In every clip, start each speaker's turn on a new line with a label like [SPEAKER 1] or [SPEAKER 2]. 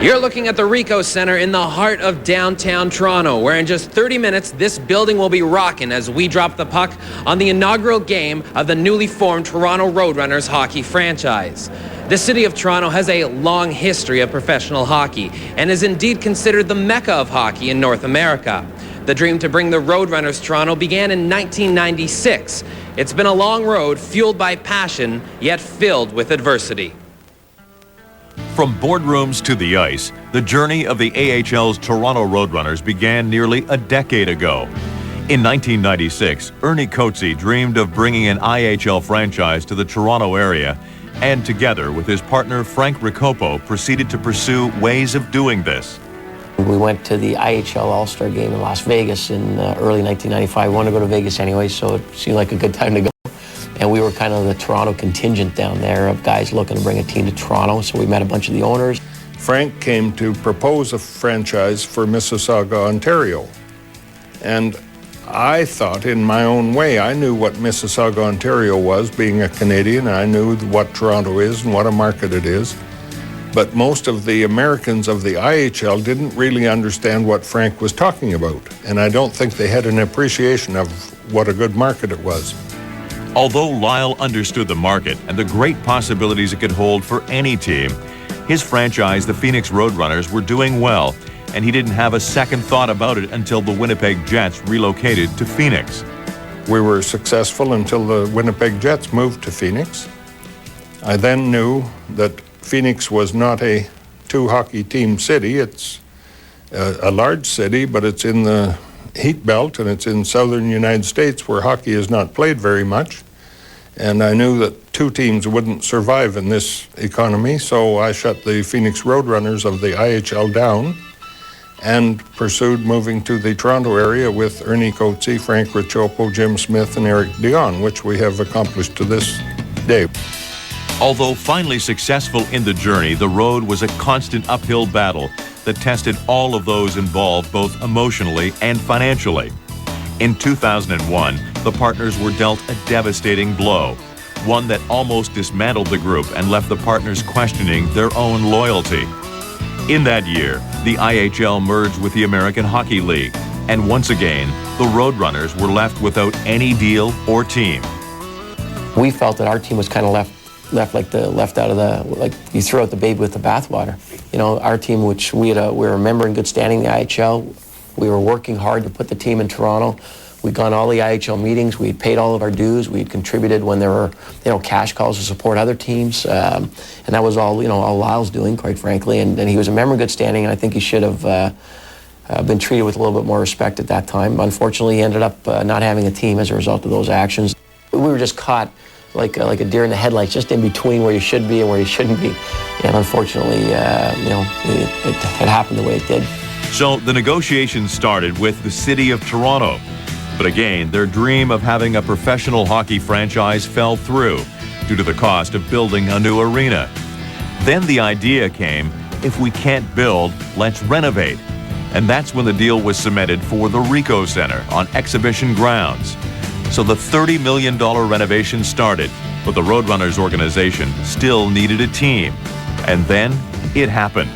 [SPEAKER 1] You're looking at the Ricoh Center in the heart of downtown Toronto, where in just 30 minutes, this building will be rocking as we drop the puck on the inaugural game of the newly formed Toronto Roadrunners hockey franchise. The city of Toronto has a long history of professional hockey and is indeed considered the mecca of hockey in North America. The dream to bring the Roadrunners to Toronto began in 1996. It's been a long road fueled by passion, yet filled with adversity.
[SPEAKER 2] From boardrooms to the ice, the journey of the AHL's Toronto Roadrunners began nearly a decade ago. In 1996, Ernie Coetzee dreamed of bringing an IHL franchise to the Toronto area, and together with his partner Frank Ricoh proceeded to pursue ways of doing this.
[SPEAKER 3] We went to the IHL All-Star game in Las Vegas in early 1995. We wanted to go to Vegas anyway, so it seemed like a good time to go. And we were kind of the Toronto contingent down there of guys looking to bring a team to Toronto, so we met a bunch of the owners.
[SPEAKER 4] Frank came to propose a franchise for Mississauga, Ontario. And I thought in my own way, I knew what Mississauga, Ontario was, being a Canadian. I knew what Toronto is and what a market it is. But most of the Americans of the IHL didn't really understand what Frank was talking about. And I don't think they had an appreciation of what a good market it was.
[SPEAKER 2] Although Lyle understood the market and the great possibilities it could hold for any team, his franchise, the Phoenix Roadrunners, were doing well, and he didn't have a second thought about it until the Winnipeg Jets relocated to Phoenix.
[SPEAKER 4] We were successful until the Winnipeg Jets moved to Phoenix. I then knew that Phoenix was not a two-hockey team city. It's a large city, but it's in the heat belt, and it's in southern United States where hockey is not played very much. And I knew that two teams wouldn't survive in this economy, so I shut the Phoenix Roadrunners of the IHL down and pursued moving to the Toronto area with Ernie Coetzee, Frank Ricoh, Jim Smith, and Eric Dion, which we have accomplished to this day.
[SPEAKER 2] Although finally successful in the journey, the road was a constant uphill battle that tested all of those involved both emotionally and financially. In 2001, the partners were dealt a devastating blow, one that almost dismantled the group and left the partners questioning their own loyalty. In that year, the IHL merged with the American Hockey League, and once again, the Roadrunners were left without any deal or team.
[SPEAKER 3] We felt that our team was kind of left out of the, like you throw out the baby with the bathwater. You know, our team, which we were a member in good standing in the IHL, we were working hard to put the team in Toronto. We'd gone all the IHL meetings, we had paid all of our dues, we had contributed when there were, cash calls to support other teams, and that was all, all Lyle's doing, quite frankly, and he was a member in good standing, and I think he should have been treated with a little bit more respect at that time. Unfortunately, he ended up not having a team as a result of those actions. We were just caught like a deer in the headlights, just in between where you should be and where you shouldn't be. And unfortunately, it had happened the way it did.
[SPEAKER 2] So the negotiations started with the city of Toronto. But again, their dream of having a professional hockey franchise fell through due to the cost of building a new arena. Then the idea came, if we can't build, let's renovate. And that's when the deal was cemented for the Ricoh Center on exhibition grounds. So the $30 million renovation started, but the Roadrunners organization still needed a team. And then it happened.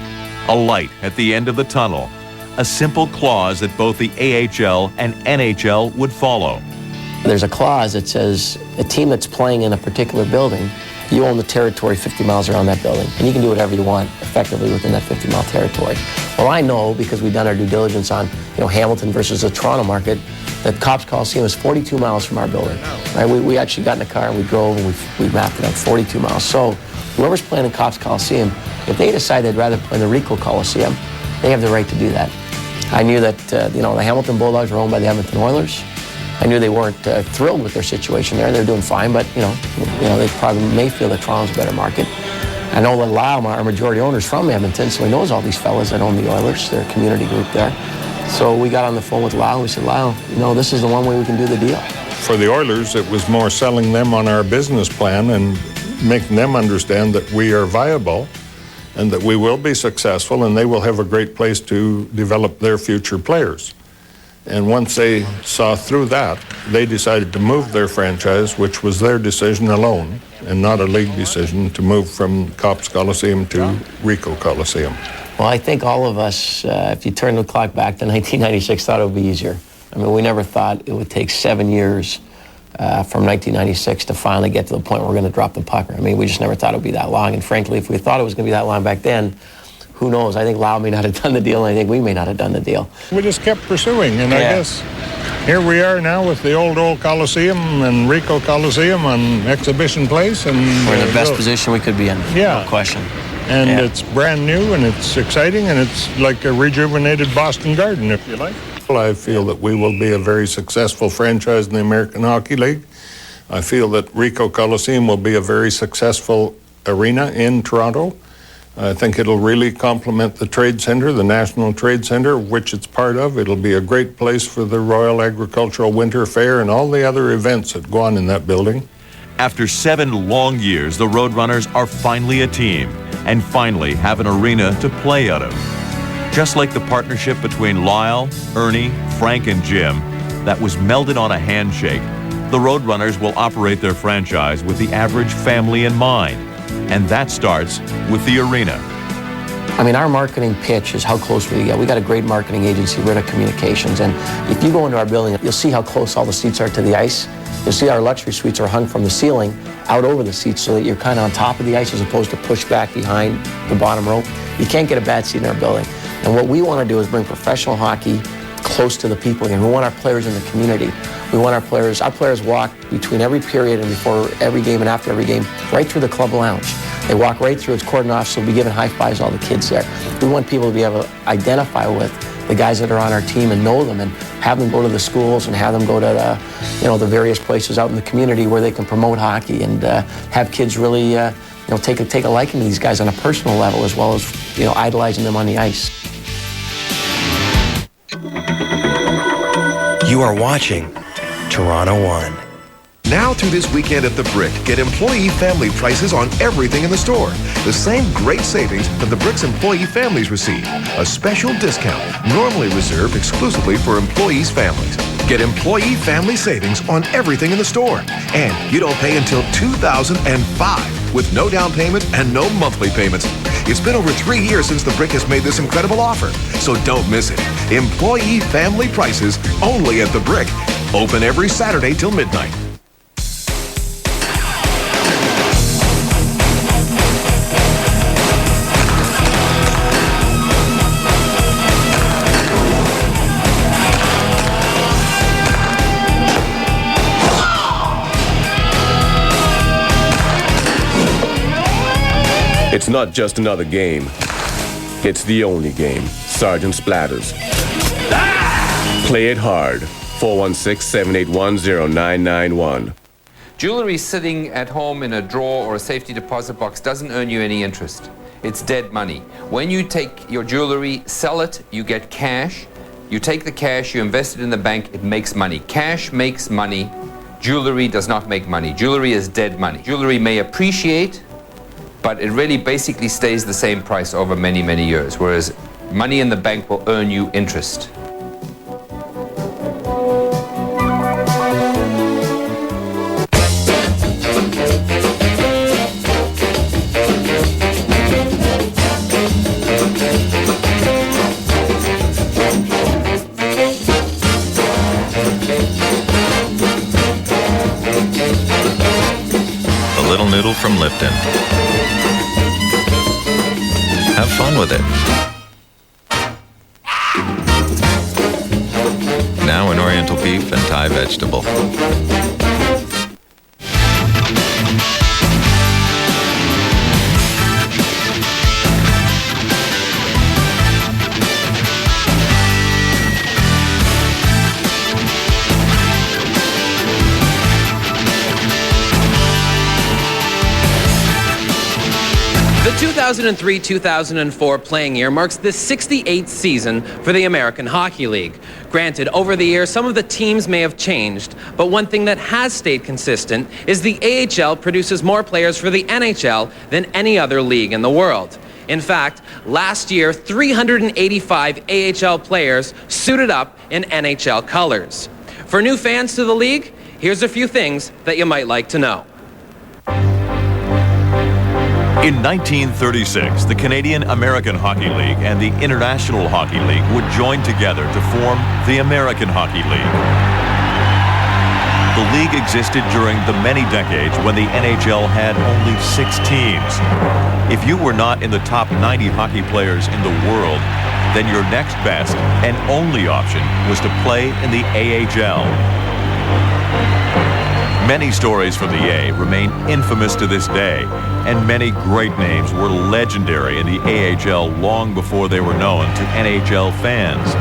[SPEAKER 2] A light at the end of the tunnel. A simple clause that both the AHL and NHL would follow.
[SPEAKER 3] There's a clause that says a team that's playing in a particular building, you own the territory 50 miles around that building, and you can do whatever you want effectively within that 50-mile territory. Well, I know, because we've done our due diligence on Hamilton versus the Toronto market, that Cops Coliseum is 42 miles from our building. Right? We actually got in the car and we drove and we mapped it out 42 miles. So whoever's playing in Cops Coliseum, if they decide they'd rather play in the Ricoh Coliseum, they have the right to do that. I knew that the Hamilton Bulldogs were owned by the Edmonton Oilers. I knew they weren't thrilled with their situation there. They're doing fine, but they probably may feel that Toronto's a better market. I know that Lyle, our majority owner, is from Edmonton, so he knows all these fellas that own the Oilers, their community group there. So we got on the phone with Lyle and we said, Lyle, this is the one way we can do the deal.
[SPEAKER 4] For the Oilers, it was more selling them on our business plan and making them understand that we are viable and that we will be successful and they will have a great place to develop their future players. And once they saw through that, they decided to move their franchise, which was their decision alone, and not a league decision, to move from Cops Coliseum to Ricoh Coliseum.
[SPEAKER 3] Well, I think all of us, if you turn the clock back to 1996, thought it would be easier. I mean, we never thought it would take 7 years from 1996 to finally get to the point where we're going to drop the puck. I mean, we just never thought it would be that long. And frankly, if we thought it was going to be that long back then, who knows? I think Lau may not have done the deal, and I think we may not have done the deal.
[SPEAKER 4] We just kept pursuing, and I guess here we are now with the old Coliseum and Ricoh Coliseum on Exhibition Place. And
[SPEAKER 3] we're in the best position we could be in, no question.
[SPEAKER 4] And it's brand new, and it's exciting, and it's like a rejuvenated Boston Garden, if you like. Well, I feel that we will be a very successful franchise in the American Hockey League. I feel that Ricoh Coliseum will be a very successful arena in Toronto. I think it'll really complement the Trade Center, the National Trade Center, which it's part of. It'll be a great place for the Royal Agricultural Winter Fair and all the other events that go on in that building.
[SPEAKER 2] After 7 long years, the Roadrunners are finally a team and finally have an arena to play out of. Just like the partnership between Lyle, Ernie, Frank, and Jim that was melded on a handshake, the Roadrunners will operate their franchise with the average family in mind. And that starts with the arena.
[SPEAKER 3] I mean, our marketing pitch is how close we get. We got a great marketing agency, Ricoh Communications, and if you go into our building, you'll see how close all the seats are to the ice. You'll see our luxury suites are hung from the ceiling out over the seats so that you're kind of on top of the ice as opposed to pushed back behind the bottom rope. You can't get a bad seat in our building. And what we want to do is bring professional hockey close to the people here. We want our players in the community. We want our players walk between every period and before every game and after every game, right through the club lounge. They walk right through, it's cordoned off, so we'll be giving high fives to all the kids there. We want people to be able to identify with the guys that are on our team and know them and have them go to the schools and have them go to the various places out in the community where they can promote hockey and have kids really take a liking to these guys on a personal level as well as idolizing them on the ice.
[SPEAKER 5] You are watching Toronto One.
[SPEAKER 6] Now through this weekend at the Brick, get employee family prices on everything in the store. The same great savings that the Brick's employee families receive. A special discount normally reserved exclusively for employees' families. Get employee family savings on everything in the store. And you don't pay until 2005 with no down payment and no monthly payments. It's been over 3 years since the Brick has made this incredible offer, so don't miss it. Employee family prices only at the Brick. Open every Saturday till midnight.
[SPEAKER 7] It's not just another game. It's the only game. Sergeant Splatters. Play it hard. 416-781-0991.
[SPEAKER 8] Jewelry sitting at home in a drawer or a safety deposit box doesn't earn you any interest. It's dead money. When you take your jewelry, sell it, you get cash. You take the cash, you invest it in the bank, it makes money. Cash makes money. Jewelry does not make money. Jewelry is dead money. Jewelry may appreciate, but it really basically stays the same price over many, many years, whereas money in the bank will earn you interest.
[SPEAKER 2] The Little Noodle from Lipton. Have fun with it. Now in Oriental beef and Thai vegetable.
[SPEAKER 1] The 2003-2004 playing year marks the 68th season for the American Hockey League. Granted, over the years, some of the teams may have changed, but one thing that has stayed consistent is the AHL produces more players for the NHL than any other league in the world. In fact, last year, 385 AHL players suited up in NHL colors. For new fans to the league, here's a few things that you might like to know.
[SPEAKER 2] In 1936, the Canadian American Hockey League and the International Hockey League would join together to form the American Hockey League. The league existed during the many decades when the NHL had only 6 teams. If you were not in the top 90 hockey players in the world, then your next best and only option was to play in the AHL. Many stories from the A remain infamous to this day, and many great names were legendary in the AHL long before they were known to NHL fans.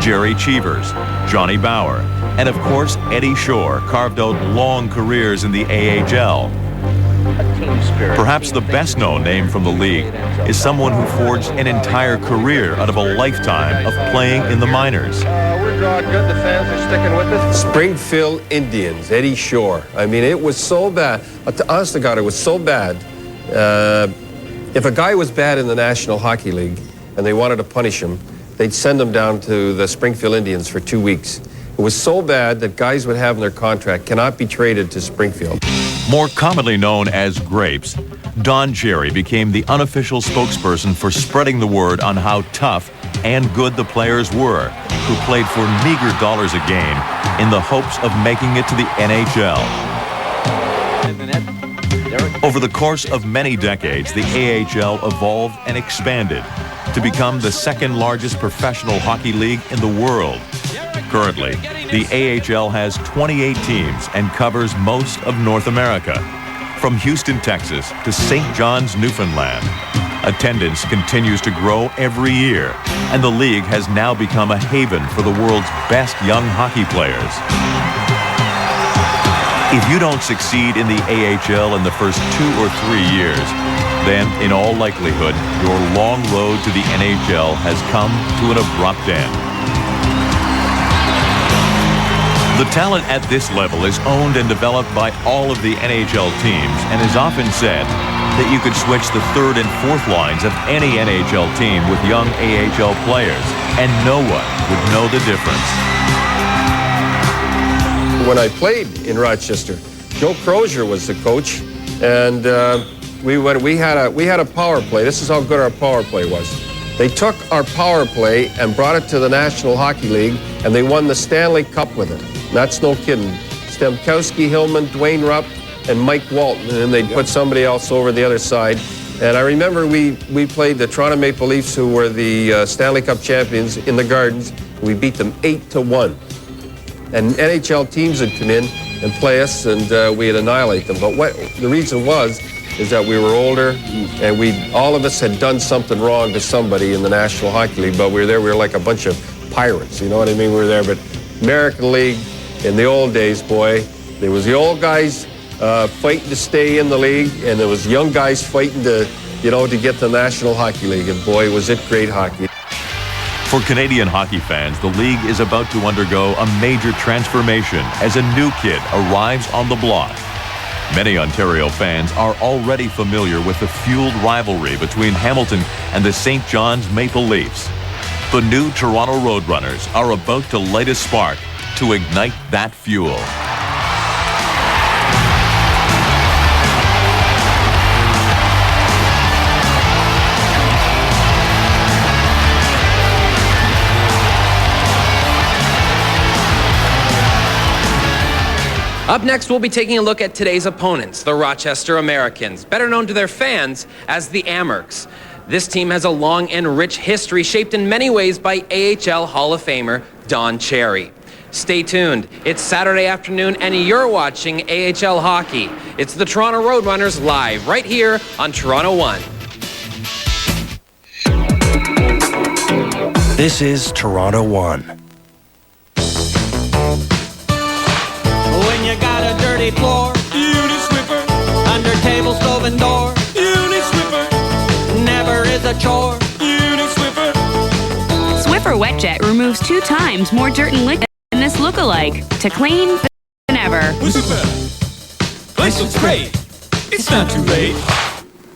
[SPEAKER 2] Jerry Cheevers, Johnny Bower, and of course Eddie Shore carved out long careers in the AHL. Perhaps the best known name from the league is someone who forged an entire career out of a lifetime of playing in the minors.
[SPEAKER 9] We're drawing good. The fans are sticking with us. Springfield Indians, Eddie Shore. I mean, it was so bad. Honest to God, it was so bad. If a guy was bad in the National Hockey League and they wanted to punish him, they'd send him down to the Springfield Indians for 2 weeks. It was so bad that guys would have in their contract cannot be traded to Springfield.
[SPEAKER 2] More commonly known as Grapes, Don Cherry became the unofficial spokesperson for spreading the word on how tough and good the players were, who played for meager dollars a game in the hopes of making it to the NHL. Over the course of many decades, the AHL evolved and expanded to become the second largest professional hockey league in the world. Currently, the AHL has 28 teams and covers most of North America, from Houston, Texas to St. John's, Newfoundland. Attendance continues to grow every year, and the league has now become a haven for the world's best young hockey players. If you don't succeed in the AHL in the first 2 or 3 years, then in all likelihood, your long road to the NHL has come to an abrupt end. The talent at this level is owned and developed by all of the NHL teams, and is often said that you could switch the third and fourth lines of any NHL team with young AHL players, and no one would know the difference.
[SPEAKER 9] When I played in Rochester, Joe Crozier was the coach, and we had a power play. This is how good our power play was. They took our power play and brought it to the National Hockey League, and they won the Stanley Cup with it. That's no kidding. Stemkowski, Hillman, Dwayne Rupp, and Mike Walton, and then they'd put somebody else over the other side. And I remember we played the Toronto Maple Leafs, who were the Stanley Cup champions, in the Gardens. We beat them 8-1. And NHL teams would come in and play us, and we'd annihilate them. But what the reason was is that we were older, and all of us had done something wrong to somebody in the National Hockey League, but we were there. We were like a bunch of pirates, you know what I mean? We were there. But American League, in the old days, boy, there was the old guys fighting to stay in the league, and there was young guys fighting to get the National Hockey League. And boy, was it great hockey.
[SPEAKER 2] For Canadian hockey fans, the league is about to undergo a major transformation as a new kid arrives on the block. Many Ontario fans are already familiar with the fueled rivalry between Hamilton and the St. John's Maple Leafs. The new Toronto Roadrunners are about to light a spark to ignite that fuel.
[SPEAKER 1] Up next, we'll be taking a look at today's opponents, the Rochester Americans, better known to their fans as the Amerks. This team has a long and rich history shaped in many ways by AHL Hall of Famer Don Cherry. Stay tuned. It's Saturday afternoon, and you're watching AHL hockey. It's the Toronto Roadrunners live right here on Toronto One.
[SPEAKER 5] This is Toronto One.
[SPEAKER 10] When you got a dirty floor, Uni-Swiffer. Under table, stove, and door, Uni-Swiffer. Never is a chore, Uni-Swiffer.
[SPEAKER 11] Swiffer Wet Jet removes 2 times more dirt and liquid than this look-alike to clean than ever.
[SPEAKER 10] Swiffer. Place looks great. It's not too late.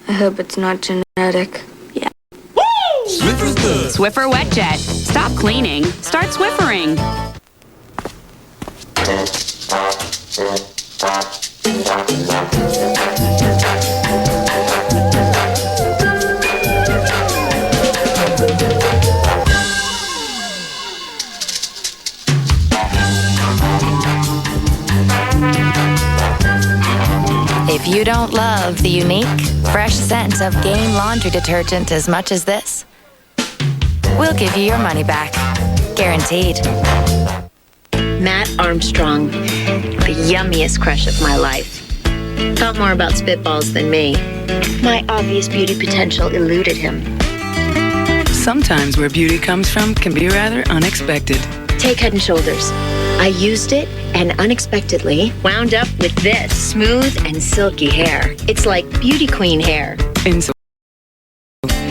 [SPEAKER 12] I hope it's not genetic. Yeah.
[SPEAKER 10] Woo! Swiffer's good.
[SPEAKER 11] Swiffer Wet Jet. Stop cleaning. Start Swiffering.
[SPEAKER 13] you don't love the unique, fresh scent of Gain laundry detergent as much as this, we'll give you your money back. Guaranteed.
[SPEAKER 14] Matt Armstrong, the yummiest crush of my life. Thought more about spitballs than me. My obvious beauty potential eluded him.
[SPEAKER 15] Sometimes where beauty comes from can be rather unexpected.
[SPEAKER 14] Take Head & Shoulders. I used it and unexpectedly wound up with this smooth and silky hair. It's like beauty queen hair.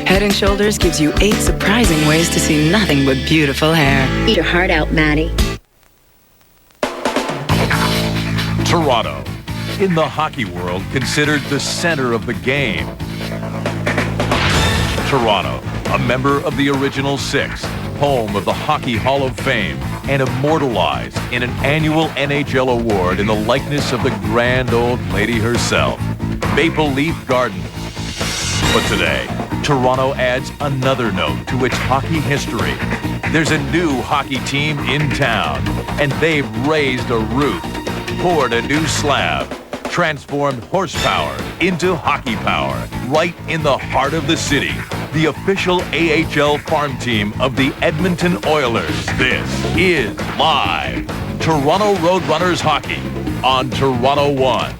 [SPEAKER 15] Head & Shoulders gives you 8 surprising ways to see nothing but beautiful hair.
[SPEAKER 14] Eat your heart out, Maddie.
[SPEAKER 2] Toronto, in the hockey world, considered the center of the game. Toronto, a member of the Original Six, home of the Hockey Hall of Fame, and immortalized in an annual NHL award in the likeness of the grand old lady herself, Maple Leaf Gardens. But today, Toronto adds another note to its hockey history. There's a new hockey team in town, and they've raised a roof, poured a new slab, transformed horsepower into hockey power right in the heart of the city. The official AHL farm team of the Edmonton Oilers. This is live Toronto Roadrunners hockey on Toronto One.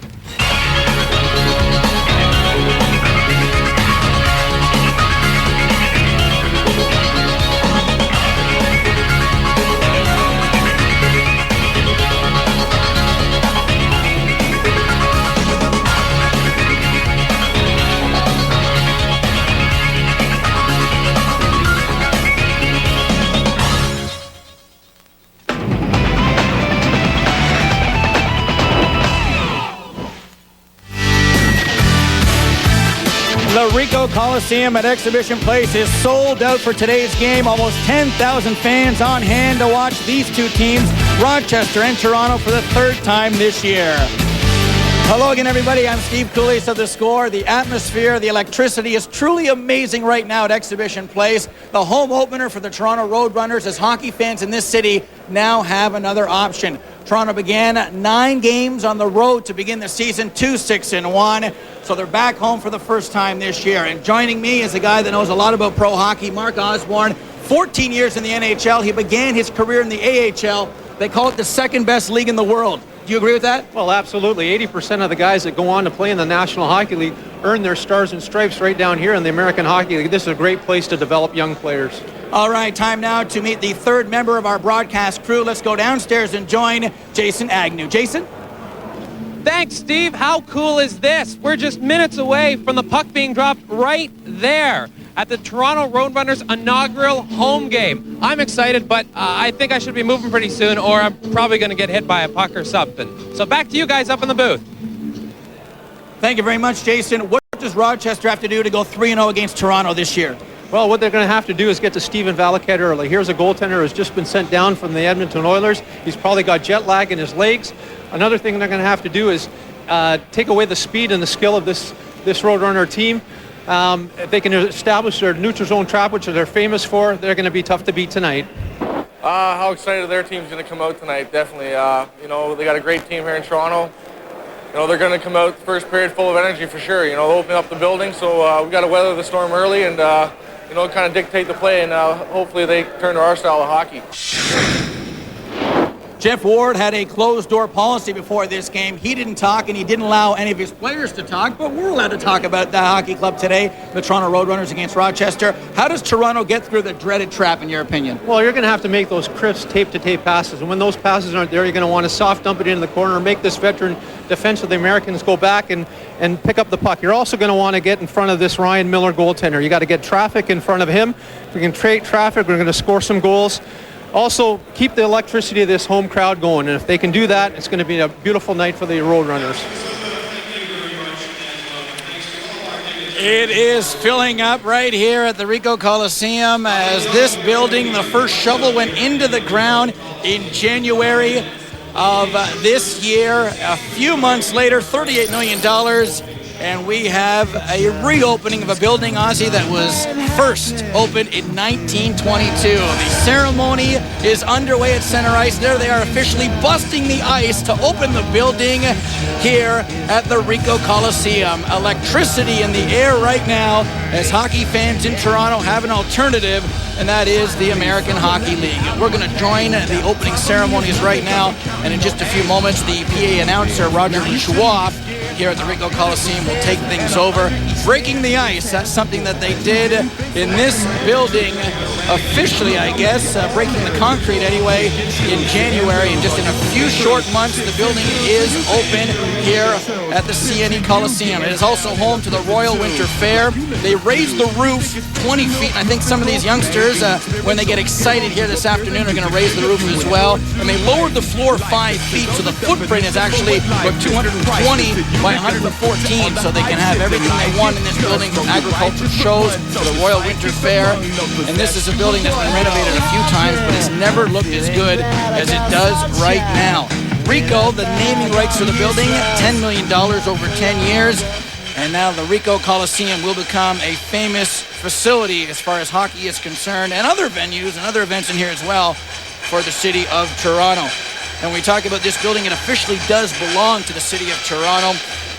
[SPEAKER 16] The Ricoh Coliseum at Exhibition Place is sold out for today's game. Almost 10,000 fans on hand to watch these two teams, Rochester and Toronto, for the third time this year. Hello again, everybody. I'm Steve Cooley of The Score. The atmosphere, the electricity is truly amazing right now at Exhibition Place. The home opener for the Toronto Roadrunners, as hockey fans in this city now have another option. Toronto began 9 games on the road to begin the season, 2-6-1. So they're back home for the first time this year. And joining me is a guy that knows a lot about pro hockey, Mark Osborne. 14 years in the NHL. He began his career in the AHL. They call it the second best league in the world. Do you agree with that?
[SPEAKER 17] Well, absolutely. 80% of the guys that go on to play in the National Hockey League earn their stars and stripes right down here in the American Hockey League. This is a great place to develop young players.
[SPEAKER 16] All right, time now to meet the third member of our broadcast crew. Let's go downstairs and join Jason Agnew. Jason?
[SPEAKER 1] Thanks, Steve. How cool is this? We're just minutes away from the puck being dropped right there at the Toronto Roadrunners inaugural home game. I'm excited, but I think I should be moving pretty soon, or I'm probably going to get hit by a puck or something. So back to you guys up in the booth.
[SPEAKER 16] Thank you very much, Jason. What does Rochester have to do to go 3-0 against Toronto this year?
[SPEAKER 17] Well, what they're going to have to do is get to Steven Valiquette early. Here's a goaltender who's just been sent down from the Edmonton Oilers. He's probably got jet lag in his legs. Another thing they're going to have to do is take away the speed and the skill of this Roadrunner team. If they can establish their neutral zone trap, which they're famous for, they're going to be tough to beat tonight.
[SPEAKER 18] How excited their team's going to come out tonight, definitely. They got a great team here in Toronto. They're going to come out first period full of energy for sure. They'll open up the building, so we got to weather the storm early and, kind of dictate the play, and hopefully they turn to our style of hockey.
[SPEAKER 16] Jeff Ward had a closed-door policy before this game. He didn't talk, and he didn't allow any of his players to talk, but we're allowed to talk about the hockey club today, the Toronto Roadrunners against Rochester. How does Toronto get through the dreaded trap, in your opinion?
[SPEAKER 17] Well, you're going to have to make those crisp tape-to-tape passes, and when those passes aren't there, you're going to want to soft dump it into the corner, make this veteran defense of the Americans go back and pick up the puck. You're also going to want to get in front of this Ryan Miller goaltender. You got to get traffic in front of him. If we can trade traffic, we're going to score some goals. Also, keep the electricity of this home crowd going, and if they can do that, it's going to be a beautiful night for the Roadrunners.
[SPEAKER 16] It is filling up right here at the Ricoh Coliseum as this building, the first shovel went into the ground in January of this year. A few months later, $38 million. and we have a reopening of a building, Ozzy, that was first opened in 1922. The ceremony is underway at center ice. There they are officially busting the ice to open the building here at the Ricoh Coliseum. Electricity in the air right now as hockey fans in Toronto have an alternative, and that is the American Hockey League. We're going to join the opening ceremonies right now, and in just a few moments, the PA announcer, Rochester, here at the Ricoh Coliseum will take things over. Breaking the ice, that's something that they did in this building officially, I guess, breaking the concrete anyway, in January. And just in a few short months, the building is open here at the CNE Coliseum. It is also home to the Royal Winter Fair. They raised the roof 20 feet, and I think some of these youngsters, when they get excited here this afternoon, are going to raise the roof as well. And they lowered the floor 5 feet, so the footprint is actually about 220 by 114, so they can have everything they want in this building, from agriculture shows to the Royal Winter Fair. And this is a building that's been renovated a few times, but it's never looked as good as it does right now. Ricoh, the naming rights for the building, $10 million over 10 years. And now the Ricoh Coliseum will become a famous facility as far as hockey is concerned, and other venues and other events in here as well for the city of Toronto. And when we talk about this building, it officially does belong to the city of Toronto,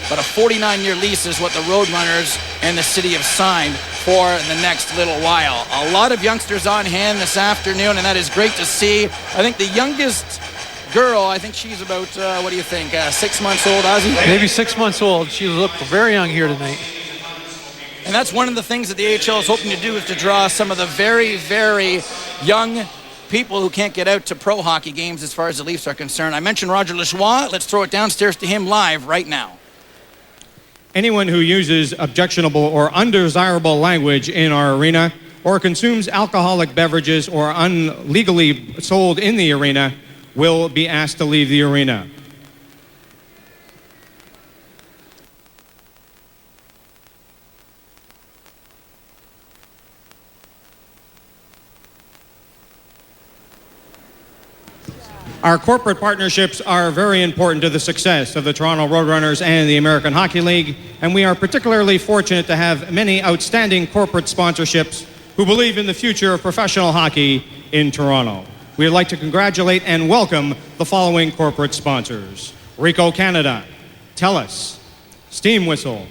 [SPEAKER 16] but a 49-year lease is what the Roadrunners and the city have signed for the next little while. A lot of youngsters on hand this afternoon, and that is great to see. I think the youngest girl, I think she's about, what do you think, 6 months old, Ozzy?
[SPEAKER 17] Maybe 6 months old. She looked very young here tonight.
[SPEAKER 16] And that's one of the things that the AHL is hoping to do, is to draw some of the very, very young people who can't get out to pro hockey games as far as the Leafs are concerned. I mentioned Roger Lajoie. Let's throw it downstairs to him live right now.
[SPEAKER 19] Anyone who uses objectionable or undesirable language in our arena, or consumes alcoholic beverages or illegally sold in the arena, will be asked to leave the arena. Our corporate partnerships are very important to the success of the Toronto Roadrunners and the American Hockey League, and we are particularly fortunate to have many outstanding corporate sponsorships who believe in the future of professional hockey in Toronto. We would like to congratulate and welcome the following corporate sponsors: Ricoh Canada, TELUS, Steam Whistle,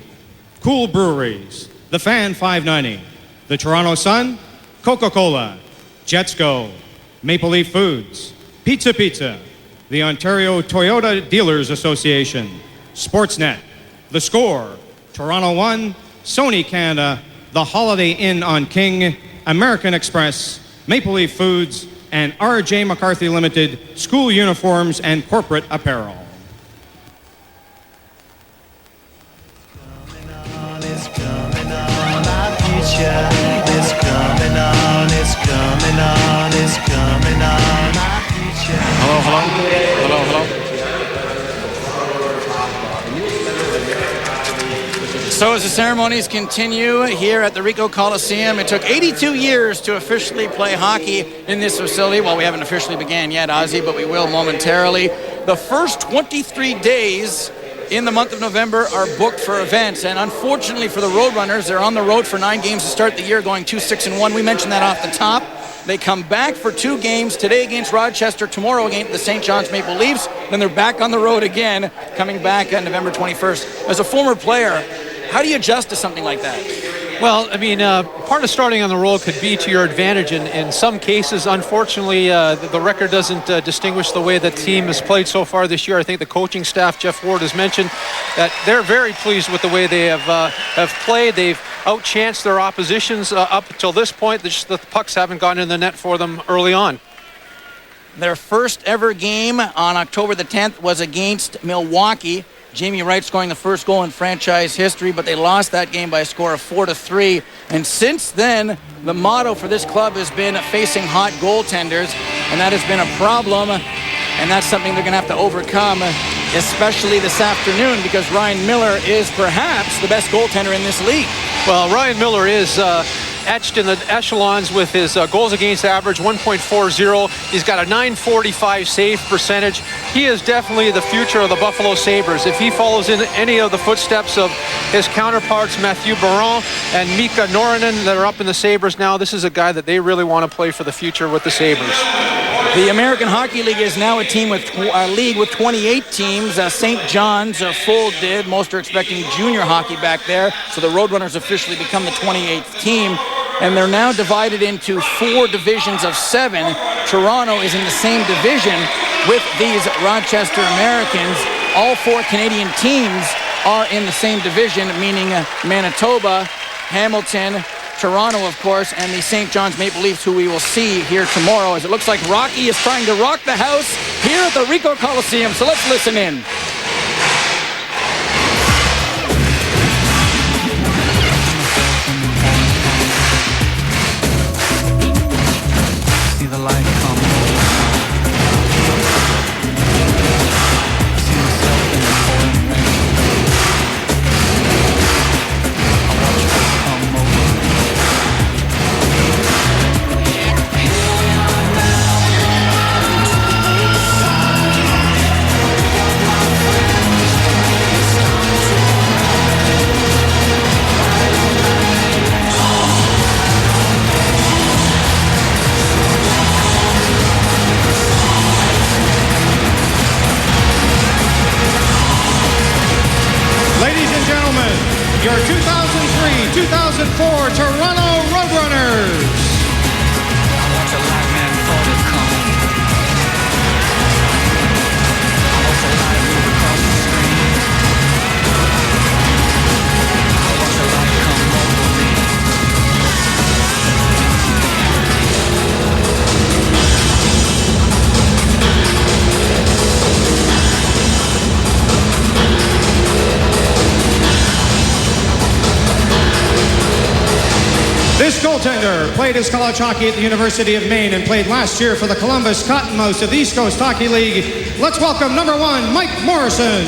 [SPEAKER 19] Cool Breweries, The Fan 590, the Toronto Sun, Coca-Cola, Jetsco, Maple Leaf Foods, Pizza, the Ontario Toyota Dealers Association, Sportsnet, The Score, Toronto One, Sony Canada, the Holiday Inn on King, American Express, Maple Leaf Foods, and R.J. McCarthy Limited, school uniforms and corporate apparel.
[SPEAKER 10] It's coming on, our future is coming on, it's coming on, it's coming on, our future.
[SPEAKER 16] Hello. So as the ceremonies continue here at the Ricoh Coliseum, it took 82 years to officially play hockey in this facility. Well, we haven't officially began yet, Ozzy, but we will momentarily. The first 23 days in the month of November are booked for events, and unfortunately for the Roadrunners, they're on the road for 9 games to start the year, going 2-6-1. We mentioned that off the top. They come back for 2 games, today against Rochester, tomorrow against the St. John's Maple Leafs, then they're back on the road again, coming back on November 21st. As a former player, how do you adjust to something like that?
[SPEAKER 17] Well, I mean, part of starting on the road could be to your advantage in some cases. Unfortunately, the record doesn't distinguish the way the team has played so far this year. I think the coaching staff, Jeff Ward, has mentioned that they're very pleased with the way they have played. They've outchanced their oppositions up until this point. The pucks haven't gone in the net for them early on.
[SPEAKER 16] Their first ever game on October the 10th was against Milwaukee. Jamie Wright scoring the first goal in franchise history, but they lost that game by a score of 4-3. And since then, the motto for this club has been facing hot goaltenders, and that has been a problem, and that's something they're going to have to overcome, especially this afternoon, because Ryan Miller is perhaps the best goaltender in this league.
[SPEAKER 17] Well, Ryan Miller is etched in the echelons with his goals against average, 1.40. He's got a .945 save percentage. he is definitely the future of the Buffalo Sabres. If he follows in any of the footsteps of his counterparts, Mathieu Baron and Mika Norinen, that are up in the Sabres now, this is a guy that they really want to play for the future with the Sabres.
[SPEAKER 16] The American Hockey League is now a league with 28 teams. St. John's folded. Most are expecting junior hockey back there. So the Roadrunners officially become the 28th team. And they're now divided into 4 divisions of 7. Toronto is in the same division with these Rochester Americans. All 4 Canadian teams are in the same division, meaning Manitoba, Hamilton, Toronto, of course, and the St. John's Maple Leafs, who we will see here tomorrow, as it looks like Rocky is trying to rock the house here at the Ricoh Coliseum. So let's listen in.
[SPEAKER 10] See the light come. See myself in the pouring rain. I watch it come over me.
[SPEAKER 19] Ladies and gentlemen, your 2003-2004 Toronto Roadrunners.
[SPEAKER 10] Watch a light man fall to come. I watch a light move across the screen. I watch a light come over me.
[SPEAKER 19] This goaltender played his college hockey at the University of Maine and played last year for the Columbus Cottonmouths of the East Coast Hockey League. Let's welcome number 1, Mike Morrison.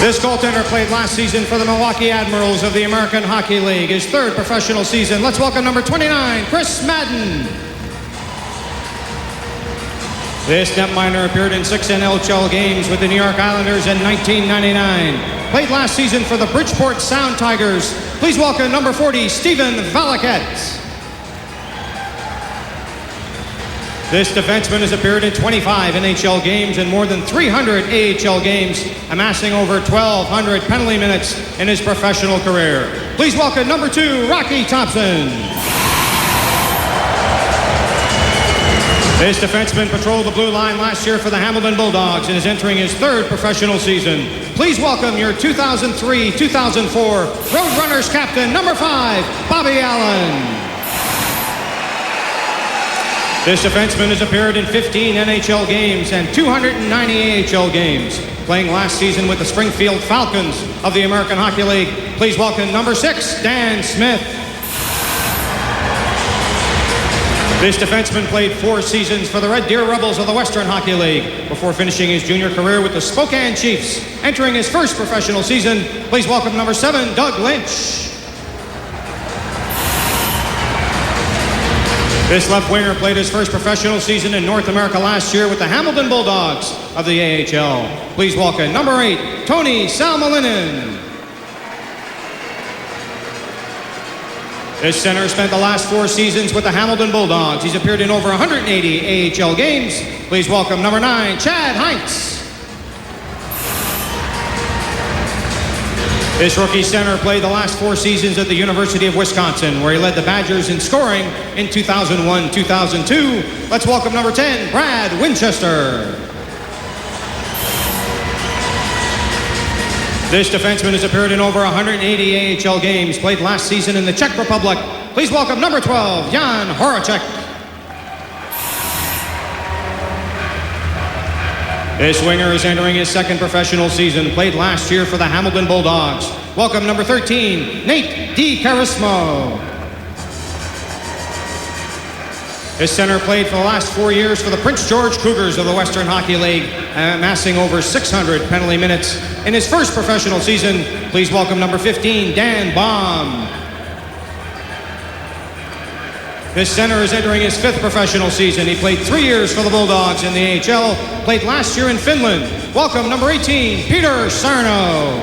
[SPEAKER 19] This goaltender played last season for the Milwaukee Admirals of the American Hockey League, his 3rd professional season. Let's welcome number 29, Chris Madden. This netminder appeared in 6 NHL games with the New York Islanders in 1999. Played last season for the Bridgeport Sound Tigers. Please welcome number 40, Stephen Valaket. This defenseman has appeared in 25 NHL games and more than 300 AHL games, amassing over 1,200 penalty minutes in his professional career. Please welcome number 2, Rocky Thompson. This defenseman patrolled the blue line last year for the Hamilton Bulldogs and is entering his 3rd professional season. Please welcome your 2003-2004 Roadrunners captain, number 5, Bobby Allen. This defenseman has appeared in 15 NHL games and 290 AHL games, playing last season with the Springfield Falcons of the American Hockey League. Please welcome number 6, Dan Smith. This defenseman played 4 seasons for the Red Deer Rebels of the Western Hockey League before finishing his junior career with the Spokane Chiefs, entering his 1st professional season. Please welcome number 7, Doug Lynch. This left winger played his 1st professional season in North America last year with the Hamilton Bulldogs of the AHL. Please welcome number 8, Tony Salmalinen. This center spent the last 4 seasons with the Hamilton Bulldogs. He's appeared in over 180 AHL games. Please welcome number 9, Chad Heinz. This rookie center played the last 4 seasons at the University of Wisconsin, where he led the Badgers in scoring in 2001-2002. Let's welcome number 10, Brad Winchester. This defenseman has appeared in over 180 AHL games, played last season in the Czech Republic. Please welcome number 12, Jan Horacek. This winger is entering his 2nd professional season, played last year for the Hamilton Bulldogs. Welcome number 13, Nate DiCarismo. This center played for the last 4 years for the Prince George Cougars of the Western Hockey League, amassing over 600 penalty minutes in his 1st professional season. Please welcome number 15, Dan Baum. This center is entering his 5th professional season. He played 3 years for the Bulldogs in the AHL, played last year in Finland. Welcome, number 18, Peter Sarno.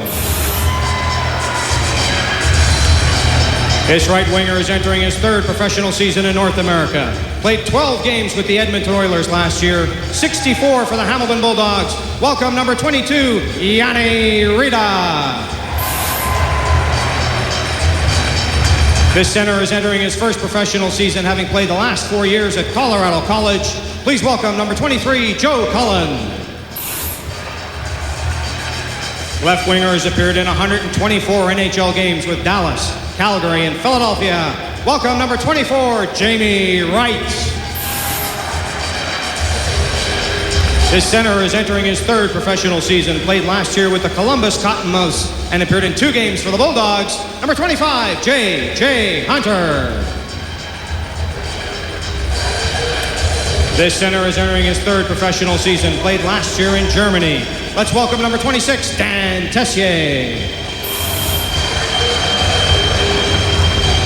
[SPEAKER 19] This right winger is entering his 3rd professional season in North America. Played 12 games with the Edmonton Oilers last year, 64 for the Hamilton Bulldogs. Welcome, number 22, Yanni Rida. This center is entering his 1st professional season, having played the last 4 years at Colorado College. Please welcome number 23, Joe Cullen. Left winger has appeared in 124 NHL games with Dallas, Calgary, and Philadelphia. Welcome number 24, Jamie Wright. This center is entering his 3rd professional season, played last year with the Columbus Cottonmouths and appeared in 2 games for the Bulldogs. Number 25, J.J. Hunter. This center is entering his 3rd professional season, played last year in Germany. Let's welcome number 26, Dan Tessier.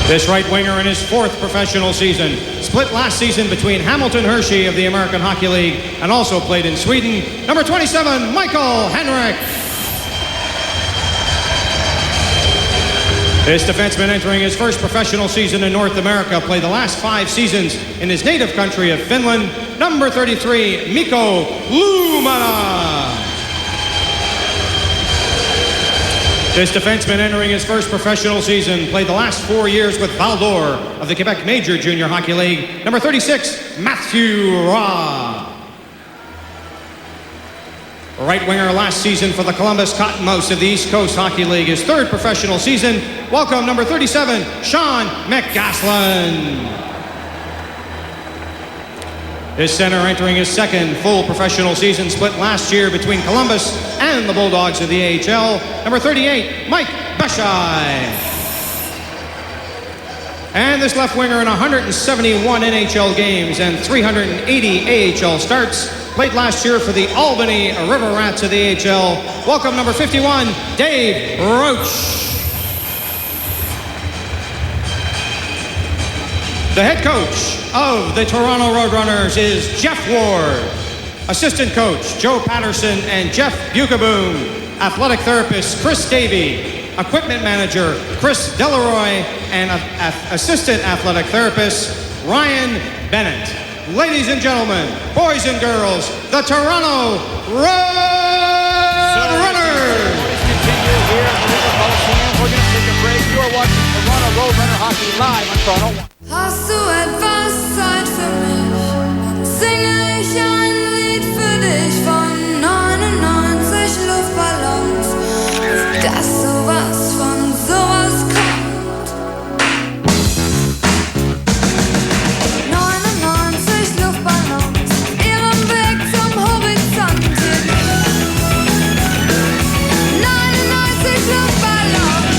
[SPEAKER 19] This right winger in his 4th professional season, split last season between Hamilton Hershey of the American Hockey League and also played in Sweden. Number 27, Michael Henrik. This defenseman entering his 1st professional season in North America, played the last 5 seasons in his native country of Finland. Number 33, Mikko Lumana. This defenseman entering his 1st professional season, played the last 4 years with Val-d'Or of the Quebec Major Junior Hockey League. Number 36, Matthew Raw. Right winger last season for the Columbus Cottonmouths of the East Coast Hockey League, his 3rd professional season. Welcome number 37, Sean McGaslin. This center entering his 2nd full professional season, split last year between Columbus and the Bulldogs of the AHL. Number 38, Mike Beshai. And this left winger in 171 NHL games and 380 AHL starts. Played last year for the Albany River Rats of the AHL. Welcome number 51, Dave Roach. The head coach of the Toronto Roadrunners is Jeff Ward. Assistant coach, Joe Patterson and Jeff Bukaboom. Athletic therapist, Chris Davey. Equipment manager, Chris Delaroy. And assistant athletic therapist, Ryan Bennett. Ladies and gentlemen, boys and girls, the Toronto Roadrunners!
[SPEAKER 16] Continue here at the Ricoh Coliseum. We're going to take a break. You are watching Toronto Roadrunner Hockey live on Toronto 1.
[SPEAKER 20] Hast du etwas Zeit für mich? Dann singe ich ein Lied für dich von 99 Luftballons, dass sowas von sowas kommt. 99 Luftballons, ihrem Weg zum Horizont hin. 99 Luftballons.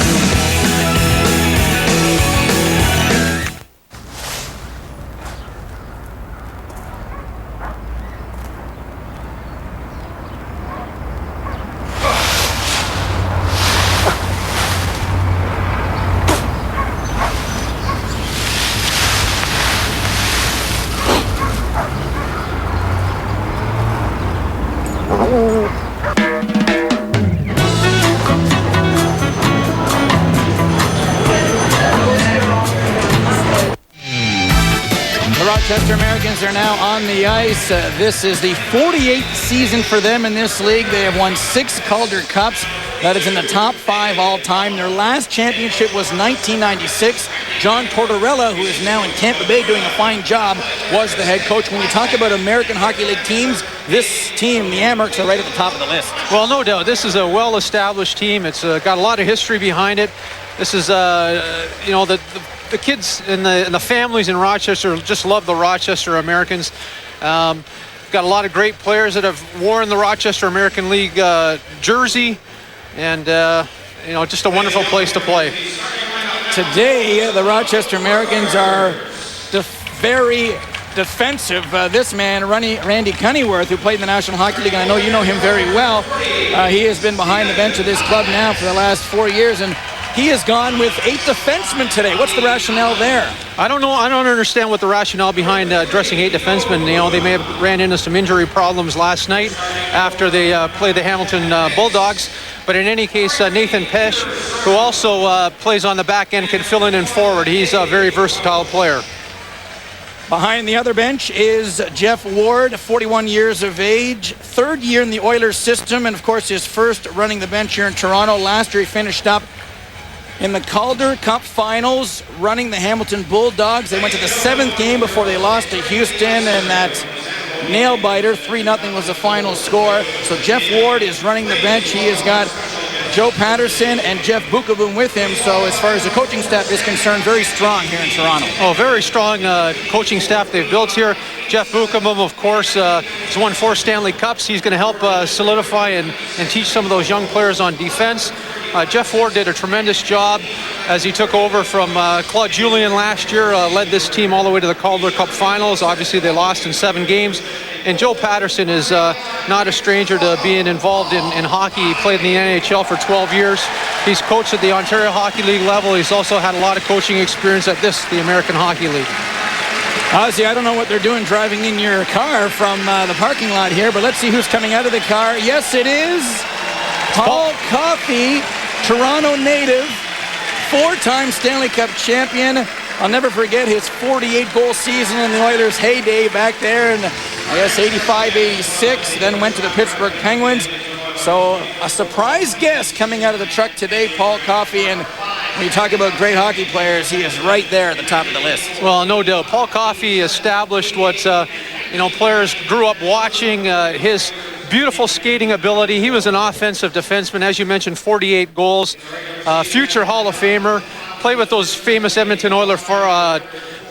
[SPEAKER 16] Rochester Americans are now on the ice. This is the 48th season for them in this league. They have won 6 Calder Cups. That is in the top 5 all-time. Their last championship was 1996. John Tortorella, who is now in Tampa Bay doing a fine job, was the head coach. When you talk about American Hockey League teams, this team, the Amerks, are right at the top of the list.
[SPEAKER 17] Well, no doubt. This is a well-established team. It's got a lot of history behind it. This is, you know, the kids and the families in Rochester just love the Rochester Americans. Got a lot of great players that have worn the Rochester American League jersey, and you know, just a wonderful place to play.
[SPEAKER 16] Today, the Rochester Americans are very defensive. This man, Randy Cunnyworth, who played in the National Hockey League, and I know you know him very well. He has been behind the bench of this club now for the last 4 years, and he has gone with 8 defensemen today. What's the rationale there?
[SPEAKER 17] I don't know. I don't understand what the rationale behind dressing 8 defensemen. You know, they may have ran into some injury problems last night after they played the Hamilton Bulldogs. But in any case, Nathan Pesch, who also plays on the back end, can fill in and forward. He's a very versatile player.
[SPEAKER 16] Behind the other bench is Jeff Ward, 41 years of age, 3rd year in the Oilers system, and of course his first running the bench here in Toronto. Last year he finished up in the Calder Cup Finals, running the Hamilton Bulldogs. They went to the 7th game before they lost to Houston, and that nail-biter, 3-0 was the final score. So Jeff Ward is running the bench. He has got Joe Patterson and Jeff Bukaboom with him. So as far as the coaching staff is concerned, very strong here in Toronto.
[SPEAKER 17] Oh, very strong coaching staff they've built here. Jeff Bukaboom, of course, has won 4 Stanley Cups. He's going to help solidify and teach some of those young players on defense. Jeff Ward did a tremendous job as he took over from Claude Julien last year, led this team all the way to the Calder Cup Finals. Obviously, they lost in 7 games. And Joe Patterson is not a stranger to being involved in hockey. He played in the NHL for 12 years. He's coached at the Ontario Hockey League level. He's also had a lot of coaching experience at the American Hockey League.
[SPEAKER 16] Ozzy, I don't know what they're doing driving in your car from the parking lot here, but let's see who's coming out of the car. Yes, it is Paul Coffey, Toronto native, 4-time Stanley Cup champion. I'll never forget his 48-goal season in the Oilers' heyday back there in, I guess, 85-86, then went to the Pittsburgh Penguins. So a surprise guest coming out of the truck today, Paul Coffey, and when you talk about great hockey players, he is right there at the top of the list.
[SPEAKER 17] Well, no doubt. Paul Coffey established what players grew up watching. His beautiful skating ability. He was an offensive defenseman, as you mentioned, 48 goals. Future Hall of Famer. Played with those famous Edmonton Oilers for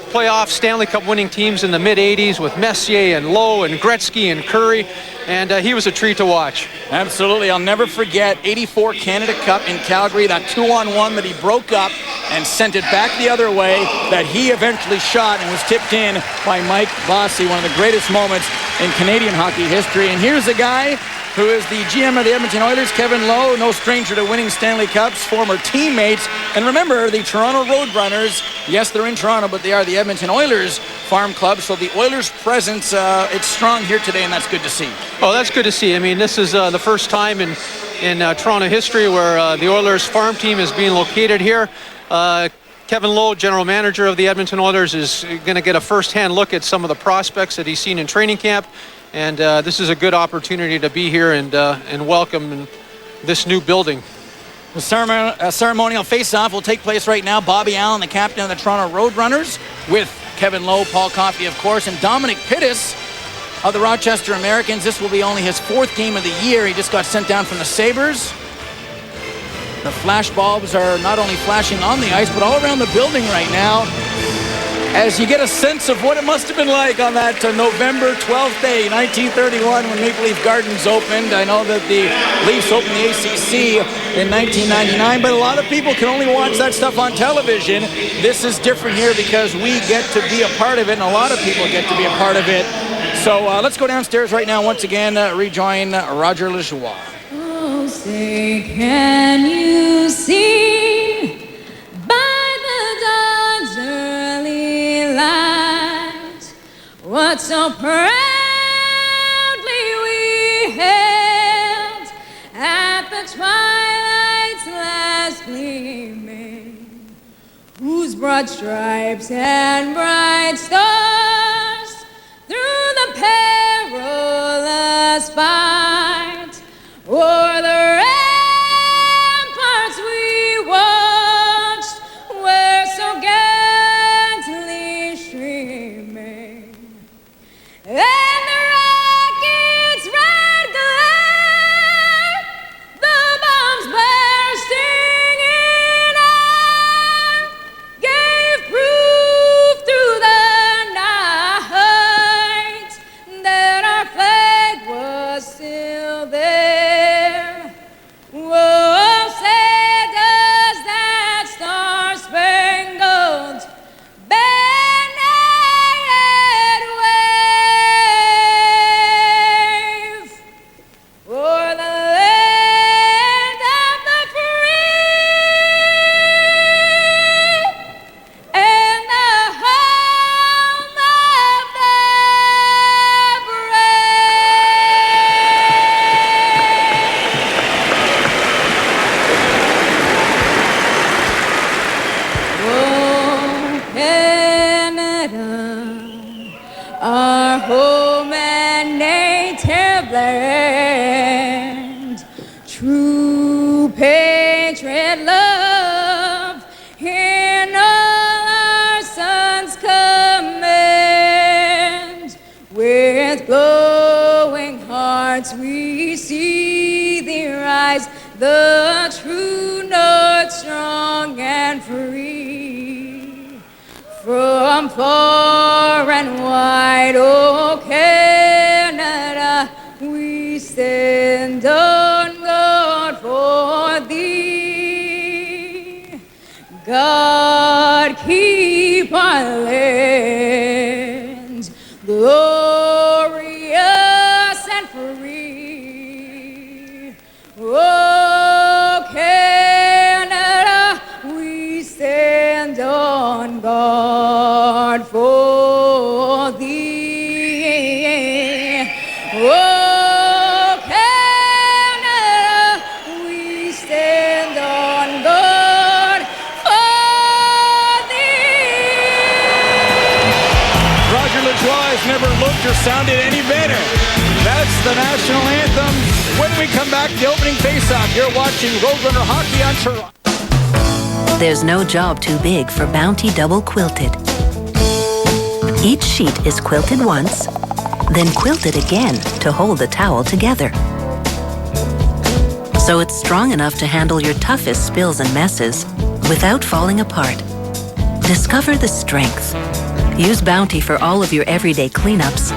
[SPEAKER 17] playoff Stanley Cup winning teams in the mid-'80s with Messier and Lowe and Gretzky and Curry. And he was a treat to watch.
[SPEAKER 16] Absolutely. I'll never forget 84 Canada Cup in Calgary, that 2-on-1 that he broke up and sent it back the other way, that he eventually shot and was tipped in by Mike Bossy, one of the greatest moments in Canadian hockey history. And here's a guy who is the GM of the Edmonton Oilers, Kevin Lowe, no stranger to winning Stanley Cups, former teammates. And remember, the Toronto Roadrunners, yes, they're in Toronto, but they are the Edmonton Oilers farm club. So the Oilers' presence, it's strong here today, and that's good to see.
[SPEAKER 17] Oh, that's good to see. I mean, this is the first time in Toronto history where the Oilers farm team is being located here. Kevin Lowe, general manager of the Edmonton Oilers, is going to get a first-hand look at some of the prospects that he's seen in training camp. And this is a good opportunity to be here and welcome this new building.
[SPEAKER 16] The ceremonial face-off will take place right now. Bobby Allen, the captain of the Toronto Roadrunners, with Kevin Lowe, Paul Coffey, of course, and Dominic Pittis of the Rochester Americans. This will be only his 4th game of the year. He just got sent down from the Sabres. The flash bulbs are not only flashing on the ice, but all around the building right now, as you get a sense of what it must have been like on that November 12th day, 1931, when Maple Leaf Gardens opened. I know that the Leafs opened the ACC in 1999, but a lot of people can only watch that stuff on television. This is different here because we get to be a part of it, and a lot of people get to be a part of it. So let's go downstairs right now, once again, rejoin Roger Lajoie.
[SPEAKER 20] Oh, say, can you see by the dawn's early light what so proudly we hailed at the twilight's last gleaming, whose broad stripes and bright stars through the perilous fight o'er the ramparts we watched were so gallantly streaming, and the rocket's red glare, the bombs bursting in air, gave proof through the night our home and native land. True patriot love in all our sons' command. With glowing hearts we see thee rise, the true north, strong and free. From far and wide, oh Canada, we stand on guard for thee. God keep our land glorious and free. Oh Canada, we stand on guard for thee. Oh Canada, we stand on guard for thee.
[SPEAKER 16] Roger LaJoie has never looked or sounded any better. That's the national anthem. When we come back, the opening face-off, you're watching Roadrunner Hockey on Toronto.
[SPEAKER 21] There's no job too big for Bounty Double Quilted. Each sheet is quilted once, then quilted again to hold the towel together. So it's strong enough to handle your toughest spills and messes without falling apart. Discover the strength. Use Bounty for all of your everyday cleanups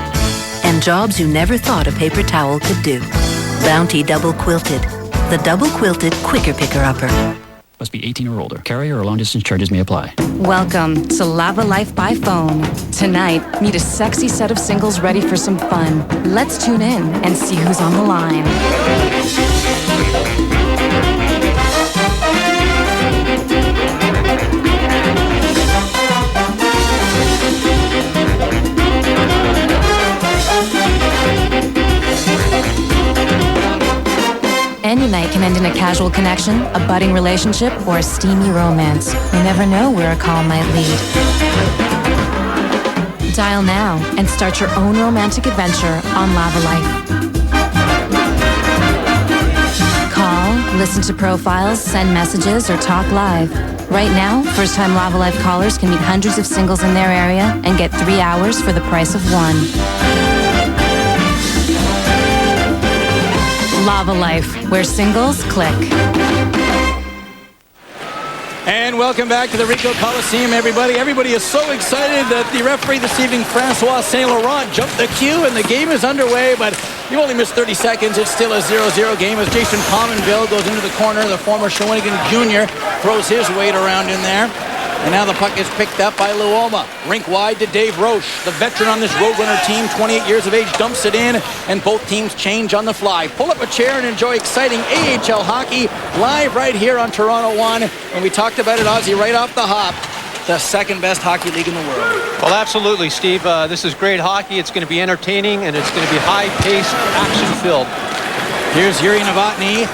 [SPEAKER 21] and jobs you never thought a paper towel could do. Bounty Double Quilted, the double quilted quicker picker-upper.
[SPEAKER 22] Must be 18 or older. Carrier or long-distance charges may apply.
[SPEAKER 23] Welcome to Lava Life by Foam. Tonight, meet a sexy set of singles ready for some fun. Let's tune in and see who's on the line. Any night can end in a casual connection, a budding relationship, or a steamy romance. You never know where a call might lead. Dial now and start your own romantic adventure on Lava Life. Call, listen to profiles, send messages, or talk live. Right now, first-time Lava Life callers can meet hundreds of singles in their area and get 3 hours for the price of one. Lava Life, where singles click.
[SPEAKER 16] And welcome back to the Ricoh Coliseum, everybody. Everybody is so excited that the referee this evening, Francois Saint Laurent, jumped the queue and the game is underway, but you only missed 30 seconds. It's still a 0-0 game as Jason Pominville goes into the corner. The former Shawinigan Jr. throws his weight around in there. And now the puck is picked up by Luoma. Rink wide to Dave Roche. The veteran on this Roadrunner team, 28 years of age, dumps it in, and both teams change on the fly. Pull up a chair and enjoy exciting AHL hockey live right here on Toronto 1. And we talked about it, Ozzy, right off the hop. The second best hockey league in the world.
[SPEAKER 17] Well, absolutely, Steve. This is great hockey. It's going to be entertaining, and it's going to be high-paced, action-filled.
[SPEAKER 16] Here's Yuri Novotny.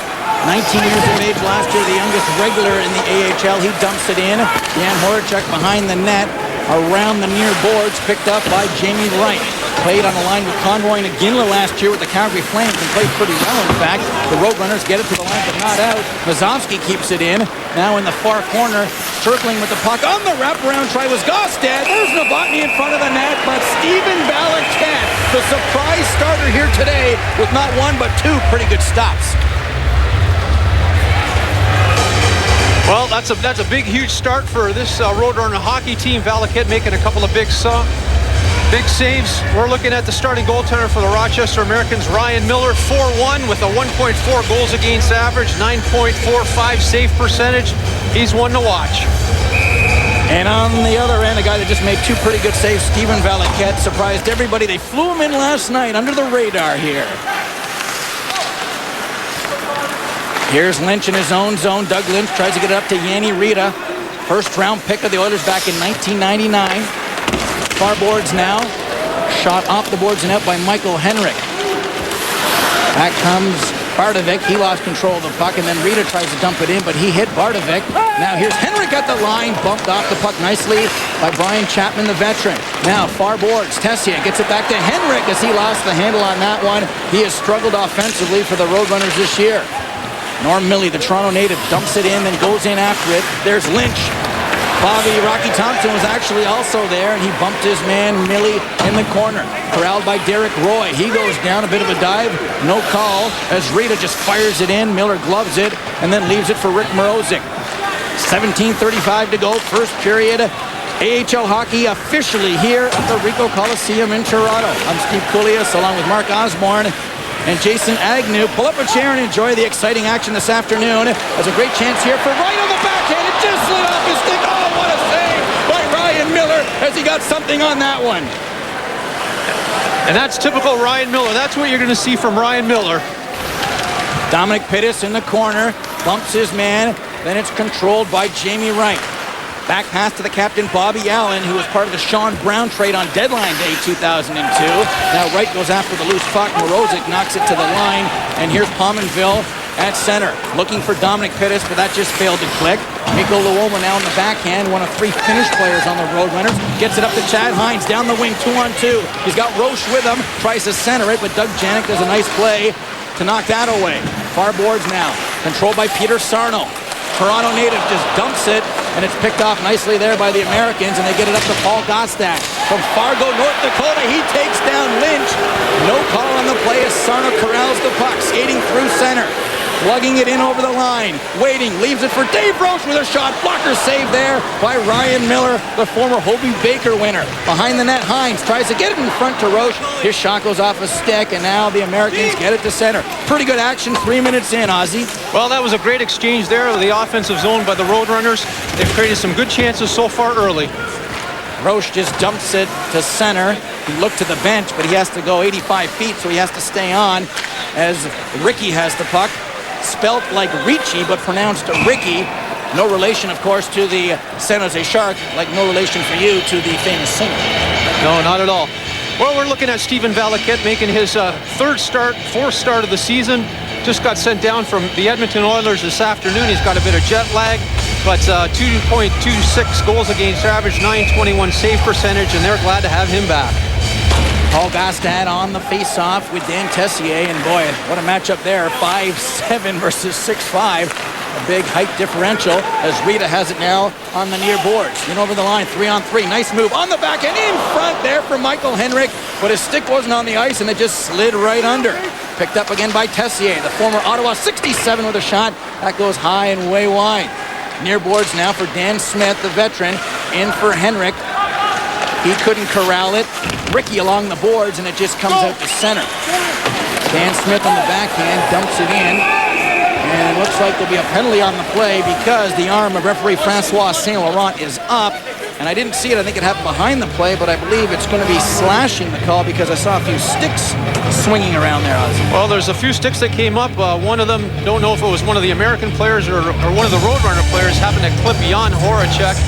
[SPEAKER 16] 19 years of age last year, the youngest regular in the AHL. He dumps it in. Jan Horacek behind the net, around the near boards, picked up by Jamie Wright. Played on the line with Conroy and Iginla last year with the Calgary Flames and played pretty well, in fact. The Roadrunners get it to the line, but not out. Mazovsky keeps it in. Now in the far corner, circling with the puck. On the wraparound try was Gostad. There's Novotny in front of the net, but Stephen Balaket, the surprise starter here today, with not one but two pretty good stops.
[SPEAKER 17] Well, that's a big, huge start for this Roadrunner hockey team. Valaket making a couple of big saves. We're looking at the starting goaltender for the Rochester Americans, Ryan Miller, 4-1 with a 1.4 goals against average, 9.45 save percentage. He's one to watch.
[SPEAKER 16] And on the other end, a guy that just made two pretty good saves, Stephen Valaket, surprised everybody. They flew him in last night under the radar here. Here's Lynch in his own zone. Doug Lynch tries to get it up to Yanni Rita. First round pick of the Oilers back in 1999. Far boards now. Shot off the boards and out by Michael Henrik. Back comes
[SPEAKER 3] Bardovic, he lost control of the puck, and then Rita tries to dump it in, but he hit Bardovic. Now here's Henrik at the line, bumped off the puck nicely by Brian Chapman, the veteran. Now far boards, Tessier gets it back to Henrik as he lost the handle on that one. He has struggled offensively for the Roadrunners this year. Norm Milley, the Toronto native, dumps it in, then goes in after it. There's Lynch. Bobby Rocky Thompson was actually also there, and he bumped his man Milley in the corner. Corralled by Derek Roy. He goes down, a bit of a dive, no call, as Rita just fires it in. Miller gloves it, and then leaves it for Rick Morozic. 17:35 to go, first period. AHL hockey officially here at the Ricoh Coliseum in Toronto. I'm Steve Koulias, along with Mark Osborne and Jason Agnew. Pull up a chair and enjoy the exciting action this afternoon. There's a great chance here for Wright on the backhand. It just slid off his stick. Oh, what a save by Ryan Miller as he got something on that one.
[SPEAKER 17] And that's typical Ryan Miller. That's what you're going to see from Ryan Miller.
[SPEAKER 3] Dominic Pittis in the corner, bumps his man. Then it's controlled by Jamie Wright. Back pass to the captain, Bobby Allen, who was part of the Sean Brown trade on deadline day 2002. Now Wright goes after the loose puck. Morozic knocks it to the line. And here's Pominville at center, looking for Dominic Pittis, but that just failed to click. Mikko Luoma now in the backhand, one of 3 Finnish players on the Roadrunners. Gets it up to Chad Hines, down the wing, 2-on-2. He's got Roche with him, tries to center it, but Doug Janik does a nice play to knock that away. Far boards now, controlled by Peter Sarno. Toronto native just dumps it, and it's picked off nicely there by the Americans, and they get it up to Paul Gostad. From Fargo, North Dakota, he takes down Lynch. No call on the play as Sarno corrals the puck, skating through center. Plugging it in over the line, waiting, leaves it for Dave Roche with a shot. Blocker save there by Ryan Miller, the former Hobie Baker winner. Behind the net, Hines tries to get it in front to Roche. His shot goes off a stick, and now the Americans get it to center. Pretty good action, 3 minutes in, Ozzy.
[SPEAKER 17] Well, that was a great exchange there of the offensive zone by the Roadrunners. They've created some good chances so far early.
[SPEAKER 3] Roche just dumps it to center. He looked to the bench, but he has to go 85 feet, so he has to stay on as Ricky has the puck. Spelt like Ricci, but pronounced Ricky. No relation, of course, to the San Jose Shark, like no relation for you to the famous singer.
[SPEAKER 17] No, not at all. Well, we're looking at Stephen Valaket making his fourth start of the season. Just got sent down from the Edmonton Oilers this afternoon. He's got a bit of jet lag, but 2.26 goals against average, .921 save percentage, and they're glad to have him back.
[SPEAKER 3] Paul Gostad on the face-off with Dan Tessier, and boy, what a matchup there. 5'7" versus 6'5". A big height differential as Rita has it now on the near boards. In over the line, 3-on-3. Nice move on the back and in front there for Michael Henrik, but his stick wasn't on the ice and it just slid right under. Picked up again by Tessier, the former Ottawa 67 with a shot. That goes high and way wide. Near boards now for Dan Smith, the veteran. In for Henrik. He couldn't corral it. Ricky along the boards, and it just comes out to center. Dan Smith on the backhand dumps it in. And it looks like there'll be a penalty on the play because the arm of referee Francois Saint Laurent is up. And I didn't see it. I think it happened behind the play, but I believe it's going to be slashing the call because I saw a few sticks swinging around there, Ozzy.
[SPEAKER 17] Well, there's a few sticks that came up. One of them, don't know if it was one of the American players or one of the Roadrunner players, happened to clip Jan Horacek.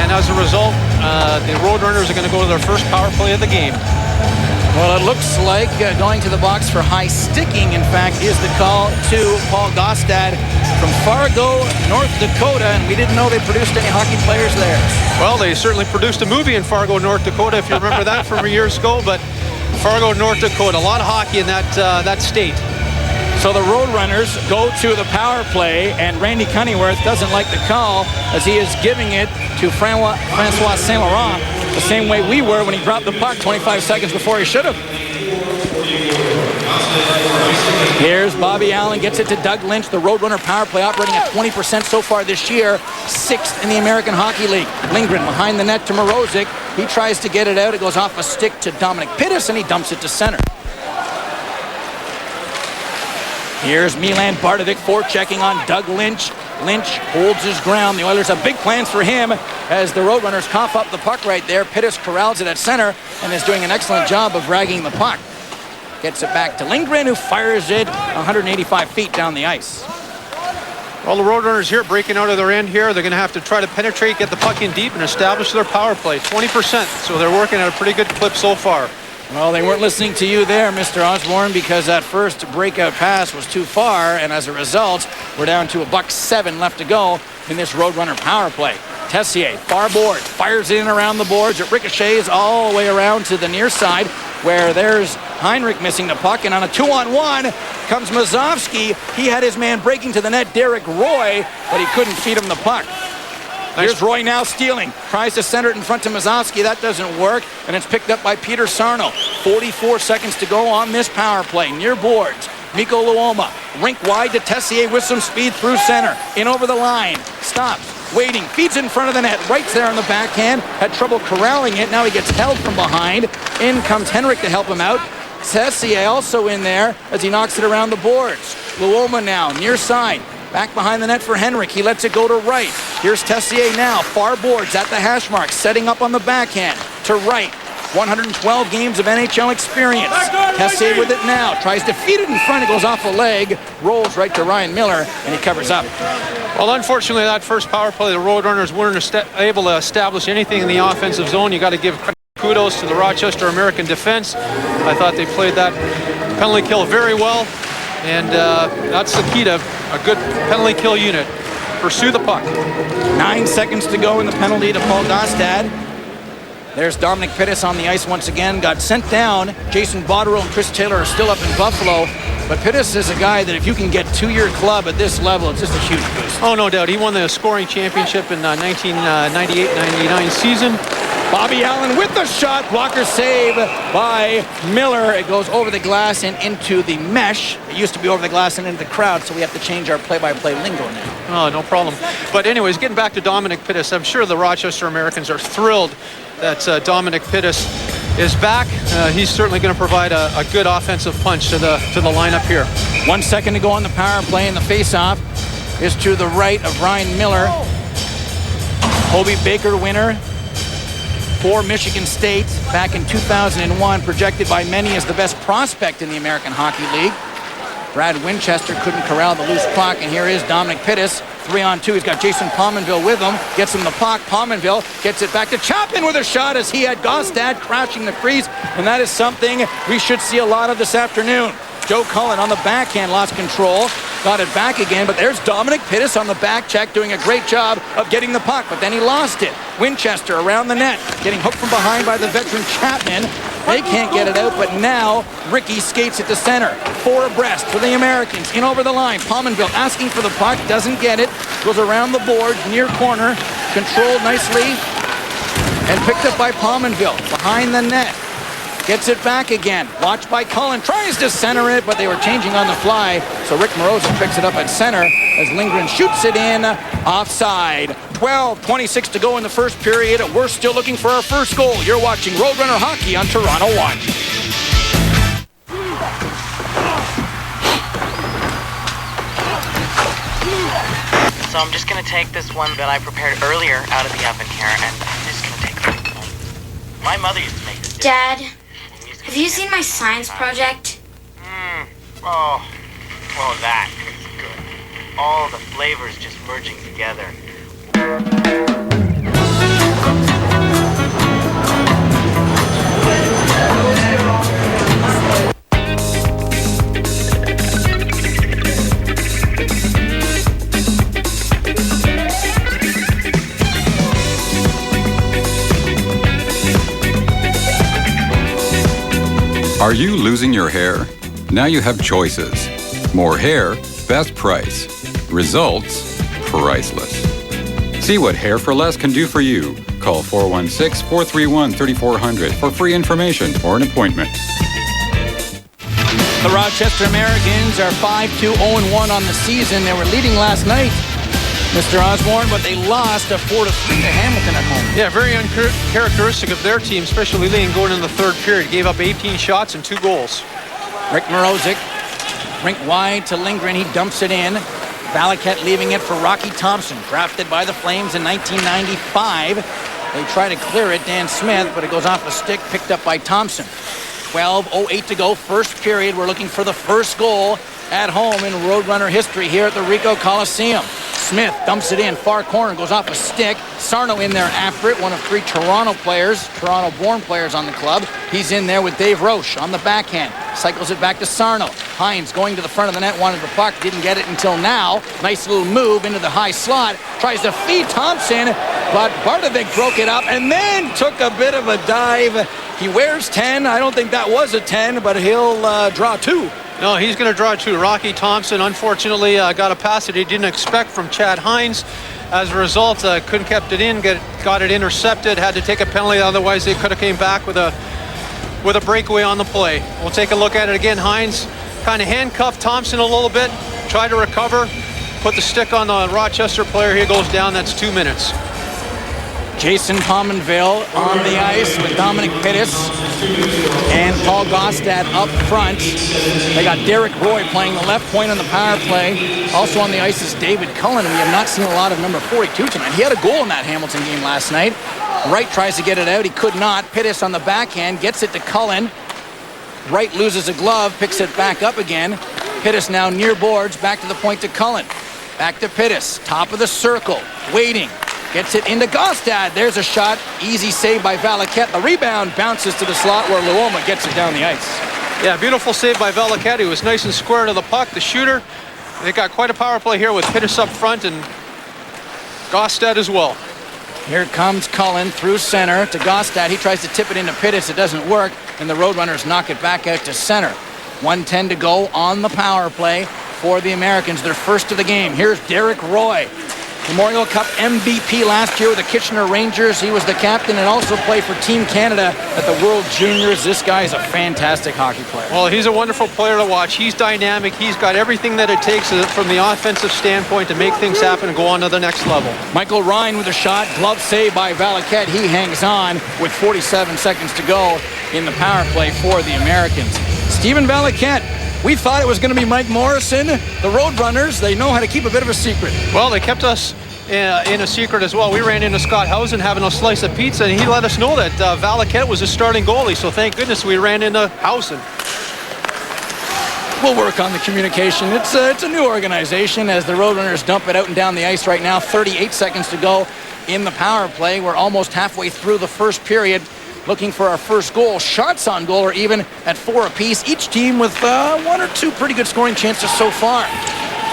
[SPEAKER 17] And as a result, the Roadrunners are going to go to their first power play of the game.
[SPEAKER 3] Well, it looks like going to the box for high sticking, in fact, is the call to Paul Gostad from Fargo, North Dakota, and we didn't know they produced any hockey players there.
[SPEAKER 17] Well, they certainly produced a movie in Fargo, North Dakota, if you remember that from years ago, but Fargo, North Dakota, a lot of hockey in that state.
[SPEAKER 3] So the Roadrunners go to the power play, and Randy Cunningworth doesn't like the call as he is giving it to Francois Saint Laurent the same way we were when he dropped the puck 25 seconds before he should have. Here's Bobby Allen, gets it to Doug Lynch. The Roadrunner power play operating at 20% so far this year, 6th in the American Hockey League. Lindgren behind the net to Morozic. He tries to get it out. It goes off a stick to Dominic Pittis, and he dumps it to center. Here's Milan Bardovic forechecking on Doug Lynch. Lynch holds his ground. The Oilers have big plans for him as the Roadrunners cough up the puck right there. Pittis corrals it at center and is doing an excellent job of dragging the puck. Gets it back to Lindgren, who fires it 185 feet down the ice.
[SPEAKER 17] Well, the Roadrunners here breaking out of their end here. They're going to have to try to penetrate, get the puck in deep, and establish their power play. 20%, so they're working at a pretty good clip so far.
[SPEAKER 3] Well, they weren't listening to you there, Mr. Osborne, because that first breakout pass was too far, and as a result, we're down to $1.07 left to go in this Roadrunner power play. Tessier, far board, fires it in around the boards. It ricochets all the way around to the near side, where there's Heinrich missing the puck, and on a 2-on-1 comes Mazovsky. He had his man breaking to the net, Derek Roy, but he couldn't feed him the puck. Here's Roy now stealing. Tries to center it in front to Mazovsky. That doesn't work, and it's picked up by Peter Sarno. 44 seconds to go on this power play. Near boards, Mikko Luoma. Rink wide to Tessier with some speed through center. In over the line. Stops. Waiting. Feeds in front of the net. Right there on the backhand. Had trouble corralling it. Now he gets held from behind. In comes Henrik to help him out. Tessier also in there as he knocks it around the boards. Luoma now, near side. Back behind the net for Henrik. He lets it go to right. Here's Tessier now. Far boards at the hash mark. Setting up on the backhand. To right. 112 games of NHL experience. Tessier with it now. Tries to feed it in front. It goes off a leg. Rolls right to Ryan Miller. And he covers up.
[SPEAKER 17] Well, unfortunately, that first power play, the Roadrunners weren't able to establish anything in the offensive zone. You got to give kudos to the Rochester American defense. I thought they played that penalty kill very well. And that's the key to a good penalty kill unit. Pursue the puck.
[SPEAKER 3] 9 seconds to go in the penalty to Paul Gostad. There's Dominic Pittis on the ice once again. Got sent down. Jason Botterill and Chris Taylor are still up in Buffalo. But Pittis is a guy that if you can get to your club at this level, it's just a huge boost.
[SPEAKER 17] Oh, no doubt. He won the scoring championship in 1998-99 season.
[SPEAKER 3] Bobby Allen with the shot. Blocker save by Miller. It goes over the glass and into the mesh. It used to be over the glass and into the crowd, so we have to change our play-by-play lingo now.
[SPEAKER 17] Oh, no problem. But anyways, getting back to Dominic Pittis, I'm sure the Rochester Americans are thrilled that Dominic Pittis is back. He's certainly going to provide a good offensive punch to the lineup here.
[SPEAKER 3] 1 second to go on the power play, and the face-off is to the right of Ryan Miller. Hobie Baker winner for Michigan State back in 2001, projected by many as the best prospect in the American Hockey League. Brad Winchester couldn't corral the loose puck, and here is Dominic Pittis, 3-on-2. He's got Jason Pominville with him, gets him the puck. Pominville gets it back to Chapman with a shot as he had Gostad crashing the crease, and that is something we should see a lot of this afternoon. Joe Cullen on the backhand lost control, got it back again, but there's Dominic Pittis on the back check doing a great job of getting the puck, but then he lost it. Winchester around the net, getting hooked from behind by the veteran Chapman. They can't get it out, but now Ricky skates it to center. 4 abreast for the Americans. In over the line. Pominville asking for the puck, doesn't get it. Goes around the board, near corner. Controlled nicely and picked up by Pominville. Behind the net. Gets it back again. Watched by Cullen. Tries to center it, but they were changing on the fly. So Rick Moroza picks it up at center as Lindgren shoots it in. Offside. 12:26 to go in the first period. We're still looking for our first goal. You're watching Roadrunner Hockey on Toronto 1.
[SPEAKER 4] So I'm just going to take this one that I prepared earlier out of the oven here, and I'm just going to take it. My mother used to make this.
[SPEAKER 12] Dad, have you seen my science project?
[SPEAKER 4] Oh, well, that is good. All the flavors just merging together.
[SPEAKER 6] Are you losing your hair? Now you have choices. More hair, best price. Results, priceless. See what Hair for Less can do for you. Call 416-431-3400 for free information or an appointment.
[SPEAKER 3] The Rochester Americans are 5-2-0-1 on the season. They were leading last night, Mr. Osborne, but they lost a 4-3 to Hamilton at home.
[SPEAKER 17] Yeah, very uncharacteristic of their team, especially leading going in the third period. Gave up 18 shots and 2 goals.
[SPEAKER 3] Rick Morozic, rink wide to Lindgren. He dumps it in. Valaket leaving it for Rocky Thompson, drafted by the Flames in 1995. They try to clear it, Dan Smith, but it goes off a stick, picked up by Thompson. 12:08 to go, first period. We're looking for the first goal at home in Roadrunner history here at the Ricoh Coliseum. Smith dumps it in, far corner, goes off a stick. Sarno in there after it, one of 3 Toronto players, Toronto-born players on the club. He's in there with Dave Roche on the backhand. Cycles it back to Sarno. Hines going to the front of the net, wanted the puck, didn't get it until now. Nice little move into the high slot. Tries to feed Thompson, but Bardovic broke it up and then took a bit of a dive. He wears 10. I don't think that was a 10, but he'll draw 2.
[SPEAKER 17] No, he's going to draw 2. Rocky Thompson, unfortunately, got a pass that he didn't expect from Chad Hines. As a result, couldn't kept it in, got it intercepted, had to take a penalty. Otherwise, they could have came back with a breakaway on the play. We'll take a look at it again. Hines kind of handcuffed Thompson a little bit, tried to recover, put the stick on the Rochester player. He goes down. That's 2 minutes.
[SPEAKER 3] Jason Pominville on the ice with Dominic Pittis and Paul Gostad up front. They got Derek Roy playing the left point on the power play. Also on the ice is David Cullen, and we have not seen a lot of number 42 tonight. He had a goal in that Hamilton game last night. Wright tries to get it out. He could not. Pittis on the backhand gets it to Cullen. Wright loses a glove, picks it back up again. Pittis now near boards, back to the point to Cullen. Back to Pittis, top of the circle, waiting. Gets it into Gostad. There's a shot. Easy save by Valaket. The rebound bounces to the slot where Luoma gets it down the ice.
[SPEAKER 17] Yeah, beautiful save by Valaket. He was nice and square to the puck. The shooter, they got quite a power play here with Pittis up front and Gostad as well.
[SPEAKER 3] Here comes Cullen through center to Gostad. He tries to tip it into Pittis. It doesn't work, and the Roadrunners knock it back out to center. 1:10 to go on the power play for the Americans. Their first of the game. Here's Derek Roy. Memorial Cup MVP last year with the Kitchener Rangers. He was the captain and also played for Team Canada at the World Juniors. This guy is a fantastic hockey player.
[SPEAKER 17] Well, he's a wonderful player to watch. He's dynamic. He's got everything that it takes from the offensive standpoint to make things happen and go on to the next level.
[SPEAKER 3] Michael Ryan with a shot. Glove save by Valaket. He hangs on with 47 seconds to go in the power play for the Americans. Stephen Valaket. We thought it was going to be Mike Morrison. The Roadrunners, they know how to keep a bit of a secret.
[SPEAKER 17] Well, they kept us in a secret as well. We ran into Scott Housen having a slice of pizza, and he let us know that Valaket was his starting goalie, so thank goodness we ran into Housen.
[SPEAKER 3] We'll work on the communication. It's a new organization as the Roadrunners dump it out and down the ice right now. 38 seconds to go in the power play. We're almost halfway through the first period. Looking for our first goal. Shots on goal are even at 4 apiece. Each team with 1 or 2 pretty good scoring chances so far.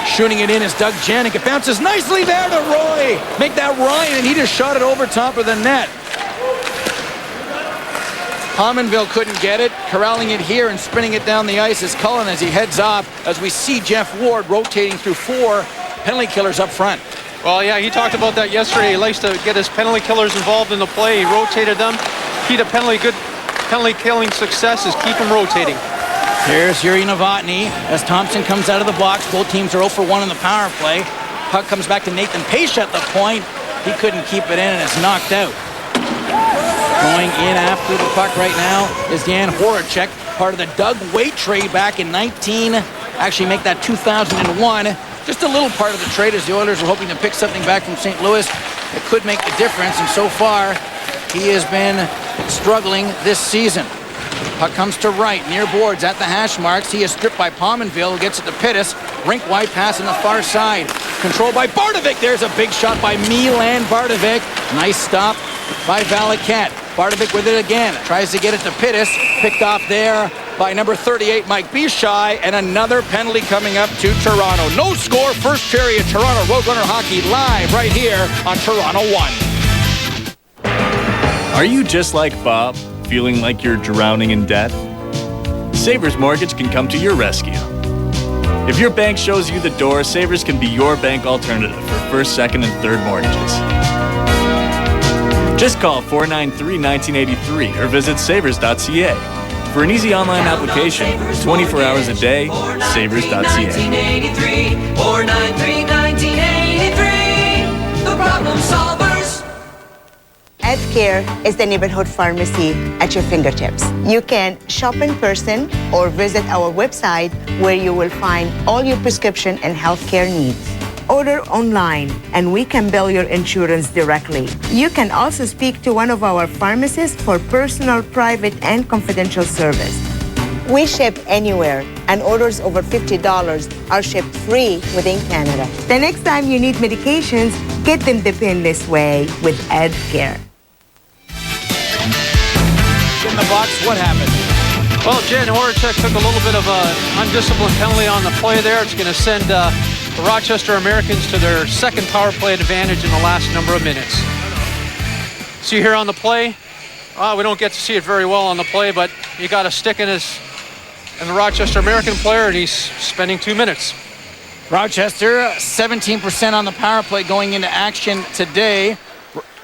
[SPEAKER 3] Shooting it in is Doug Janik. It bounces nicely there to Roy. Make that Ryan, and he just shot it over top of the net. Pominville couldn't get it. Corralling it here and spinning it down the ice is Cullen as he heads off as we see Jeff Ward rotating through 4 penalty killers up front.
[SPEAKER 17] Well, yeah, he talked about that yesterday. He likes to get his penalty killers involved in the play. He rotated them. Key to good penalty killing success is keep them rotating.
[SPEAKER 3] Here's Yuri Novotny as Thompson comes out of the box. Both teams are 0 for 1 in the power play. Puck comes back to Nathan Pace at the point. He couldn't keep it in and is knocked out. Going in after the puck right now is Dan Horacek, part of the Doug Waite trade back in 2001. Just a little part of the trade as the Oilers were hoping to pick something back from St. Louis that could make the difference, and so far he has been struggling this season. Puck comes to Wright, near boards at the hash marks. He is stripped by Pominville, who gets it to Pittis. Rink-wide pass on the far side. Controlled by Bardovic. There's a big shot by Milan Bardovic. Nice stop by Valaket. Bardovic with it again. Tries to get it to Pittis. Picked off there by number 38, Mike Bishai. And another penalty coming up to Toronto. No score, first period. Toronto Roadrunner Hockey live right here on Toronto 1.
[SPEAKER 7] Are you just like Bob, feeling like you're drowning in debt? Savers Mortgage can come to your rescue. If your bank shows you the door, Savers can be your bank alternative for first, second, and third mortgages. Just call 493-1983 or visit savers.ca. For an easy online application, 24 hours a day, savers.ca.
[SPEAKER 10] 1983, 493-1983, the problem solvers.
[SPEAKER 8] Healthcare is the neighborhood pharmacy at your fingertips. You can shop in person or visit our website where you will find all your prescription and healthcare needs. Order online and we can bill your insurance directly. You can also speak to one of our pharmacists for personal, private, and confidential service. We ship anywhere, and orders over $50 are shipped free within Canada. The next time you need medications, get them the painless way with EdCare.
[SPEAKER 16] In the box, what happened?
[SPEAKER 17] Well, Jan Horacek took a little bit of an undisciplined penalty on the play there. It's going to send the Rochester Americans to their second power play advantage in the last number of minutes. See here on the play, we don't get to see it very well on the play, but he got a stick in the Rochester American player, and he's spending 2 minutes.
[SPEAKER 3] Rochester, 17% on the power play going into action today.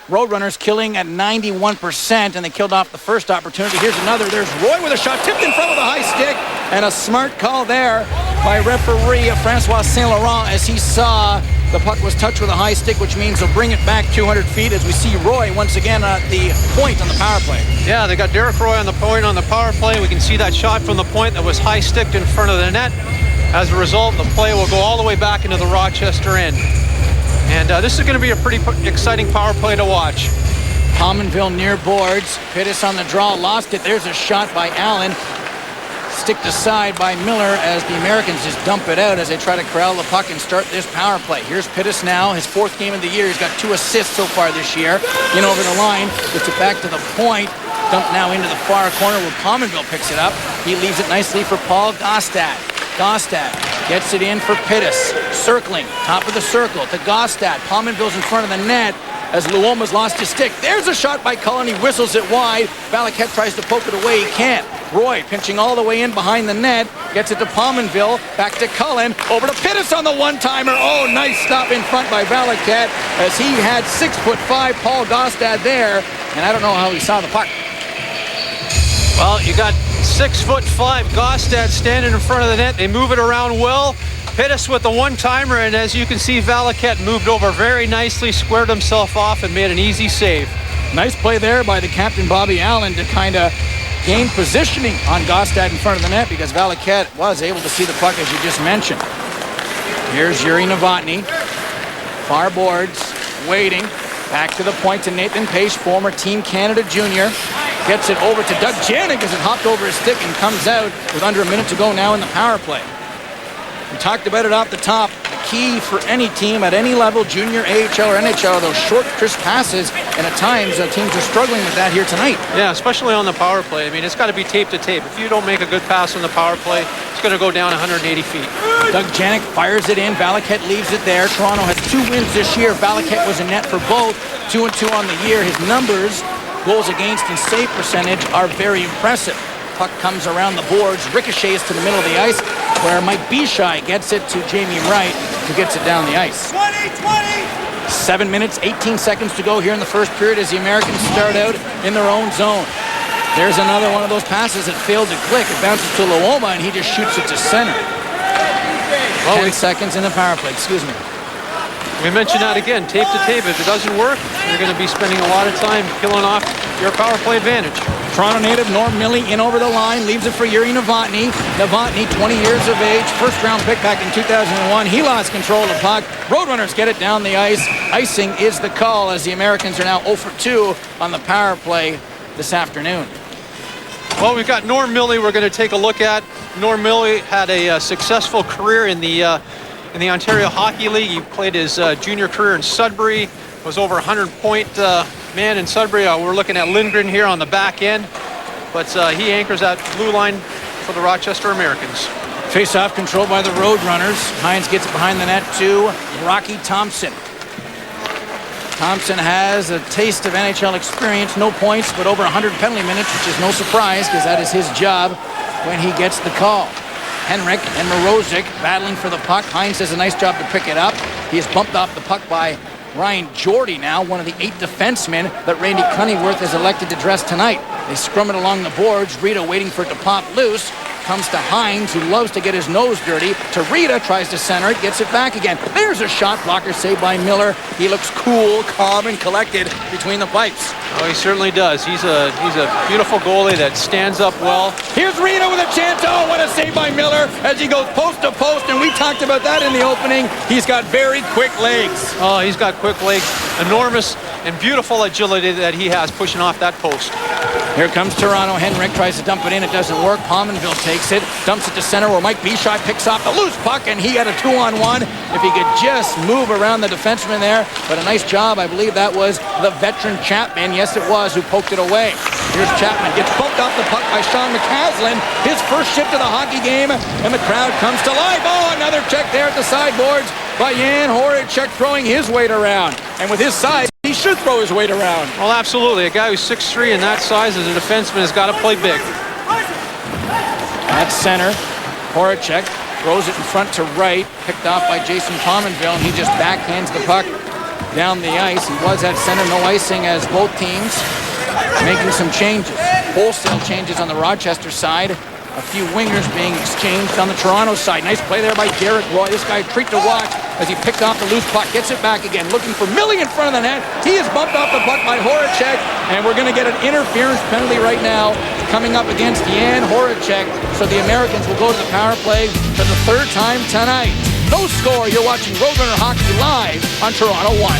[SPEAKER 3] Roadrunners killing at 91%, and they killed off the first opportunity. Here's another. There's Roy with a shot, tipped in front of the high stick, and a smart call there by referee Francois Saint Laurent as he saw the puck was touched with a high stick, which means they'll bring it back 200 feet as we see Roy once again at the point on the power play.
[SPEAKER 17] Yeah, they got Derek Roy on the point on the power play. We can see that shot from the point that was high sticked in front of the net. As a result, the play will go all the way back into the Rochester end. And this is going to be a pretty exciting power play to watch.
[SPEAKER 3] Pominville near boards. Pittis on the draw, lost it. There's a shot by Allen. Sticked aside by Miller as the Americans just dump it out as they try to corral the puck and start this power play. Here's Pittis now, his 4th game of the year. He's got 2 assists so far this year. In over the line, gets it back to the point. Dumped now into the far corner where Pominville picks it up. He leaves it nicely for Paul Gostad. Gostad gets it in for Pittis. Circling, top of the circle to Gostad. Pominville's in front of the net as Luoma's lost his stick. There's a shot by Cullen. He whistles it wide. Valaket tries to poke it away. He can't. Roy pinching all the way in behind the net. Gets it to Pominville. Back to Cullen. Over to Pittis on the one-timer. Oh, nice stop in front by Valaket as he had 6'5" Paul Gostad there. And I don't know how he saw the puck.
[SPEAKER 17] Well, you got 6'5" Gostad standing in front of the net. They move it around well. Pittis with the one-timer, and as you can see, Valaket moved over very nicely, squared himself off, and made an easy save.
[SPEAKER 3] Nice play there by the captain, Bobby Allen, to kind of gain positioning on Gostad in front of the net because Valaket was able to see the puck, as you just mentioned. Here's Yuri Novotny. Far boards, waiting. Back to the point to Nathan Pace, former Team Canada junior. Gets it over to Doug Janik as it hopped over his stick and comes out with under a minute to go now in the power play. We talked about it off the top. The key for any team at any level, junior, AHL, or NHL, are those short, crisp passes, and at times teams are struggling with that here tonight.
[SPEAKER 17] Yeah, especially on the power play. I mean, it's got to be tape to tape. If you don't make a good pass on the power play, it's going to go down 180 feet.
[SPEAKER 3] Doug Janik fires it in. Valaket leaves it there. Toronto has 2 wins this year. Valaket was in net for both. 2-2 on the year. His numbers, goals against and save percentage, are very impressive. Puck comes around the boards, ricochets to the middle of the ice, where Mike Bishai gets it to Jamie Wright, who gets it down the ice. 7 minutes, 18 seconds to go here in the first period as the Americans start out in their own zone. There's another one of those passes that failed to click. It bounces to Luoma, and he just shoots it to center. 10 seconds in the power play, excuse me.
[SPEAKER 17] We mentioned that again, tape to tape. If it doesn't work, you're going to be spending a lot of time killing off your power play advantage.
[SPEAKER 3] Toronto native Norm Milley in over the line, leaves it for Yuri Novotny. Novotny, 20 years of age, first-round pick back in 2001. He lost control of the puck. Roadrunners get it down the ice. Icing is the call as the Americans are now 0 for 2 on the power play this afternoon.
[SPEAKER 17] Well, we've got Norm Milley we're going to take a look at. Norm Milley had a successful career in the Ontario Hockey League. He played his junior career in Sudbury, was over 100-point man in Sudbury. We're looking at Lindgren here on the back end, but he anchors that blue line for the Rochester Americans.
[SPEAKER 3] Face-off controlled by the Roadrunners. Hines gets it behind the net to Rocky Thompson. Thompson has a taste of NHL experience, no points, but over 100 penalty minutes, which is no surprise because that is his job when he gets the call. Henrik and Morozic battling for the puck. Hines does a nice job to pick it up. He is bumped off the puck by Ryan Jordy now, one of the 8 defensemen that Randy Cunneyworth has elected to dress tonight. They scrum it along the boards. Rita waiting for it to pop loose. Comes to Hines, who loves to get his nose dirty. To Rita, tries to center it, gets it back again. There's a shot blocker saved by Miller. He looks cool, calm, and collected between the pipes.
[SPEAKER 17] Oh, he certainly does. He's a beautiful goalie that stands up well.
[SPEAKER 3] Here's Rita with a chance. Oh, what a save by Miller as he goes post to post, and we talked about that in the opening. He's got very quick legs.
[SPEAKER 17] Oh, he's got quick legs. Enormous and beautiful agility that he has pushing off that post.
[SPEAKER 3] Here comes Toronto. Henrik tries to dump it in. It doesn't work. Pominville takes it, dumps it to center where Mike Bichai picks off the loose puck, and he had a 2-on-1. If he could just move around the defenseman there. But a nice job. I believe that was the veteran Chapman. Yes, it was, who poked it away. Here's Chapman. Gets bumped off the puck by Sean McCaslin. His first shift of the hockey game, and the crowd comes to life. Oh, another check there at the sideboards by Jan Horacek, throwing his weight around. And with his size, he should throw his weight around.
[SPEAKER 17] Well, absolutely. A guy who's 6'3" and that size as a defenseman has got to play big.
[SPEAKER 3] At center, Horacek throws it in front to right, picked off by Jason Pominville, and he just backhands the puck down the ice. He was at center, no icing, as both teams making some changes. Wholesale changes on the Rochester side. A few wingers being exchanged on the Toronto side. Nice play there by Derek Roy. This guy a treat to watch as he picked off the loose puck, gets it back again, looking for Millie in front of the net. He is bumped off the puck by Horacek, and we're going to get an interference penalty right now coming up against Jan Horacek. So the Americans will go to the power play for the third time tonight. No score. You're watching Roadrunner Hockey live on Toronto 1.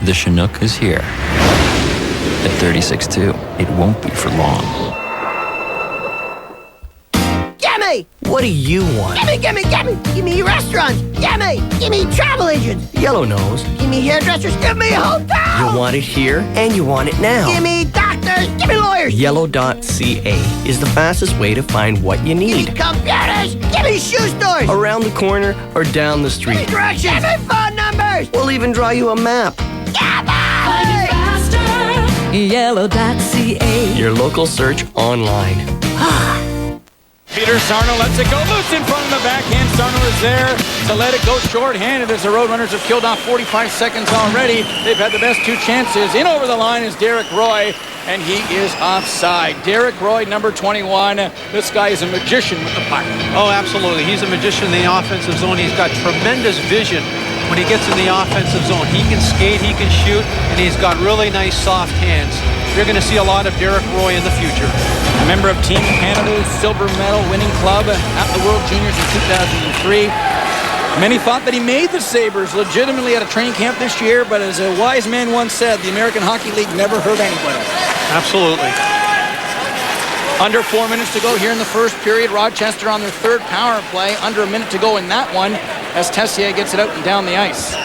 [SPEAKER 22] The Chinook is here. At 36-2, it won't be for long.
[SPEAKER 5] Gimme! What do you want? Gimme! Give me restaurants! Give me travel agents!
[SPEAKER 9] Yellow Nose.
[SPEAKER 5] Give me hairdressers! Give me a hotel!
[SPEAKER 9] You want it here, and you want it now.
[SPEAKER 5] Give me doctors! Give me lawyers!
[SPEAKER 9] Yellow.ca is the fastest way to find what you need.
[SPEAKER 5] Give me computers! Give me shoe stores!
[SPEAKER 9] Around the corner or down the street.
[SPEAKER 5] Give me directions! Give me phone numbers!
[SPEAKER 9] We'll even draw you a map.
[SPEAKER 5] Yellow.ca.
[SPEAKER 9] Your local search online.
[SPEAKER 3] Peter Sarno lets it go loose in front of the backhand. Sarno is there to let it go short-handed as the Roadrunners have killed off 45 seconds already. They've had the best two chances. In over the line is Derek Roy, and he is offside. Derek Roy, number 21. This guy is a magician with the puck.
[SPEAKER 17] Oh, absolutely. He's a magician in the offensive zone. He's got tremendous vision when he gets in the offensive zone. He can skate, he can shoot, and he's got really nice soft hands. You're going to see a lot of Derek Roy in the future.
[SPEAKER 3] A member of Team Canada's silver medal winning club at the World Juniors in 2003. Many thought that he made the Sabres legitimately at a training camp this year, but as a wise man once said, the American Hockey League never hurt anybody.
[SPEAKER 17] Absolutely.
[SPEAKER 3] Under 4 minutes to go here in the first period. Rochester on their third power play. Under a minute to go in that one as Tessier gets it out and down the ice.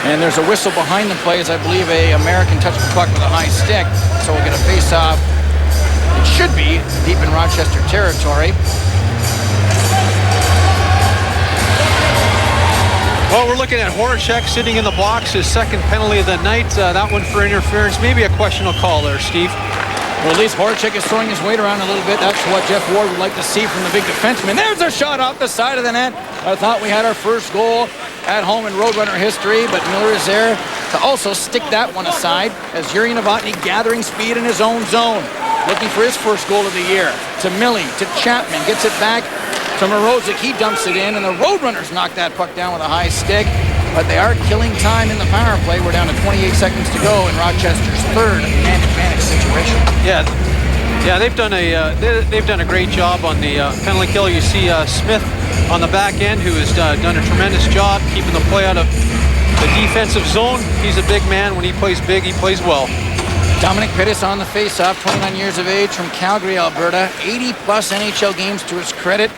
[SPEAKER 3] And there's a whistle behind the play as I believe a American touched the puck with a high stick. So we'll get a face-off. It should be deep in Rochester territory.
[SPEAKER 17] Well, we're looking at Horacek sitting in the box, his second penalty of the night. That one for interference. Maybe a questionable call there, Steve.
[SPEAKER 3] Well, at least Horacek is throwing his weight around a little bit. That's what Jeff Ward would like to see from the big defenseman. There's a shot off the side of the net. I thought we had our first goal at home in Roadrunner history, but Miller is there to also stick that one aside as Yuri Novotny gathering speed in his own zone, looking for his first goal of the year. To Millie, to Chapman, gets it back to Morozic. He dumps it in, and the Roadrunners knock that puck down with a high stick. But they are killing time in the power play. We're down to 28 seconds to go in Rochester's third man-advantage situation.
[SPEAKER 17] Yeah, they've done a great job on the penalty kill. You see Smith on the back end, who has done a tremendous job keeping the play out of the defensive zone. He's a big man. When he plays big, he plays well.
[SPEAKER 3] Dominic Pittis on the face-off, 29 years of age, from Calgary, Alberta. 80-plus NHL games to his credit.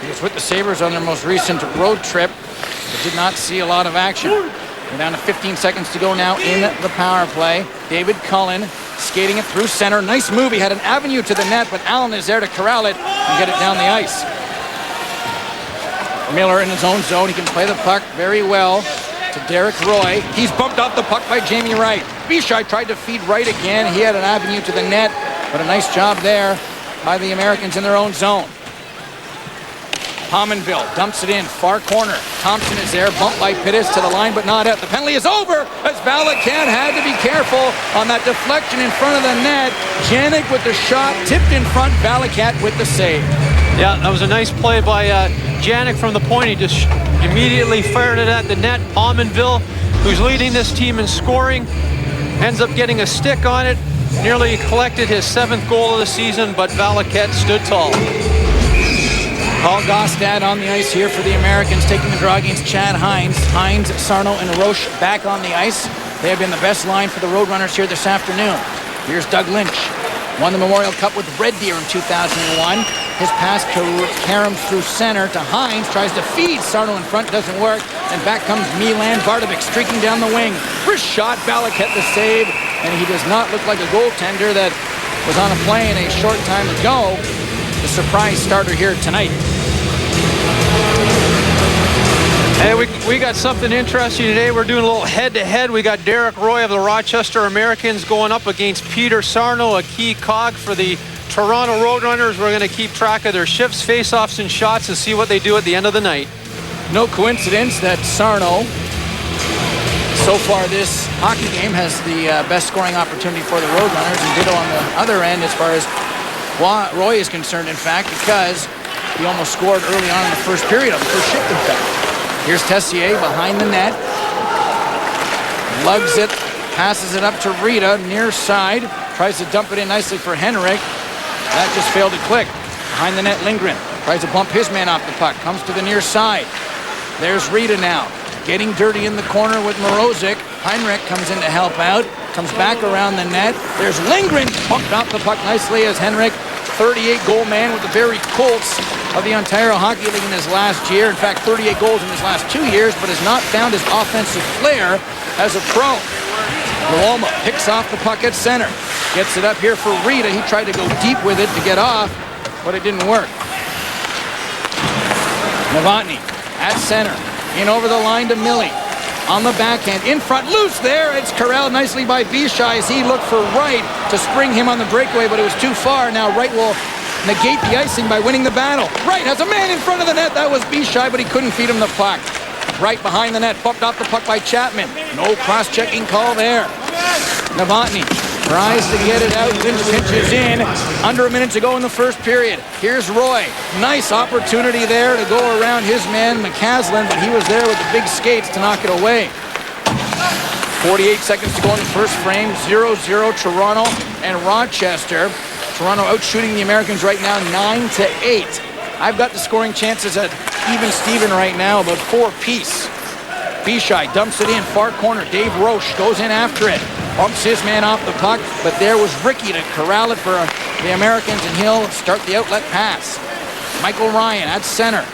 [SPEAKER 3] He was with the Sabres on their most recent road trip, but did not see a lot of action. We're down to 15 seconds to go now in the power play. David Cullen skating it through center. Nice move. He had an avenue to the net, but Allen is there to corral it and get it down the ice. Miller in his own zone. He can play the puck very well to Derek Roy. He's bumped off the puck by Jamie Wright. Bichai tried to feed Wright again. He had an avenue to the net, but a nice job there by the Americans in their own zone. Pominville dumps it in, far corner. Thompson is there, bumped by Pittis to the line, but not out. The penalty is over as Valakat had to be careful on that deflection in front of the net. Janik with the shot, tipped in front, Valakat with the save.
[SPEAKER 17] Yeah, that was a nice play by Janik from the point. He just immediately fired it at the net. Pominville, who's leading this team in scoring, ends up getting a stick on it. Nearly collected his 7th goal of the season, but Valakat stood tall.
[SPEAKER 3] Paul Gostad on the ice here for the Americans, taking the draw against Chad Hines. Hines, Sarno, and Roche back on the ice. They have been the best line for the Roadrunners here this afternoon. Here's Doug Lynch. Won the Memorial Cup with Red Deer in 2001. His pass caroms through center to Hines. Tries to feed Sarno in front, doesn't work. And back comes Milan Bardovic streaking down the wing. First shot, Valakat the save. And he does not look like a goaltender that was on a plane a short time ago. The surprise starter here tonight.
[SPEAKER 17] Hey, we got something interesting today. We're doing a little head-to-head. We got Derek Roy of the Rochester Americans going up against Peter Sarno, a key cog for the Toronto Roadrunners. We're going to keep track of their shifts, face-offs, and shots and see what they do at the end of the night.
[SPEAKER 3] No coincidence that Sarno, so far this hockey game, has the best scoring opportunity for the Roadrunners, and ditto on the other end as far as Roy is concerned, in fact, because he almost scored early on in the first period of the first shift, in fact. Here's Tessier behind the net. Lugs it, passes it up to Rita, near side. Tries to dump it in nicely for Henrik. That just failed to click. Behind the net, Lindgren tries to bump his man off the puck. Comes to the near side. There's Rita now. Getting dirty in the corner with Morozic. Heinrich comes in to help out. Comes back around the net. There's Lindgren. Bumped off the puck nicely as Henrik, 38-goal man with the very Colts of the Ontario Hockey League in his last year. In fact, 38 goals in his last 2 years, but has not found his offensive flair as a pro. Loma picks off the puck at center. Gets it up here for Rita. He tried to go deep with it to get off, but it didn't work. Novotny at center. In over the line to Millie. On the backhand, in front, loose there. It's corralled nicely by Bishai as he looked for Wright to spring him on the breakaway, but it was too far. Now Wright will negate the icing by winning the battle. Wright has a man in front of the net. That was Bishai, but he couldn't feed him the puck. Right behind the net, bumped off the puck by Chapman. No cross-checking call there. Novotny tries to get it out. Lynch pitches in. Under a minute to go in the first period. Here's Roy. Nice opportunity there to go around his man, McCaslin, but he was there with the big skates to knock it away. 48 seconds to go in the first frame. 0-0 Toronto and Rochester. Toronto out shooting the Americans right now 9-8. I've got the scoring chances at even Steven right now, about 4 apiece. Bishai dumps it in, far corner. Dave Roche goes in after it. Bumps his man off the puck, but there was Ricky to corral it for the Americans, and he'll start the outlet pass. Michael Ryan at center.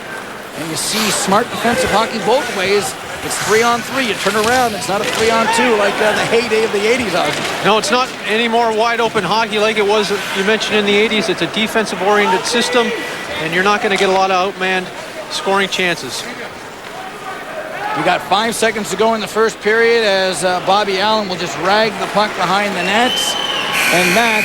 [SPEAKER 3] And you see smart defensive hockey both ways. It's 3-on-3. You turn around, it's not a 3-on-2 like the heyday of the 80s.
[SPEAKER 17] No, it's not any more wide open hockey like it was, you mentioned, in the 80s. It's a defensive-oriented system, and you're not going to get a lot of outmanned scoring chances.
[SPEAKER 3] We got 5 seconds to go in the first period as Bobby Allen will just rag the puck behind the nets, and that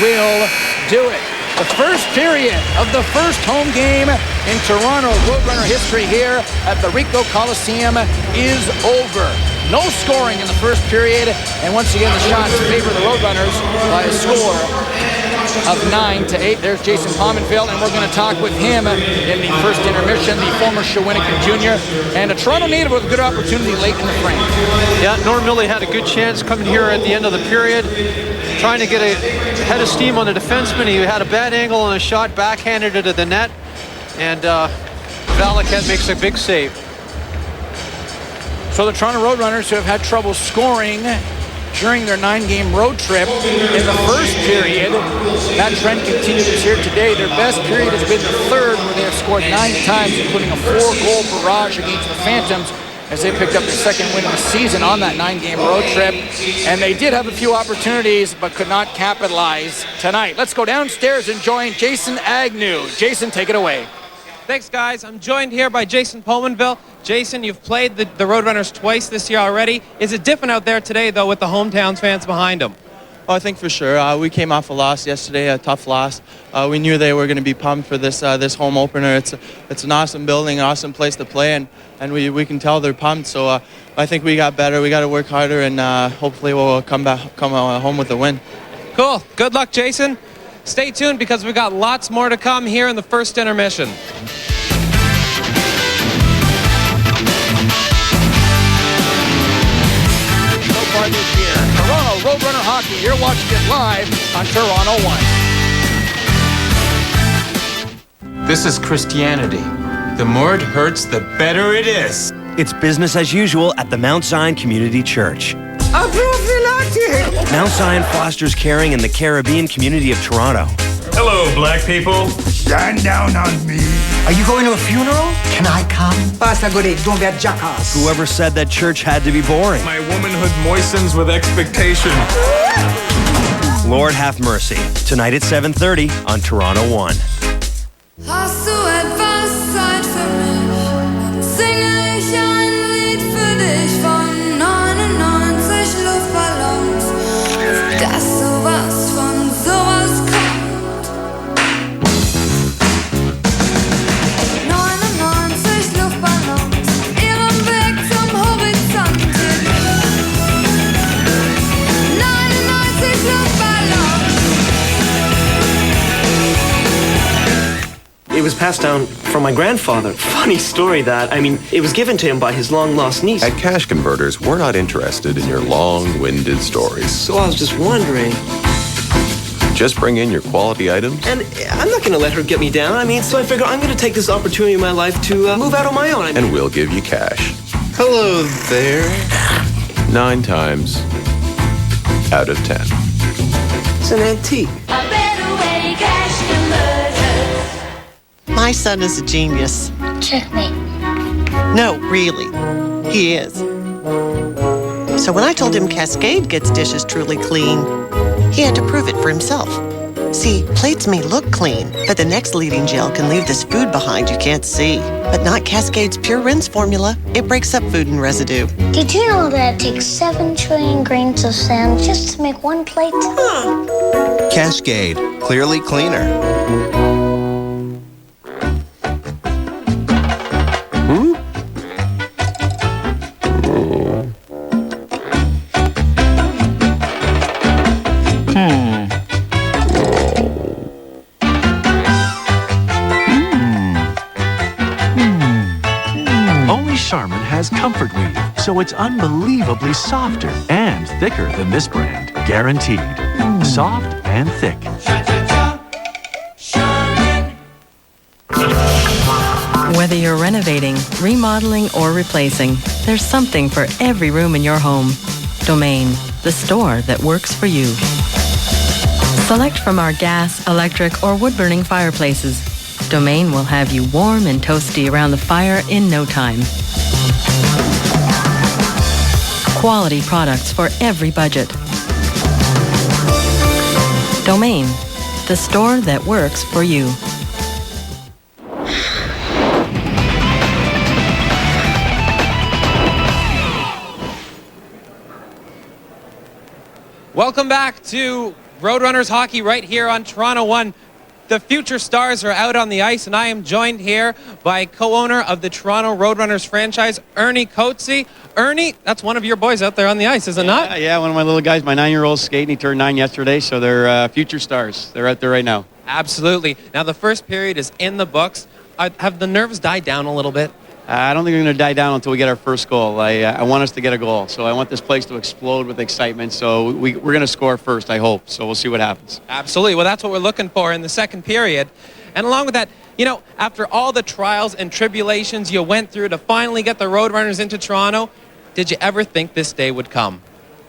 [SPEAKER 3] will do it. The first period of the first home game in Toronto Roadrunner history here at the Ricoh Coliseum is over. No scoring in the first period, and once again the shots favor the Roadrunners by a score of 9-8. There's Jason Pominville, and we're going to talk with him in the first intermission, the former Shawinigan junior, and a Toronto native with a good opportunity late in the frame.
[SPEAKER 17] Yeah, Norm Millie had a good chance coming here at the end of the period, trying to get a head of steam on the defenseman. He had a bad angle on a shot, backhanded it to the net, and Valakat makes a big save.
[SPEAKER 3] So the Toronto Roadrunners, who have had trouble scoring during their 9-game road trip in the first period, that trend continues here today. Their best period has been the third, where they have scored 9 times, including a 4-goal barrage against the Phantoms, as they picked up their second win of the season on that 9-game road trip. And they did have a few opportunities, but could not capitalize tonight. Let's go downstairs and join Jason Agnew. Jason, take it away.
[SPEAKER 1] Thanks, guys. I'm joined here by Jason Pominville. Jason, you've played the Roadrunners twice this year already. Is it different out there today, though, with the hometowns fans behind them?
[SPEAKER 11] Oh, I think for sure. We came off a loss yesterday, a tough loss. We knew they were going to be pumped for this home opener. It's an awesome building, an awesome place to play, and we can tell they're pumped. So I think we got better. We got to work harder, and hopefully we'll come home with a win.
[SPEAKER 1] Cool. Good luck, Jason. Stay tuned because we've got lots more to come here in the first intermission.
[SPEAKER 3] This year, Toronto Roadrunner Hockey. You're watching it live on Toronto 1.
[SPEAKER 13] This is Christianity. The more it hurts, the better it is.
[SPEAKER 15] It's business as usual at the Mount Zion Community Church.
[SPEAKER 5] Approphylactic!
[SPEAKER 15] Mount Zion fosters caring in the Caribbean community of Toronto.
[SPEAKER 24] Hello, black people.
[SPEAKER 5] Stand down on me. Are you going to a funeral? Can I come? Don't be a jackass.
[SPEAKER 15] Whoever said that church had to be boring?
[SPEAKER 24] My womanhood moistens with expectation.
[SPEAKER 15] Lord have mercy. Tonight at 7:30 on Toronto 1.
[SPEAKER 20] Hast du etwas Zeit für mich? Singe ich ein Lied für dich von 99 Luftballons. Dass sowas von sowas kommt. 99 Luftballons, ihren Weg zum Horizont. 99 Luftballons.
[SPEAKER 9] It was passed down from my grandfather. Funny story that. I mean, it was given to him by his long-lost niece.
[SPEAKER 25] At Cash Converters, we're not interested in your long-winded stories.
[SPEAKER 9] So I was just wondering.
[SPEAKER 25] Just bring in your quality items.
[SPEAKER 9] And I'm not going to let her get me down. I mean, so I figure I'm going to take this opportunity in my life to move out on my own.
[SPEAKER 25] And we'll give you cash. Hello there. 9 times out of 10.
[SPEAKER 9] It's an antique.
[SPEAKER 26] My son is a genius.
[SPEAKER 14] Checkmate.
[SPEAKER 26] No, really. He is. So when I told him Cascade gets dishes truly clean, he had to prove it for himself. See, plates may look clean, but the next leading gel can leave this food behind you can't see. But not Cascade's Pure Rinse formula. It breaks up food and residue.
[SPEAKER 14] Did you know that it takes 7 trillion grains of sand just to make one plate?
[SPEAKER 27] Cascade, clearly cleaner.
[SPEAKER 28] Only Charmin has Comfort Weave, so it's unbelievably softer and thicker than this brand. Guaranteed. Soft and thick.
[SPEAKER 21] Whether you're renovating, remodeling, or replacing, there's something for every room in your home. Domain, the store that works for you. Select from our gas, electric, or wood-burning fireplaces. Domain will have you warm and toasty around the fire in no time. Quality products for every budget. Domain, the store that works for you.
[SPEAKER 1] Welcome back to Roadrunners Hockey right here on Toronto 1. The future stars are out on the ice, and I am joined here by co-owner of the Toronto Roadrunners franchise, Ernie Coetzee. Ernie, that's one of your boys out there on the ice, is it not?
[SPEAKER 16] Yeah, one of my little guys, my 9-year-old's skating. He turned 9 yesterday, so they're future stars. They're out there right now.
[SPEAKER 1] Absolutely. Now, the first period is in the books. Have the nerves died down a little bit?
[SPEAKER 16] I don't think we're going to die down until we get our first goal. I want us to get a goal. So I want this place to explode with excitement. So we're going to score first, I hope. So we'll see what happens.
[SPEAKER 1] Absolutely. Well, that's what we're looking for in the second period. And along with that, you know, after all the trials and tribulations you went through to finally get the Roadrunners into Toronto, did you ever think this day would come?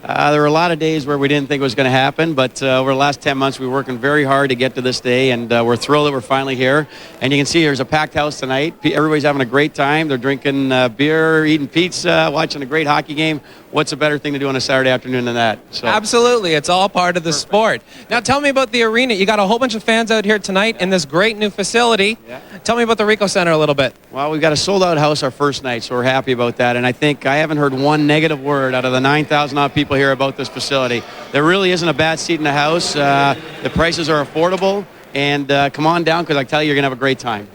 [SPEAKER 16] There were a lot of days where we didn't think it was going to happen, but over the last 10 months, we were working very hard to get to this day, and we're thrilled that we're finally here. And you can see there's a packed house tonight. Everybody's having a great time. They're drinking beer, eating pizza, watching a great hockey game. What's a better thing to do on a Saturday afternoon than that? So.
[SPEAKER 1] Absolutely. It's all part of the sport. Now, tell me about the arena. You got a whole bunch of fans out here tonight in this great new facility. Yeah. Tell me about the Ricoh Center a little bit.
[SPEAKER 16] Well, we've got a sold-out house our first night, so we're happy about that. And I think I haven't heard one negative word out of the 9,000 odd people
[SPEAKER 3] people here about this facility. There really isn't a bad seat in the house. The prices are affordable, and come on down, because I tell you, you're going to have a great time.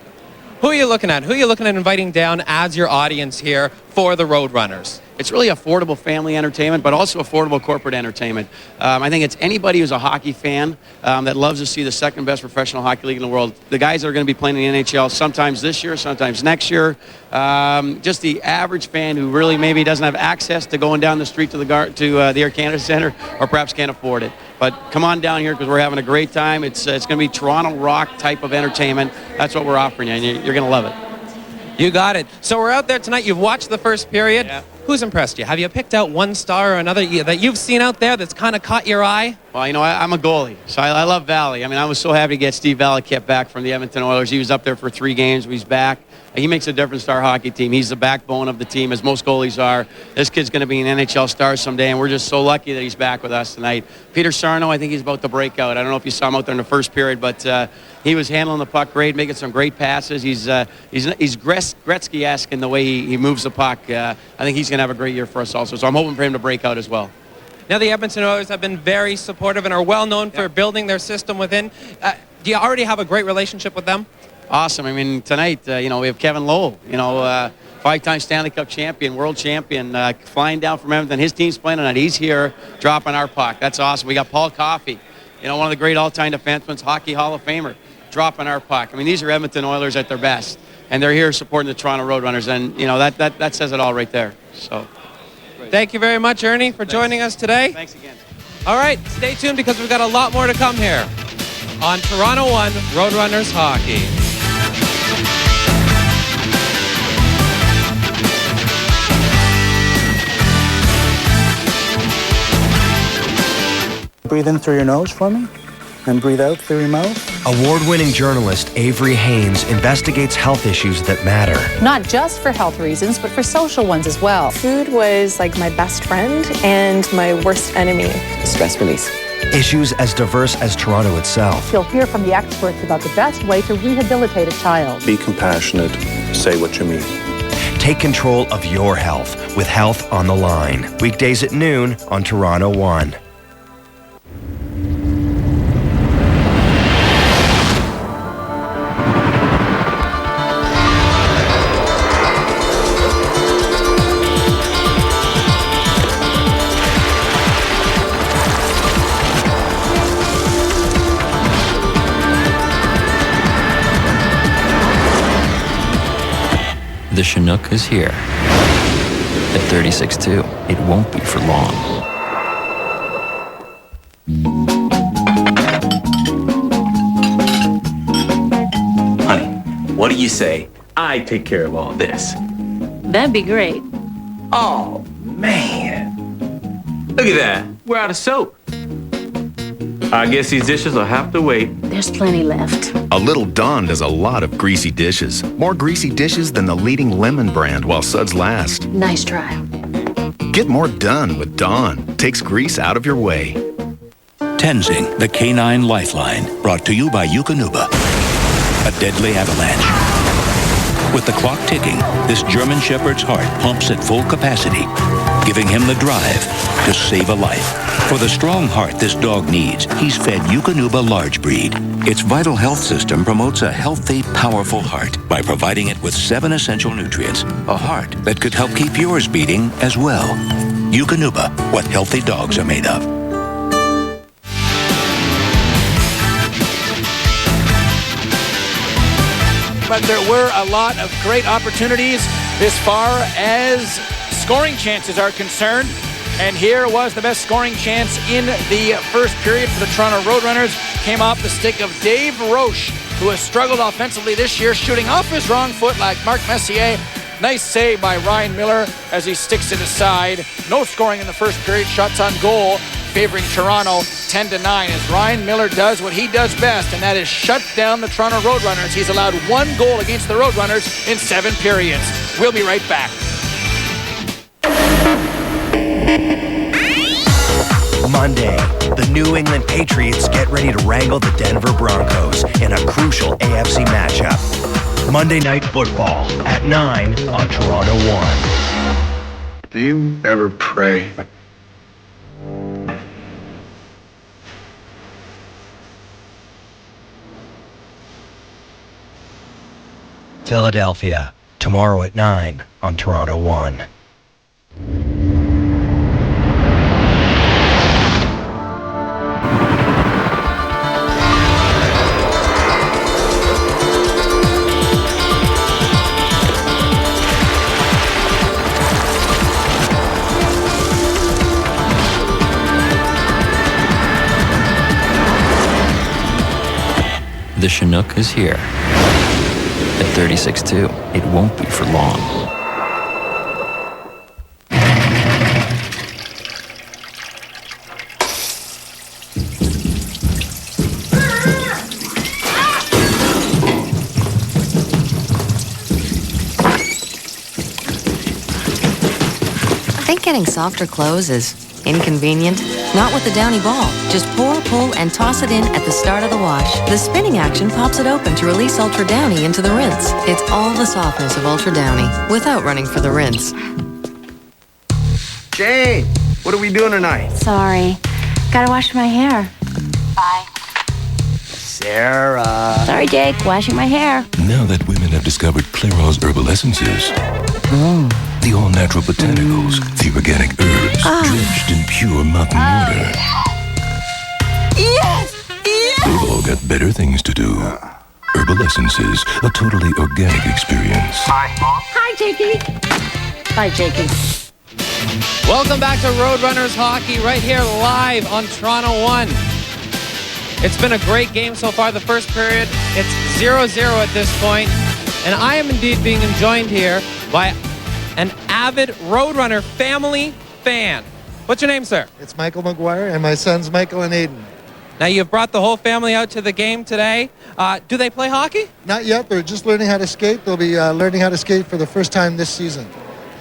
[SPEAKER 1] Who are you looking at? Who are you looking at inviting down as your audience here for the Roadrunners?
[SPEAKER 3] It's really affordable family entertainment, but also affordable corporate entertainment. I think it's anybody who's a hockey fan that loves to see the second best professional hockey league in the world. The guys that are going to be playing in the NHL sometimes this year, sometimes next year. Just the average fan who really maybe doesn't have access to going down the street to the Air Canada Centre, or perhaps can't afford it. But come on down here, because we're having a great time. It's going to be Toronto rock type of entertainment. That's what we're offering you, and you're going to love it.
[SPEAKER 1] You got it. So we're out there tonight. You've watched the first period. Yeah. Who's impressed you? Have you picked out one star or another that you've seen out there that's kind of caught your eye?
[SPEAKER 3] Well, you know, I'm a goalie, so I love Valley. I mean, I was so happy to get Steve Valiquette back from the Edmonton Oilers. He was up there for 3 games. He's back. He makes a difference to our hockey team. He's the backbone of the team, as most goalies are. This kid's going to be an NHL star someday, and we're just so lucky that he's back with us tonight. Peter Sarno, I think he's about to break out. I don't know if you saw him out there in the first period, but he was handling the puck great, making some great passes. He's Gretzky-esque in the way he moves the puck. I think he's going to have a great year for us also, so I'm hoping for him to break out as well.
[SPEAKER 1] Now, the Edmonton Oilers have been very supportive and are well known for building their system within. Do you already have a great relationship with them?
[SPEAKER 3] Awesome. I mean, tonight, we have Kevin Lowell, 5-time Stanley Cup champion, world champion, flying down from Edmonton. His team's playing tonight. He's here dropping our puck. That's awesome. We got Paul Coffey, one of the great all-time defensemen, Hockey Hall of Famer, dropping our puck. I mean, these are Edmonton Oilers at their best, and they're here supporting the Toronto Roadrunners, and, that says it all right there. So,
[SPEAKER 1] thank you very much, Ernie, for joining us today.
[SPEAKER 3] Thanks again.
[SPEAKER 1] All right, stay tuned, because we've got a lot more to come here on Toronto 1 Roadrunners Hockey.
[SPEAKER 2] Breathe in through your nose for me, and breathe out through your mouth.
[SPEAKER 15] Award-winning journalist Avery Haynes investigates health issues that matter.
[SPEAKER 4] Not just for health reasons, but for social ones as well.
[SPEAKER 6] Food was like my best friend and my worst enemy.
[SPEAKER 7] Stress release.
[SPEAKER 15] Issues as diverse as Toronto itself.
[SPEAKER 4] You'll hear from the experts about the best way to rehabilitate a child.
[SPEAKER 7] Be compassionate. Say what you mean.
[SPEAKER 15] Take control of your health with Health on the Line. Weekdays at noon on Toronto 1.
[SPEAKER 22] The Chinook is here. At 36.2, it won't be for long.
[SPEAKER 12] Honey, what do you say I take care of all this?
[SPEAKER 6] That'd be great.
[SPEAKER 12] Oh, man. Look at that. We're out of soap. I guess these dishes will have to wait.
[SPEAKER 6] There's plenty left.
[SPEAKER 18] A Little Dawn does a lot of greasy dishes. More greasy dishes than the leading lemon brand while suds last.
[SPEAKER 6] Nice try.
[SPEAKER 18] Get more done with Dawn. Takes grease out of your way.
[SPEAKER 19] Tenzing, the Canine Lifeline, brought to you by Eukanuba. A deadly avalanche. With the clock ticking, this German Shepherd's heart pumps at full capacity, giving him the drive to save a life. For the strong heart this dog needs, he's fed Eukanuba Large Breed. Its vital health system promotes a healthy, powerful heart by providing it with 7 essential nutrients. A heart that could help keep yours beating as well. Eukanuba, what healthy dogs are made of.
[SPEAKER 16] But there were a lot of great opportunities as far as scoring chances are concerned. And here was the best scoring chance in the first period for the Toronto Roadrunners. Came off the stick of Dave Roche, who has struggled offensively this year, shooting off his wrong foot like Mark Messier. Nice save by Ryan Miller as he sticks it aside. No scoring in the first period. Shots on goal favoring Toronto 10-9 as Ryan Miller does what he does best, and that is shut down the Toronto Roadrunners. He's allowed 1 goal against the Roadrunners in 7 periods. We'll be right back.
[SPEAKER 15] Monday, the New England Patriots get ready to wrangle the Denver Broncos in a crucial AFC matchup. Monday Night Football at 9 on Toronto 1.
[SPEAKER 23] Do you ever pray?
[SPEAKER 15] Philadelphia, tomorrow at 9 on Toronto 1.
[SPEAKER 22] The Chinook is here. At 36-2, it won't be for long.
[SPEAKER 5] I think getting softer clothes is inconvenient. Not with the Downy ball. Just pour, pull, and toss it in at the start of the wash. The spinning action pops it open to release Ultra Downy into the rinse. It's all the softness of Ultra Downy without running for the rinse.
[SPEAKER 27] Jane, what are we doing tonight?
[SPEAKER 8] Sorry. Gotta wash my hair. Bye.
[SPEAKER 27] Sarah.
[SPEAKER 8] Sorry, Jake. Washing my hair.
[SPEAKER 10] Now that women have discovered Clairol's herbal essences, the all-natural botanicals, the organic herbs, drenched in pure mountain water,
[SPEAKER 8] Yes!
[SPEAKER 10] they've all got better things to do. Herbal essences, a totally organic experience.
[SPEAKER 8] Hi, Jakey. Bye, Jakey.
[SPEAKER 1] Welcome back to Roadrunners Hockey right here live on Toronto 1. It's been a great game so far. The first period, it's 0-0 at this point. And I am indeed being joined here by an avid Roadrunner family fan. What's your name, sir?
[SPEAKER 11] It's Michael McGuire, and my sons Michael and Aiden.
[SPEAKER 1] Now, you've brought the whole family out to the game today. Do they play hockey?
[SPEAKER 11] Not yet. They're just learning how to skate. They'll be learning how to skate for the first time this season.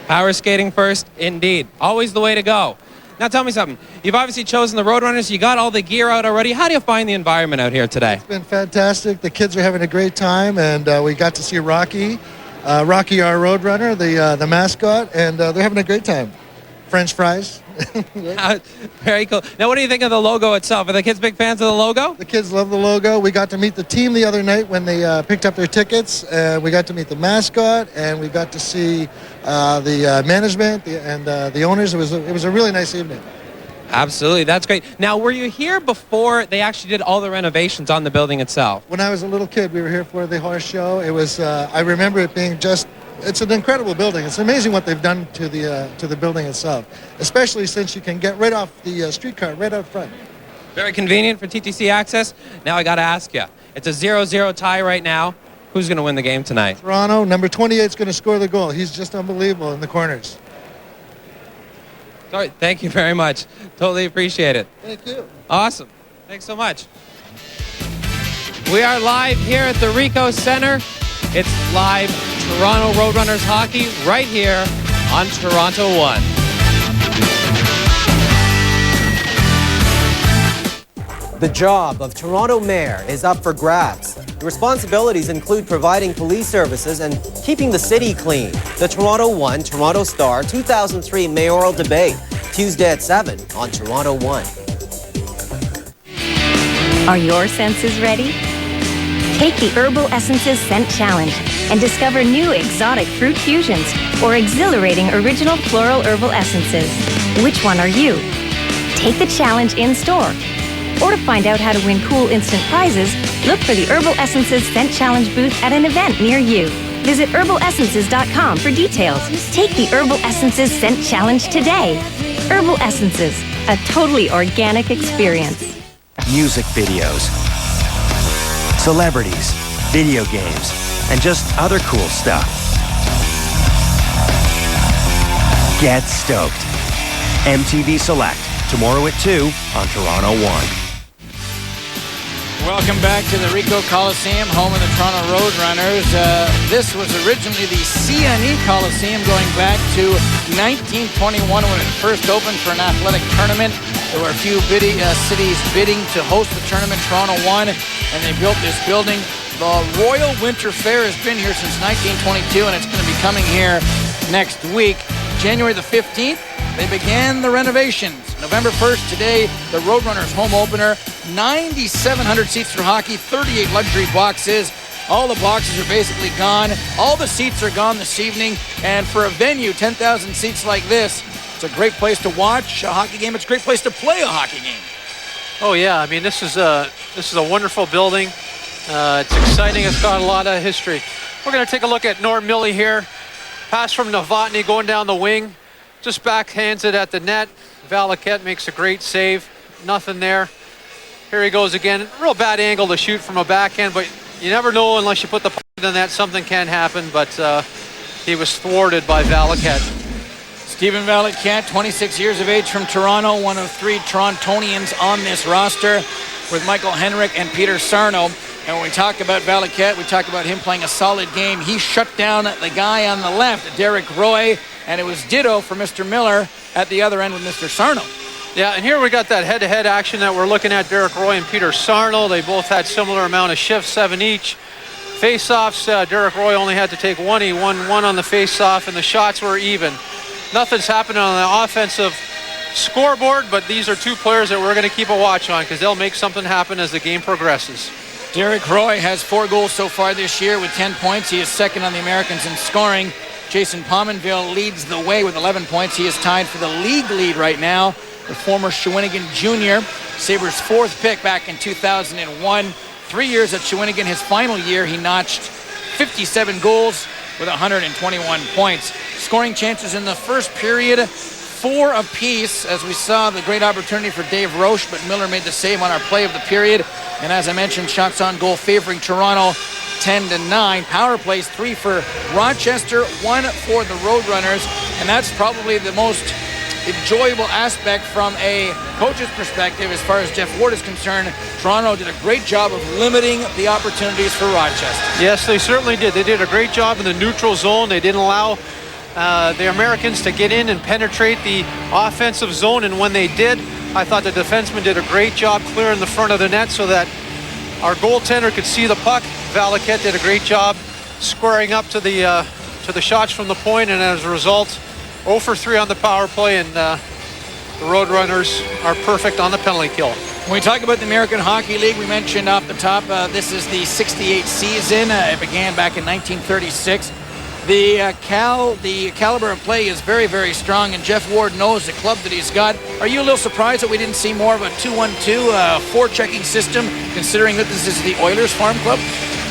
[SPEAKER 1] Power skating first, indeed. Always the way to go. Now, tell me something. You've obviously chosen the Roadrunners. You got all the gear out already. How do you find the environment out here today?
[SPEAKER 11] It's been fantastic. The kids are having a great time, and we got to see Rocky. Rocky, our Roadrunner, the mascot, and they're having a great time. French fries.
[SPEAKER 1] Very cool. Now, what do you think of the logo itself? Are the kids big fans of the logo?
[SPEAKER 11] The kids love the logo. We got to meet the team the other night when they picked up their tickets. We got to meet the mascot, and we got to see the management and the owners. It was a really nice evening.
[SPEAKER 1] Absolutely. That's great. Now, were you here before they actually did all the renovations on the building itself?
[SPEAKER 11] When I was a little kid, we were here for the horse show. It was. I remember it being just. It's an incredible building. It's amazing what they've done to the building itself, especially since you can get right off the streetcar right out front.
[SPEAKER 1] Very convenient for TTC access. Now I got to ask you. It's a 0-0 tie right now. Who's going to win the game tonight?
[SPEAKER 11] Toronto. Number 28 is going to score the goal. He's just unbelievable in the corners.
[SPEAKER 1] All right. Thank you very much. Totally appreciate it.
[SPEAKER 11] Thank you.
[SPEAKER 1] Awesome. Thanks so much. We are live here at the Ricoh Center. It's live Toronto Roadrunners hockey right here on Toronto 1.
[SPEAKER 13] The job of Toronto Mayor is up for grabs. The responsibilities include providing police services and keeping the city clean. The Toronto 1 Toronto Star 2003 mayoral debate, Tuesday at 7 on Toronto 1.
[SPEAKER 17] Are your senses ready? Take the Herbal Essences Scent Challenge and discover new exotic fruit fusions or exhilarating original floral herbal essences. Which one are you? Take the challenge in-store. Or to find out how to win cool instant prizes, look for the Herbal Essences Scent Challenge booth at an event near you. Visit herbalessences.com for details. Take the Herbal Essences Scent Challenge today. Herbal Essences, a totally organic experience.
[SPEAKER 15] Music videos, celebrities, video games, and just other cool stuff. Get stoked. MTV Select, tomorrow at 2 on Toronto 1.
[SPEAKER 3] Welcome back to the Ricoh Coliseum, home of the Toronto Roadrunners. This was originally the CNE Coliseum going back to 1921 when it first opened for an athletic tournament. There were a few cities bidding to host the tournament. Toronto won, and they built this building. The Royal Winter Fair has been here since 1922, and it's going to be coming here next week. January the 15th, they began the renovations. November 1st, today, the Roadrunners home opener. 9,700 seats for hockey, 38 luxury boxes, All the boxes are basically gone. All the seats are gone this evening. And for a venue, 10,000 seats like this, it's a great place to watch a hockey game. It's a great place to play a hockey game.
[SPEAKER 9] Oh yeah, I mean this is a wonderful building. It's exciting. It's got a lot of history. We're going to take a look at Norm Millie here. Pass from Novotny going down the wing. Just backhands it at the net. Valaket makes a great save. Nothing there. Here he goes again. Real bad angle to shoot from a backhand, but you never know unless you put the puck in the net. Something can happen, but he was thwarted by Valaket.
[SPEAKER 3] Stephen Valaket, 26 years of age from Toronto, one of 3 Torontonians on this roster with Michael Henrik and Peter Sarno. And when we talk about Valaket, we talk about him playing a solid game. He shut down the guy on the left, Derek Roy, and it was ditto for Mr. Miller at the other end with Mr. Sarno.
[SPEAKER 9] Yeah, and here we got that head-to-head action that we're looking at, Derek Roy and Peter Sarno. They both had similar amount of shifts, 7 each. Face-offs, Derek Roy only had to take 1. He won 1 on the face-off, and the shots were even. Nothing's happening on the offensive scoreboard, but these are 2 players that we're going to keep a watch on because they'll make something happen as the game progresses.
[SPEAKER 3] Derek Roy has 4 goals so far this year with 10 points. He is second on the Americans in scoring. Jason Pominville leads the way with 11 points. He is tied for the league lead right now. The former Shawinigan junior, Sabres' 4th pick back in 2001. 3 years at Shawinigan. His final year, he notched 57 goals with 121 points. Scoring chances in the first period, 4 apiece, as we saw the great opportunity for Dave Roche, but Miller made the save on our play of the period. And as I mentioned, shots on goal favoring Toronto, 10-9. Power plays, 3 for Rochester, 1 for the Roadrunners. And that's probably the most enjoyable aspect from a coach's perspective as far as Jeff Ward is concerned. Toronto did a great job of limiting the opportunities for Rochester.
[SPEAKER 9] Yes, they certainly did. They did a great job in the neutral zone. They didn't allow the Americans to get in and penetrate the offensive zone, and when they did, I thought the defenseman did a great job clearing the front of the net so that our goaltender could see the puck. Valaket did a great job squaring up to the shots from the point, and as a result, 0 for 3 on the power play, and the Roadrunners are perfect on the penalty kill.
[SPEAKER 3] When we talk about the American Hockey League, we mentioned off the top, this is the 68 season. It began back in 1936. The caliber of play is very, very strong, and Jeff Ward knows the club that he's got. Are you a little surprised that we didn't see more of a 2-1-2 forechecking system, considering that this is the Oilers Farm Club?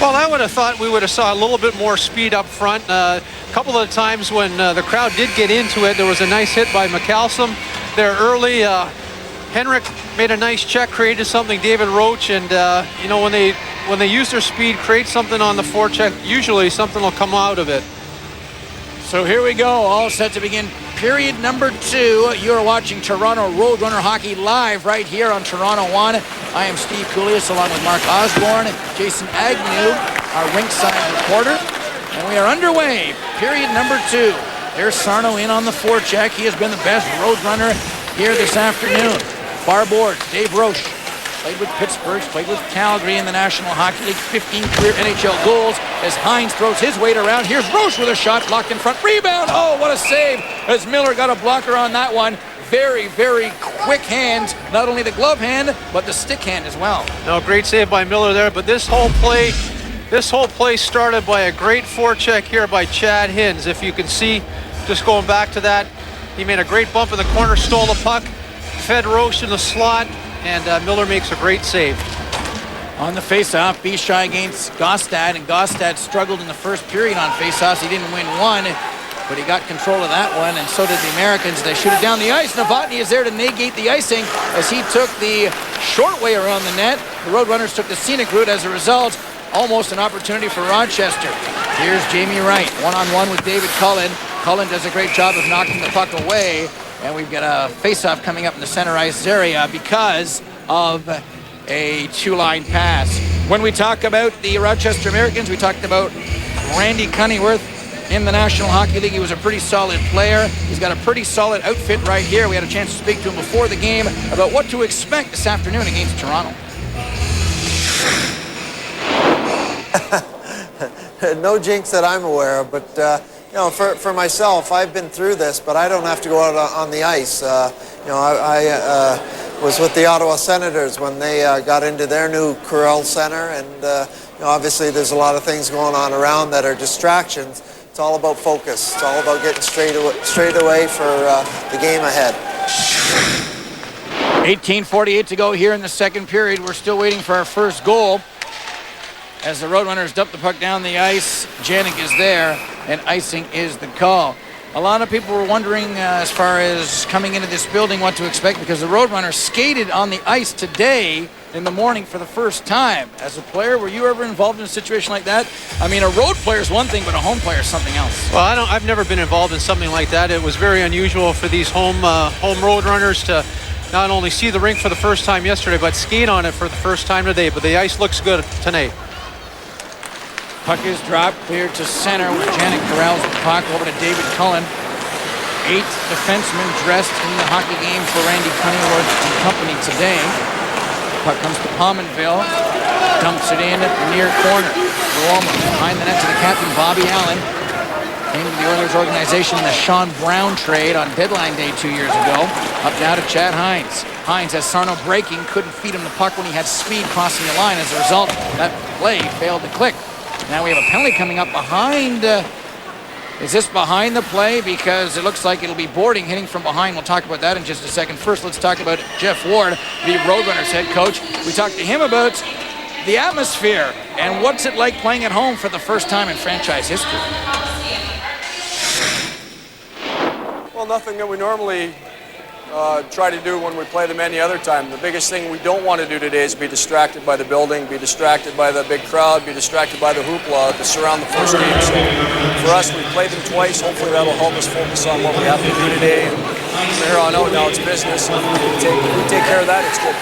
[SPEAKER 9] Well, I would have thought we would have saw a little bit more speed up front. A couple of times when the crowd did get into it, there was a nice hit by McCallum there early. Henrik made a nice check, created something, David Roach, and you know, when they use their speed, create something on the forecheck, usually something will come out of it.
[SPEAKER 3] So here we go, all set to begin period number 2. You're watching Toronto Roadrunner Hockey live right here on Toronto 1. I am Steve Coulias along with Mark Osborne, Jason Agnew, our rinkside reporter. And we are underway, period number 2. There's Sarno in on the forecheck. He has been the best Roadrunner here this afternoon. Far boards, Dave Roche. Played with Pittsburgh, played with Calgary in the National Hockey League, 15 career NHL goals as Hines throws his weight around. Here's Roche with a shot blocked in front. Rebound! Oh, what a save as Miller got a blocker on that one. Very, very quick hands. Not only the glove hand, but the stick hand as well.
[SPEAKER 9] No, great save by Miller there, but this whole play started by a great forecheck here by Chad Hins. If you can see, just going back to that, he made a great bump in the corner, stole the puck, fed Roche in the slot, and Miller makes a great save.
[SPEAKER 3] On the faceoff, Bishai against Gostad, and Gostad struggled in the first period on faceoffs. He didn't win one, but he got control of that one, and so did the Americans. They shoot it down the ice. Novotny is there to negate the icing as he took the short way around the net. The Roadrunners took the scenic route. As a result, almost an opportunity for Rochester. Here's Jamie Wright, one-on-one with David Cullen. Cullen does a great job of knocking the puck away. And we've got a face-off coming up in the center ice area because of a 2-line pass. When we talk about the Rochester Americans, we talked about Randy Cunneyworth in the National Hockey League. He was a pretty solid player. He's got a pretty solid outfit right here. We had a chance to speak to him before the game about what to expect this afternoon against Toronto.
[SPEAKER 14] No jinx that I'm aware of, but you know, for myself, I've been through this, but I don't have to go out on the ice. You know, I was with the Ottawa Senators when they got into their new Corel Center, and obviously there's a lot of things going on around that are distractions. It's all about focus. It's all about getting straight away for the game ahead.
[SPEAKER 3] 18:48 to go here in the second period. We're still waiting for our first goal. As the Roadrunners dump the puck down the ice, Janik is there, and icing is the call. A lot of people were wondering as far as coming into this building what to expect, because the Roadrunners skated on the ice today in the morning for the first time. As a player, were you ever involved in a situation like that? I mean, a road player is one thing, but a home player is something else.
[SPEAKER 9] Well, I've never been involved in something like that. It was very unusual for these home Roadrunners to not only see the rink for the first time yesterday, but skate on it for the first time today. But the ice looks good tonight.
[SPEAKER 3] Puck is dropped, cleared to center with Janik corrals the puck over to David Cullen. 8 defensemen dressed in the hockey game for Randy Cunningworth and company today. Puck comes to Pominville, dumps it in at the near corner. Luoma behind the net to the captain, Bobby Allen. Came to the Oilers organization in the Sean Brown trade on deadline day 2 years ago. Up now to Chad Hines. Hines has Sarno breaking, couldn't feed him the puck when he had speed crossing the line. As a result, that play failed to click. Now we have a penalty coming up behind. Is this behind the play? Because it looks like it'll be boarding, hitting from behind. We'll talk about that in just a second. First, let's talk about Jeff Ward, the Roadrunners head coach. We talked to him about the atmosphere and what's it like playing at home for the first time in franchise history.
[SPEAKER 2] Well, nothing that we normally try to do when we play them any other time. The biggest thing we don't want to do today is be distracted by the building, be distracted by the big crowd, be distracted by the hoopla to surround the first game. So for us, we played them twice. Hopefully that'll help us focus on what we have to do today. And from here on out, now it's business. And if we take care of that, it's good.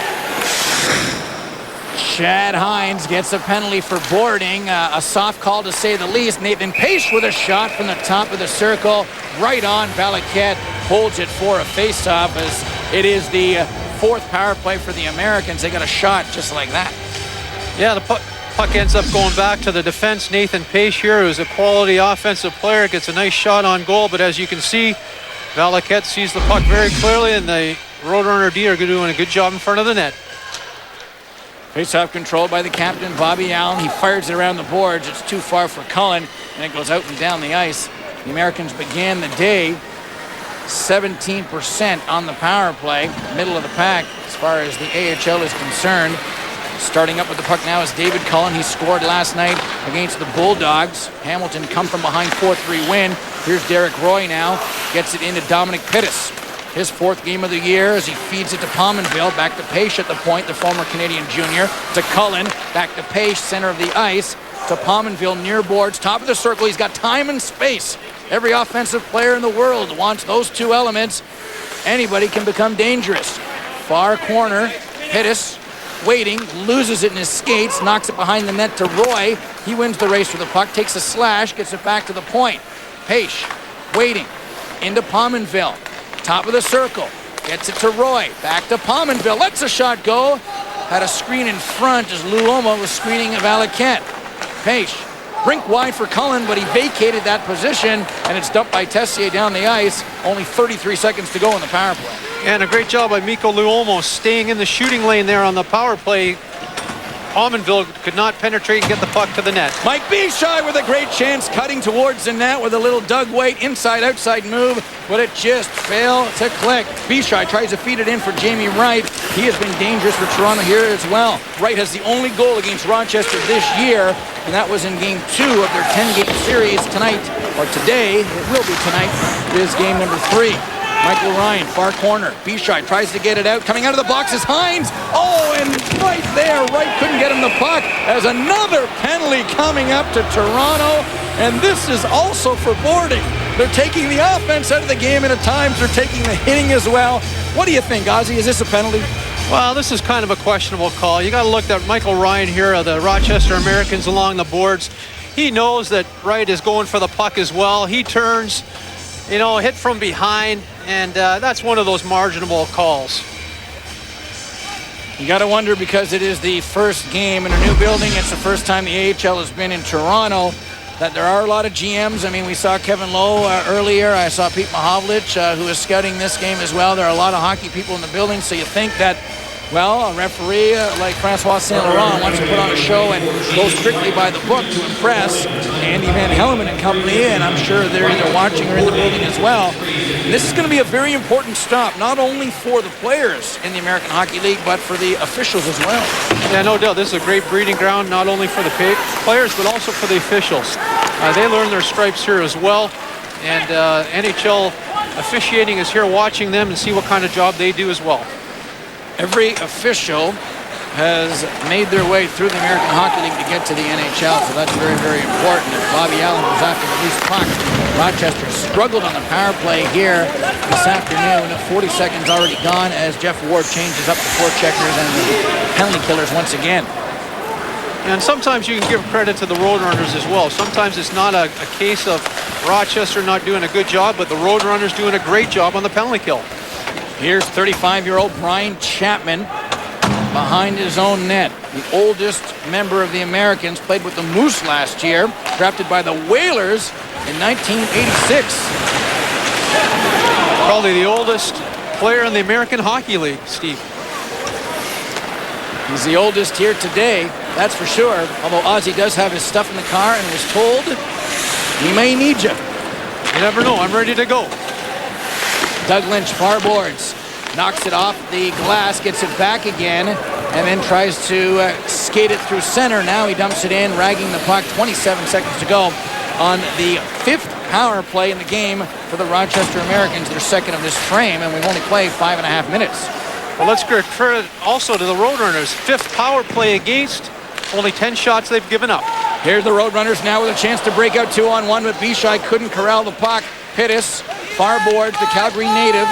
[SPEAKER 3] Chad Hines gets a penalty for boarding. A soft call to say the least. Nathan Pace with a shot from the top of the circle. Right on. Valaket holds it for a face-off as it is the fourth power play for the Americans. They got a shot just like that.
[SPEAKER 9] Yeah, the puck ends up going back to the defense. Nathan Pace here, who's a quality offensive player, gets a nice shot on goal. But as you can see, Valaket sees the puck very clearly, and the Roadrunner D are doing a good job in front of the net.
[SPEAKER 3] Face-off controlled by the captain, Bobby Allen. He fires it around the boards. It's too far for Cullen, and it goes out and down the ice. The Americans began the day 17% on the power play, middle of the pack as far as the AHL is concerned. Starting up with the puck now is David Cullen. He scored last night against the Bulldogs. Hamilton come from behind 4-3 win. Here's Derek Roy now. Gets it into Dominic Pittis. His fourth game of the year as he feeds it to Pominville. Back to Pace at the point, the former Canadian junior. To Cullen. Back to Pace, center of the ice. To Pominville, near boards, top of the circle. He's got time and space. Every offensive player in the world wants those two elements. Anybody can become dangerous. Far corner, Pittis waiting, loses it in his skates, knocks it behind the net to Roy. He wins the race for the puck, takes a slash, gets it back to the point. Pace waiting, into Pominville. Top of the circle, gets it to Roy, back to Pominville, lets a shot go. Had a screen in front as Luoma was screening Valaket. Pace, brink wide for Cullen, but he vacated that position, and it's dumped by Tessier down the ice. Only 33 seconds to go in the power play.
[SPEAKER 9] And a great job by Mikko Luomo staying in the shooting lane there on the power play. Pominville could not penetrate and get the puck to the net.
[SPEAKER 3] Mike Bishai with a great chance, cutting towards the net with a little Doug Waite inside-outside move, but it just failed to click. Bishai tries to feed it in for Jamie Wright. He has been dangerous for Toronto here as well. Wright has the only goal against Rochester this year, and that was in Game 2 of their 10-game series tonight, or today. It will be tonight. It is game number 3. Michael Ryan, far corner. Bishai tries to get it out. Coming out of the box is Hines. Oh, and right there, Wright couldn't get him the puck as another penalty coming up to Toronto. And this is also for boarding. They're taking the offense out of the game, and at times they're taking the hitting as well. What do you think, Ozzy? Is this a penalty?
[SPEAKER 9] Well, this is kind of a questionable call. You got to look at Michael Ryan here of the Rochester Americans along the boards. He knows that Wright is going for the puck as well. He turns, hit from behind, and that's one of those marginable calls.
[SPEAKER 3] You got to wonder, because it is the first game in a new building. It's the first time the AHL has been in Toronto, that there are a lot of GMs. I mean, we saw Kevin Lowe earlier. I saw Pete Mahovlich, who is scouting this game as well. There are a lot of hockey people in the building, so you think that Well, a referee like Francois Saint Laurent wants to put on a show and go strictly by the book to impress Andy Van Helleman and company, and I'm sure they're either watching or in the building as well. And this is going to be a very important stop, not only for the players in the American Hockey League, but for the officials as well.
[SPEAKER 9] Yeah, no doubt. This is a great breeding ground, not only for the players, but also for the officials. They learn their stripes here as well, and NHL officiating is here watching them and see what kind of job they do as well.
[SPEAKER 3] Every official has made their way through the American Hockey League to get to the NHL, so that's very, very important. And Bobby Allen was after the loose puck. Rochester struggled on the power play here this afternoon. 40 seconds already gone as Jeff Ward changes up the forecheckers and the penalty killers once again.
[SPEAKER 9] And sometimes you can give credit to the Roadrunners as well. Sometimes it's not a case of Rochester not doing a good job, but the Roadrunners doing a great job on the penalty kill.
[SPEAKER 3] Here's 35-year-old Brian Chapman behind his own net. The oldest member of the Americans, played with the Moose last year, drafted by the Whalers in 1986.
[SPEAKER 9] Probably the oldest player in the American Hockey League, Steve.
[SPEAKER 3] He's the oldest here today, that's for sure. Although Ozzy does have his stuff in the car and was told, he may need you.
[SPEAKER 9] You never know, I'm ready to go.
[SPEAKER 3] Doug Lynch, far boards, knocks it off the glass, gets it back again, and then tries to skate it through center. Now he dumps it in, ragging the puck. 27 seconds to go on the 5th power play in the game for the Rochester Americans, their second of this frame, and we've only played 5.5 minutes.
[SPEAKER 9] Well, let's give credit also to the Roadrunners. 5th power play against, only 10 shots they've given up.
[SPEAKER 3] Here's the Roadrunners now with a chance to break out 2-on-1, but Bishai couldn't corral the puck. Pittis, far boards, the Calgary native,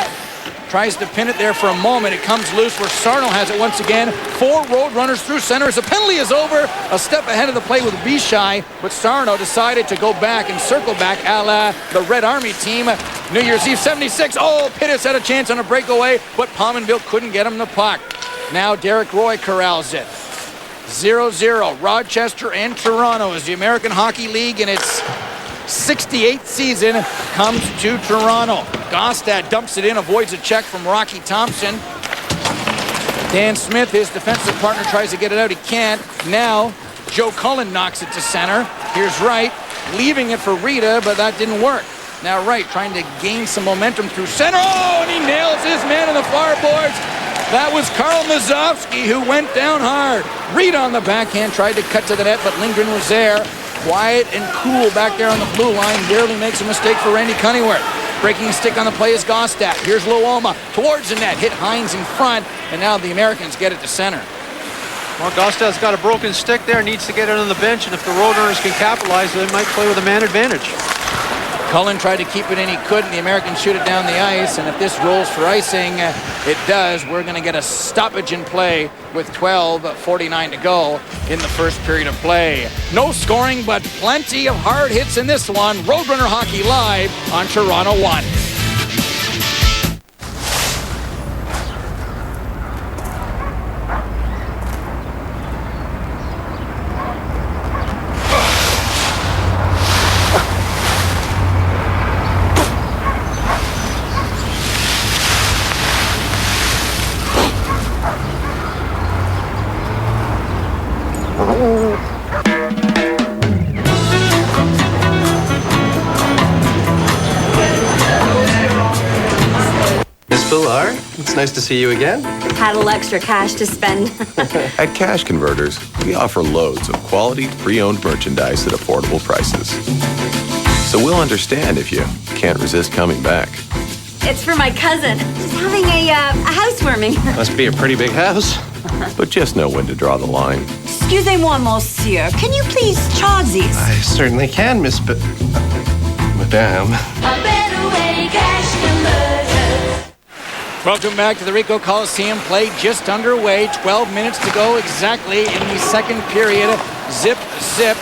[SPEAKER 3] tries to pin it there for a moment. It comes loose where Sarno has it once again. 4 Roadrunners through center as the penalty is over. A step ahead of the play with Bishai, but Sarno decided to go back and circle back a la the Red Army team. New Year's Eve 76. Oh, Pittis had a chance on a breakaway, but Pominville couldn't get him the puck. Now Derek Roy corrals it. 0-0. Rochester and Toronto as the American Hockey League in its 68th season comes to Toronto. Gostad dumps it in, avoids a check from Rocky Thompson. Dan Smith, his defensive partner, tries to get it out. He can't. Now, Joe Cullen knocks it to center. Here's Wright, leaving it for Rita, but that didn't work. Now Wright trying to gain some momentum through center. Oh, and he nails his man in the far boards. That was Karl Mazovsky who went down hard. Reed on the backhand tried to cut to the net, but Lindgren was there. Quiet and cool back there on the blue line. Barely makes a mistake for Randy Cunningworth. Breaking a stick on the play is Gostad. Here's Luoma towards the net. Hit Hines in front, and now the Americans get it to center.
[SPEAKER 9] Well, Gostad's got a broken stick there. Needs to get it on the bench, and if the Roadrunners can capitalize, they might play with a man advantage.
[SPEAKER 3] Cullen tried to keep it in, he couldn't. The Americans shoot it down the ice, and if this rolls for icing, it does. We're going to get a stoppage in play with 12:49 to go in the first period of play. No scoring, but plenty of hard hits in this one. Roadrunner Hockey live on Toronto 1.
[SPEAKER 4] It's nice to see you again.
[SPEAKER 8] Had a little extra cash to spend.
[SPEAKER 18] At Cash Converters, we offer loads of quality, pre-owned merchandise at affordable prices. So we'll understand if you can't resist coming back.
[SPEAKER 8] It's for my cousin. She's having a housewarming.
[SPEAKER 4] Must be a pretty big house.
[SPEAKER 18] But just know when to draw the line.
[SPEAKER 8] Excusez-moi, monsieur. Can you please charge this?
[SPEAKER 4] I certainly can, Madame.
[SPEAKER 8] A better way, Cash Converters.
[SPEAKER 3] Welcome back to the Ricoh Coliseum. Play just underway. 12 minutes to go exactly in the second period. Zip, zip.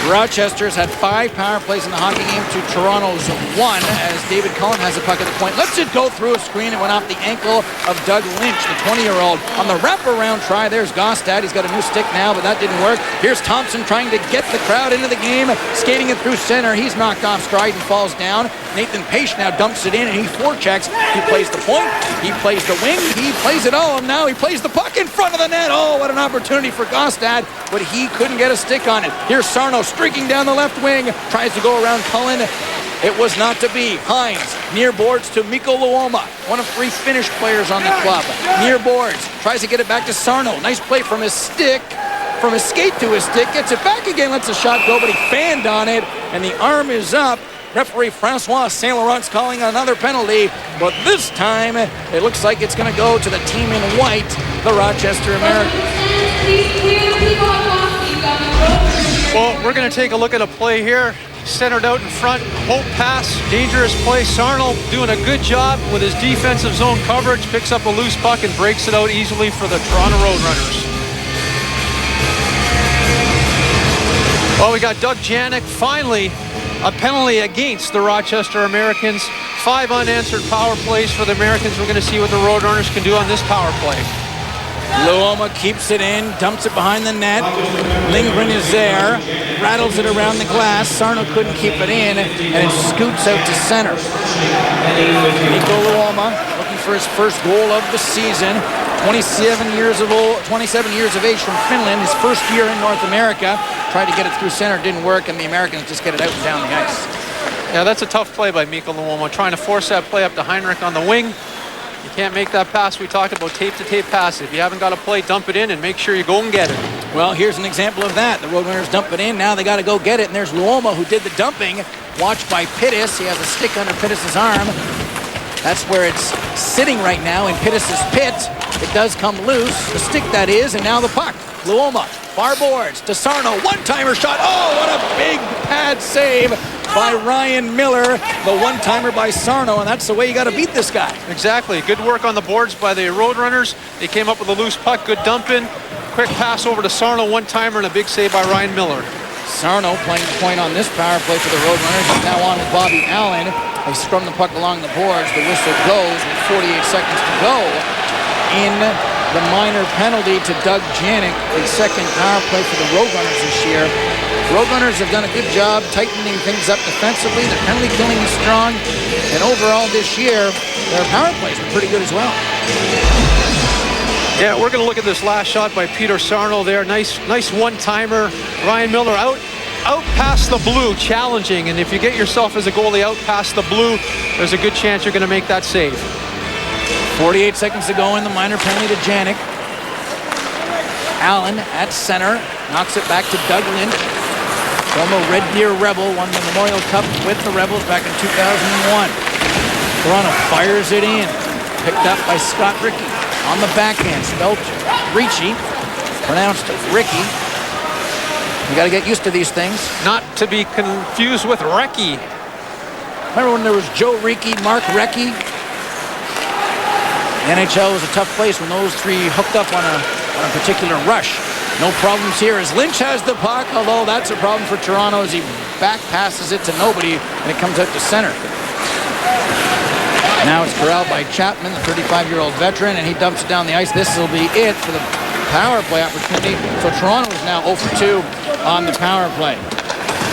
[SPEAKER 3] Rochester's had 5 power plays in the hockey game to Toronto's 1 as David Cullen has a puck at the point. Lets it go through a screen. It went off the ankle of Doug Lynch, the 20-year-old. On the wraparound try, there's Gostad. He's got a new stick now, but that didn't work. Here's Thompson trying to get the crowd into the game, skating it through center. He's knocked off stride and falls down. Nathan Pace now dumps it in, and he forechecks. He plays the point, he plays the wing, he plays it all, and now he plays the puck in front of the net. Oh, what an opportunity for Gostad, but he couldn't get a stick on it. Here's Sarno streaking down the left wing, tries to go around Cullen. It was not to be. Hines, near boards to Mikko Luoma, one of 3 Finnish players on the club. Near boards, tries to get it back to Sarno. Nice play from his stick, from his skate to his stick, gets it back again, lets the shot go, but he fanned on it, and the arm is up. Referee Francois Saint Laurent's calling another penalty, but this time it looks like it's going to go to the team in white, the Rochester Americans.
[SPEAKER 9] Well, we're going to take a look at a play here. Centered out in front, hope pass, dangerous play. Sarno doing a good job with his defensive zone coverage, picks up a loose puck and breaks it out easily for the Toronto Roadrunners. Well, we got Doug Janik, finally a penalty against the Rochester Americans. 5 unanswered power plays for the Americans. We're going to see what the Roadrunners can do on this power play.
[SPEAKER 3] Luoma keeps it in, dumps it behind the net. Lindgren is there, rattles it around the glass. Sarno couldn't keep it in, and it scoots out to center. Mikko Luoma looking for his first goal of the season. 27 years of age from Finland, his first year in North America. Tried to get it through center, didn't work, and the Americans just get it out and down the ice.
[SPEAKER 9] Yeah, that's a tough play by Mikko Luoma, trying to force that play up to Heinrich on the wing. You can't make that pass. We talked about tape-to-tape pass. If you haven't got a play, dump it in and make sure you go and get it.
[SPEAKER 3] Well, here's an example of that. The Roadrunners dump it in. Now they got to go get it, and there's Luoma who did the dumping. Watched by Pittis. He has a stick under Pittis' arm. That's where it's sitting right now in Pittis' pit. It does come loose, the stick that is, and now the puck. Luoma, far boards to Sarno, one-timer shot. Oh, what a big pad save by Ryan Miller, the one-timer by Sarno, and that's the way you got to beat this guy.
[SPEAKER 9] Exactly. Good work on the boards by the Roadrunners. They came up with a loose puck, good dumping. Quick pass over to Sarno, one-timer, and a big save by Ryan Miller.
[SPEAKER 3] Sarno playing the point on this power play for the Roadrunners. Is now on with Bobby Allen. They scrum the puck along the boards. The whistle goes with 48 seconds to go in the minor penalty to Doug Janik, the second power play for the Roadrunners this year. Roadrunners have done a good job tightening things up defensively. Their penalty killing is strong. And overall this year, their power plays are pretty good as well.
[SPEAKER 9] Yeah, we're going to look at this last shot by Peter Sarno there. Nice one-timer. Ryan Miller out past the blue, challenging. And if you get yourself as a goalie out past the blue, there's a good chance you're going to make that save.
[SPEAKER 3] 48 seconds to go in the minor penalty to Janik. Allen at center, knocks it back to Doug Lynch. Former Red Deer Rebel, won the Memorial Cup with the Rebels back in 2001. Toronto fires it in, picked up by Scott Ricky. On the backhand, spelled Ricci, pronounced Ricky. You got to get used to these things.
[SPEAKER 9] Not to be confused with Recchi.
[SPEAKER 3] Remember when there was Joe Ricci, Mark Recchi? The NHL was a tough place when those three hooked up on a particular rush. No problems here as Lynch has the puck, although that's a problem for Toronto as he back passes it to nobody and it comes out to center. Now it's corralled by Chapman, the 35-year-old veteran, and he dumps it down the ice. This will be it for the power play opportunity. So Toronto is now 0 for 2 on the power play.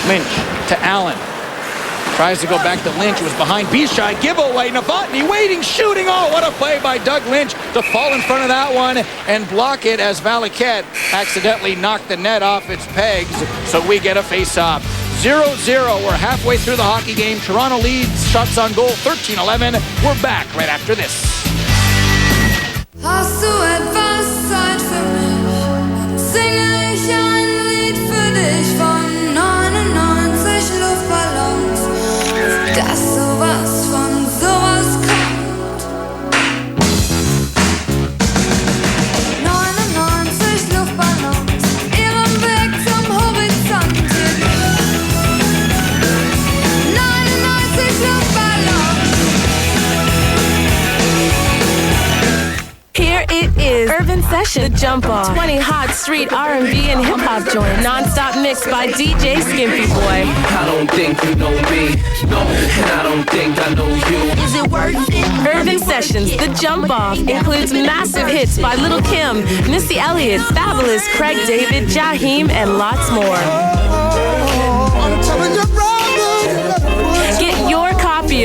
[SPEAKER 3] Lynch to Allen. Tries to go back to Lynch. It was behind Bishai. Giveaway. Novotny waiting, shooting. Oh, what a play by Doug Lynch to fall in front of that one and block it as Valaket accidentally knocked the net off its pegs. So we get a face-off. 0-0. We're halfway through the hockey game. Toronto leads shots on goal 13-11. We're back right after this.
[SPEAKER 7] Hast du etwas Zeit für mich? Singe ich ein Lied für dich von 99 Luftballons, dass sowas von sowas kommt. 99 Luftballons, ihrem Weg zum Horizont. 99 Luftballons.
[SPEAKER 20] Here it is, Urban Session, The Jump Off, 20 hot street R&B and hip-hop joints, non-stop mixed by DJ Skimpy Boy.
[SPEAKER 21] I don't think you know me, no, and I don't think I know you.
[SPEAKER 20] Is it worth it? Urban Sessions, The Jump Off, includes massive hits by Lil' Kim, Missy Elliott, Fabulous, Craig David, Jaheim, and lots more. Get your copy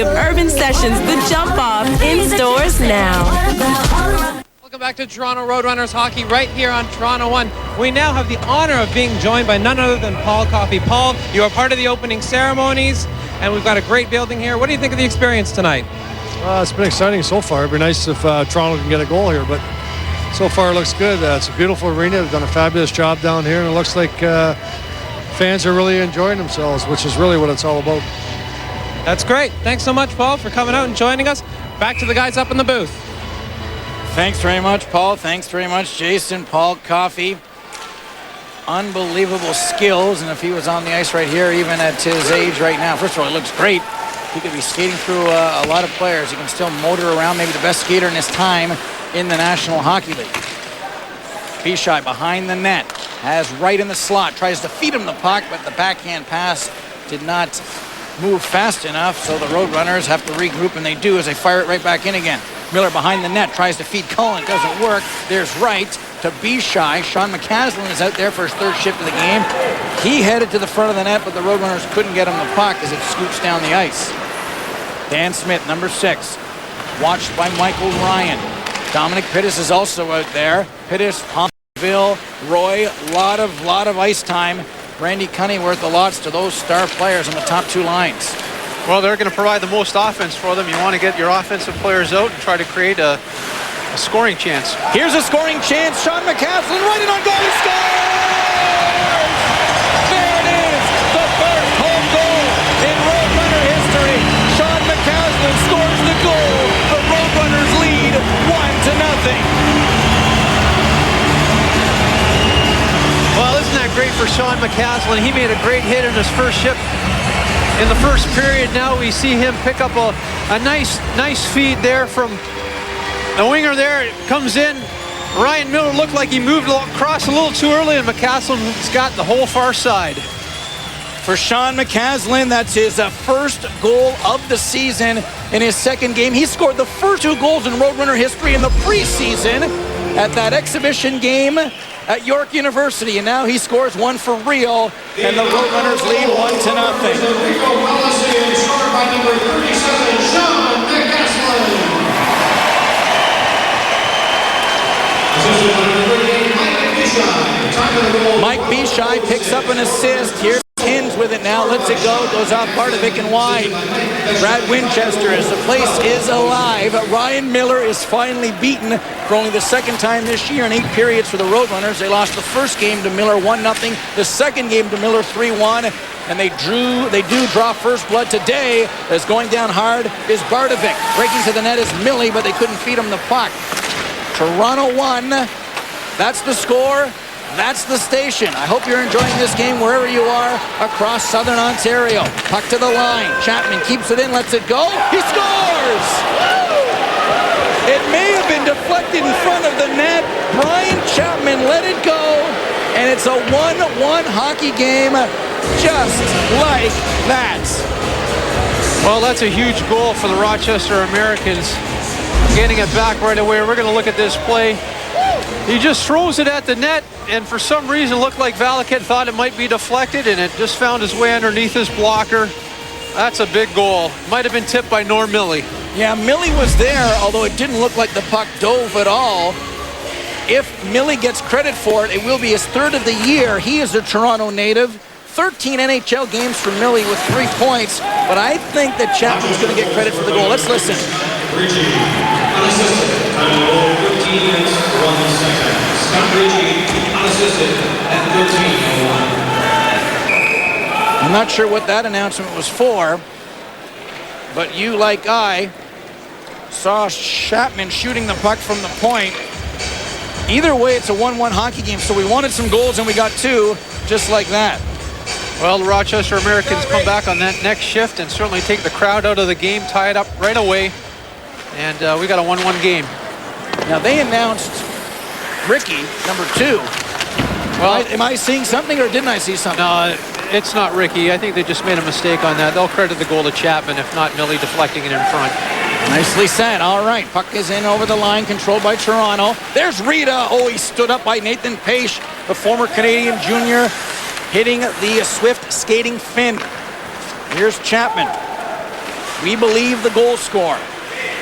[SPEAKER 20] Sessions, The Jump Off, in stores now.
[SPEAKER 1] Welcome back to Toronto Roadrunners hockey right here on Toronto 1. We now have the honor of being joined by none other than Paul Coffey. Paul, you are part of the opening ceremonies, and we've got a great building here. What do you think of the experience tonight?
[SPEAKER 6] It's been exciting so far. It'd be nice if Toronto can get a goal here, but so far it looks good. It's a beautiful arena. They've done a fabulous job down here, and it looks like fans are really enjoying themselves, which is really what it's all about.
[SPEAKER 1] That's great. Thanks so much, Paul, for coming out and joining us. Back to the guys up in the booth.
[SPEAKER 3] Thanks very much, Paul. Thanks very much, Jason. Paul Coffey. Unbelievable skills, and if he was on the ice right here, even at his age right now, first of all, it looks great. He could be skating through a lot of players. He can still motor around, maybe the best skater in his time in the National Hockey League. Bishai behind the net, has right in the slot, tries to feed him the puck, but the backhand pass did not move fast enough, so the Roadrunners have to regroup, and they do as they fire it right back in again. Miller behind the net, tries to feed Cullen, doesn't work. There's Wright to Bishai. Sean McCaslin is out there for his third shift of the game. He headed to the front of the net, but the Roadrunners couldn't get him the puck as it scoots down the ice. Dan Smith, number 6, watched by Michael Ryan. Dominic Pittis is also out there. Pittis, Pompville, Roy, lot of ice time. Randy Cunneyworth, the lots to those star players on the top two lines.
[SPEAKER 9] Well, they're going to provide the most offense for them. You want to get your offensive players out and try to create a scoring chance.
[SPEAKER 3] Here's a scoring chance. Sean McCaslin right in on goal. He scores! There it is. The first home goal in Roadrunner history. Sean McCaslin scores the goal. The Roadrunners lead 1-0.
[SPEAKER 9] Well, isn't that great for Sean McCaslin? He made a great hit in his first shift in the first period. Now we see him pick up a nice feed there from the winger there. It comes in. Ryan Miller looked like he moved across a little too early, and McCaslin's got the whole far side.
[SPEAKER 3] For Sean McCaslin, that's his first goal of the season in his second game. He scored the first 2 goals in Roadrunner history in the preseason at that exhibition game at York University, and now he scores one for Rio, and the Roadrunners lead 1-0.
[SPEAKER 12] Ricoh Coliseum, scored by number 37, Sean McCaslin. Assisted by number 38, Mike Bishai. Time of the goal.
[SPEAKER 3] Mike Bishai picks up an assist. Here's Hinge with it now, lets it go, goes off Bardovic and wide. Brad Winchester as the place is alive. Ryan Miller is finally beaten for only the second time this year in 8 periods for the Roadrunners. They lost the first game to Miller 1-0, the second game to Miller 3-1, and they do draw first blood today. As going down hard is Bardovic. Breaking to the net is Millie, but they couldn't feed him the puck. Toronto 1, that's the score. That's the station. I hope you're enjoying this game wherever you are across Southern Ontario. Puck to the line. Chapman keeps it in, lets it go. He scores! It may have been deflected in front of the net. Brian Chapman let it go, and it's a 1-1 hockey game just like that.
[SPEAKER 9] Well, that's a huge goal for the Rochester Americans. Getting it back right away. We're going to look at this play. He just throws it at the net, and for some reason looked like Valaket thought it might be deflected, and it just found his way underneath his blocker. That's a big goal. Might have been tipped by Norm Millie.
[SPEAKER 3] Yeah, Millie was there, although it didn't look like the puck dove at all. If Millie gets credit for it, it will be his 3rd of the year. He is a Toronto native. 13 NHL games for Millie with 3 points, but I think that Chapman's going to get credit for the goal. Let's listen.
[SPEAKER 12] Unassisted, time of goal 15 minutes, 1 second. Scott Ritchie, unassisted at 13:01.
[SPEAKER 3] I'm not sure what that announcement was for, but you, like I, saw Chapman shooting the puck from the point. Either way, it's a 1-1 hockey game, so we wanted some goals and we got 2, just like that.
[SPEAKER 9] Well, the Rochester Americans come back on that next shift and certainly take the crowd out of the game, tie it up right away, and we got a 1-1 game.
[SPEAKER 3] Now, they announced Ricky, number 2. Well, am I seeing something, or didn't I see something?
[SPEAKER 9] No, it's not Ricky. I think they just made a mistake on that. They'll credit the goal to Chapman, if not Millie deflecting it in front.
[SPEAKER 3] Nicely said. All right, puck is in over the line, controlled by Toronto. There's Rita. Oh, he stood up by Nathan Page, the former Canadian junior, hitting the swift skating fin. Here's Chapman. We believe the goal scorer.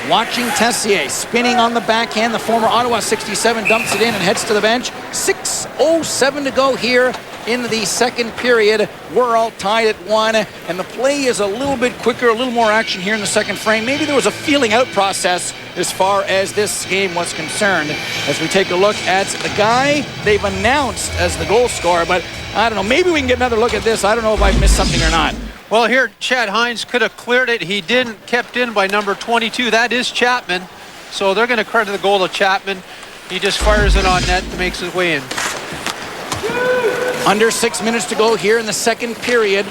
[SPEAKER 3] Watching Tessier spinning on the backhand. The former Ottawa 67 dumps it in and heads to the bench. 6:07 to go here in the second period. We're all tied at 1, and the play is a little bit quicker, a little more action here in the second frame. Maybe there was a feeling out process as far as this game was concerned. As we take a look at the guy they've announced as the goal scorer, but I don't know, maybe we can get another look at this. I don't know if I missed something or not.
[SPEAKER 9] Well, here, Chad Hines could have cleared it. He didn't, kept in by number 22. That is Chapman. So they're going to credit the goal to Chapman. He just fires it on net and makes his way in.
[SPEAKER 3] Under 6 minutes to go here in the second period.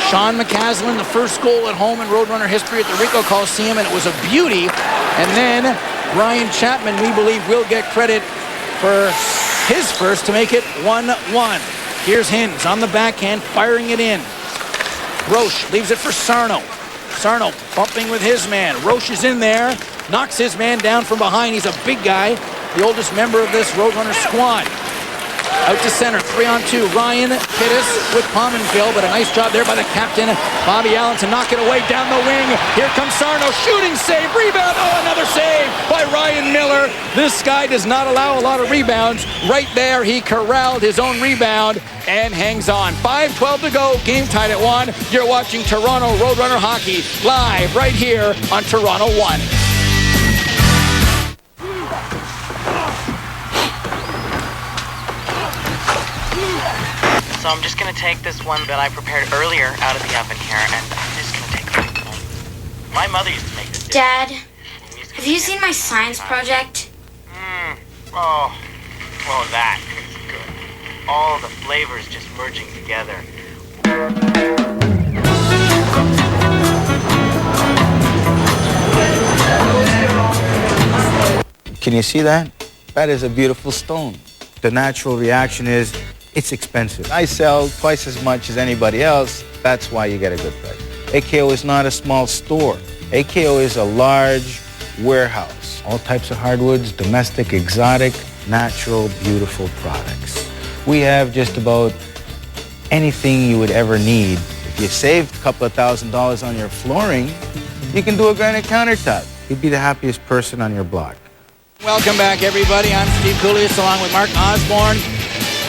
[SPEAKER 3] Sean McCaslin, the first goal at home in Roadrunner history at the Ricoh Coliseum, and it was a beauty. And then Brian Chapman, we believe, will get credit for his first to make it 1-1. Here's Hins on the backhand, firing it in. Roche leaves it for Sarno. Sarno bumping with his man. Roche is in there, knocks his man down from behind. He's a big guy, the oldest member of this Roadrunner squad. Out to center, 3-on-2. Ryan Pittis with Pominville, but a nice job there by the captain, Bobby Allen, to knock it away down the wing. Here comes Sarno, shooting save, rebound. Oh, another save by Ryan Miller. This guy does not allow a lot of rebounds. Right there, he corralled his own rebound and hangs on. 5:12 to go, game tied at 1. You're watching Toronto Roadrunner hockey live right here on Toronto 1.
[SPEAKER 16] So I'm just going to take this one that I prepared earlier out of the oven here, and I'm just going to take it. My mother used to make this dish.
[SPEAKER 19] Dad, have you seen my science project?
[SPEAKER 16] Oh, that is good. All the flavors just merging together.
[SPEAKER 22] Can you see that? That is a beautiful stone. The natural reaction is it's expensive. I sell twice as much as anybody else. That's why you get a good price. AKO is not a small store. AKO is a large warehouse. All types of hardwoods, domestic, exotic, natural, beautiful products. We have just about anything you would ever need. If you saved a couple of $1,000s on your flooring, you can do a granite countertop. You'd be the happiest person on your block.
[SPEAKER 3] Welcome back, everybody. I'm Steve Coulias along with Mark Osborne,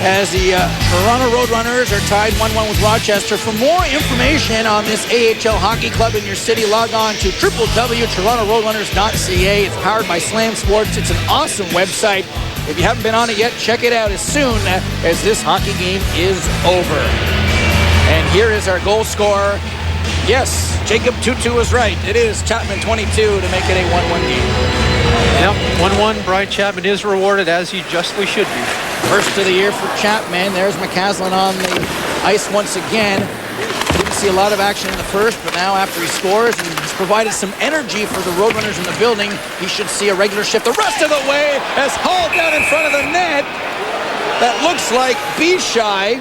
[SPEAKER 3] as the Toronto Roadrunners are tied 1-1 with Rochester. For more information on this AHL hockey club in your city, log on to www.torontoroadrunners.ca. It's powered by Slam Sports. It's an awesome website. If you haven't been on it yet, check it out as soon as this hockey game is over. And here is our goal scorer. Yes, Jacob Tutu was right. It is Chapman 22 to make it a 1-1 game.
[SPEAKER 9] Yep, 1-1. Brian Chapman is rewarded, as he justly should be.
[SPEAKER 3] First of the year for Chapman. There's McCaslin on the ice once again. Didn't see a lot of action in the first, but now after he scores and he's provided some energy for the Roadrunners in the building, he should see a regular shift the rest of the way as hauled down in front of the net. That looks like B-Shy,